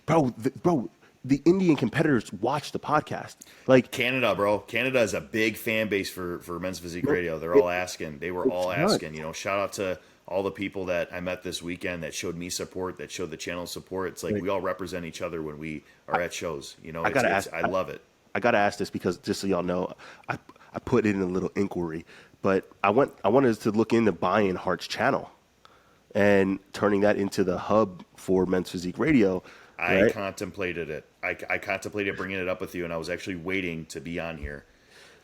bro. The Indian competitors watch the podcast. Like Canada, bro. Canada is a big fan base for Men's Physique Radio. They're all asking. They were all asking. You know, shout out to all the people that I met this weekend that showed me support, that showed the channel support. It's like we all represent each other when we are at shows. You know, I love it. I gotta ask this because just so y'all know, I put in a little inquiry, but I wanted us to look into buying Hart's channel and turning that into the hub for Men's Physique Radio. I contemplated it. I contemplated bringing it up with you, and I was actually waiting to be on here.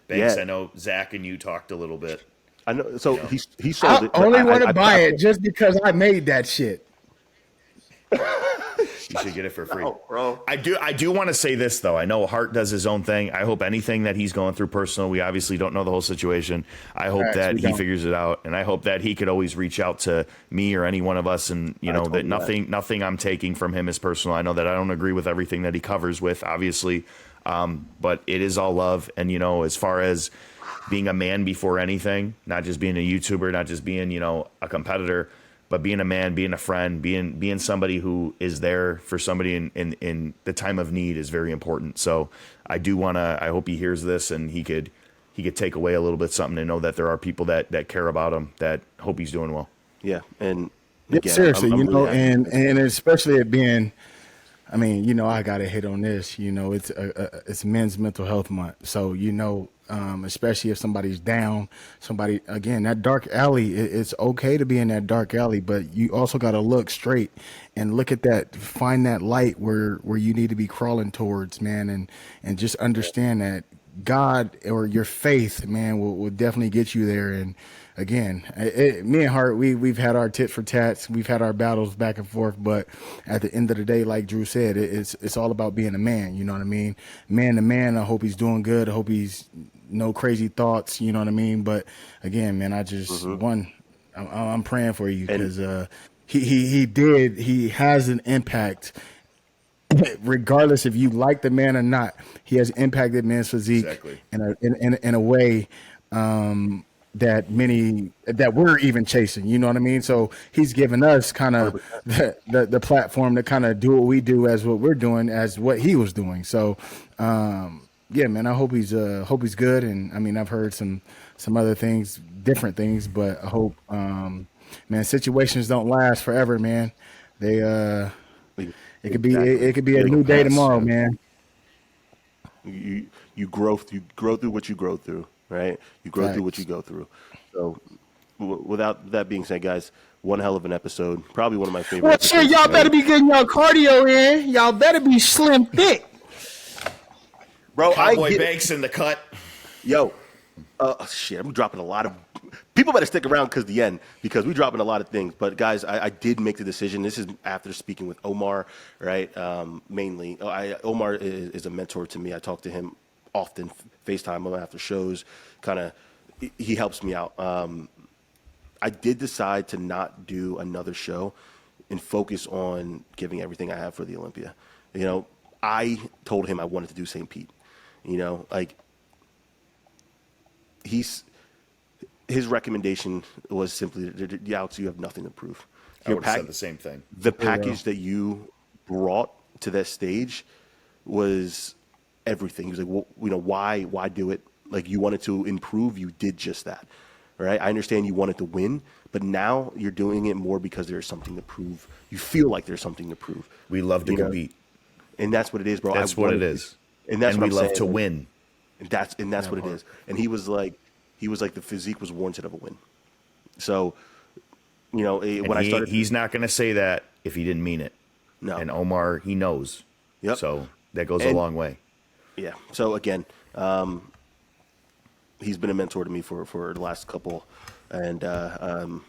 Thanks. Yeah. I know Zach and you talked a little bit. I know. So he sold it. I only want to buy it just because I made that shit. You should get it for free. No, bro. I do want to say this, though. I know Hart does his own thing. I hope anything that he's going through personal, we obviously don't know the whole situation. I hope that he figures it out, and I hope that he could always reach out to me or any one of us, and that nothing I'm taking from him is personal. I know that I don't agree with everything that he covers with, obviously, but it is all love. And as far as being a man before anything, not just being a YouTuber, not just being a competitor, but being a man, being a friend, being somebody who is there for somebody in the time of need is very important. So I hope he hears this and he could take away a little bit something to know that there are people that care about him, that hope he's doing well. Yeah. And again, seriously, I'm really and especially it being, I got to hit on this, it's Men's Mental Health Month. So, especially if somebody's down, again, that dark alley, it's okay to be in that dark alley, but you also got to look straight and look at that, find that light where you need to be crawling towards, man. And just understand that God or your faith, man, will definitely get you there. And again, me and Hart, we've had our tit for tats, we've had our battles back and forth, but at the end of the day, like Drew said, it's all about being a man. You know what I mean? Man to man. I hope he's doing good. I hope he's no crazy thoughts. You know what I mean? But again, man, I just I'm praying for you because he has an impact. Regardless if you like the man or not, he has impacted men's physique in a way that we're even chasing. You know what I mean? So he's given us kind of the platform to kind of do what we do as what we're doing as what he was doing. So yeah, man, I hope he's good. And I've heard some other things, different things, but I hope man, situations don't last forever, man. They It could be a new day tomorrow, man. You grow through what you grow through, right? You grow through what you go through. So, without that being said, guys, one hell of an episode. Probably one of my favorite. Well, shit, y'all better be getting your cardio in. Y'all better be slim thick, bro. Cowboy Banks in the cut. Yo, shit, I'm dropping a lot of. People better stick around because we're dropping a lot of things. But guys, I did make the decision. This is after speaking with Omar, right? Mainly, Omar is a mentor to me. I talk to him often, FaceTime him after shows. He helps me out. I did decide to not do another show and focus on giving everything I have for the Olympia. I told him I wanted to do St. Pete. His recommendation was simply, Alex, you have nothing to prove. I would have said the same thing. The package that you brought to that stage was everything. He was like, well, why do it? Like, you wanted to improve, you did just that. Right? I understand you wanted to win, but now you're doing it more because there's something to prove. You feel like there's something to prove. We love to compete. And that's what it is, bro. That's what it is. And that's what we love to win. And that's what it is. And he was like the physique was warranted of a win. So, he's not going to say that if he didn't mean it. No. And Omar, he knows. Yep. So that goes a long way. Yeah. So again, he's been a mentor to me for the last couple, and I'm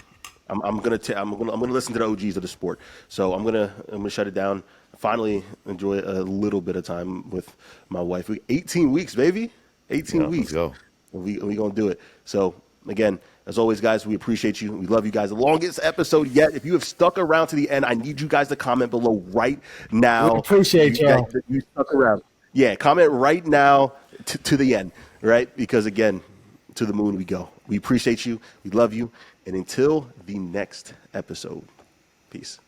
gonna listen to the OGs of the sport. So I'm gonna shut it down. Finally, enjoy a little bit of time with my wife. 18 weeks, baby. 18 weeks. Let's go. We gonna do it. So again, as always, guys, we appreciate you. We love you guys. The longest episode yet. If you have stuck around to the end, I need you guys to comment below right now. We appreciate y'all. You stuck around. Yeah, comment right now to the end, right? Because again, to the moon we go. We appreciate you. We love you. And until the next episode, peace.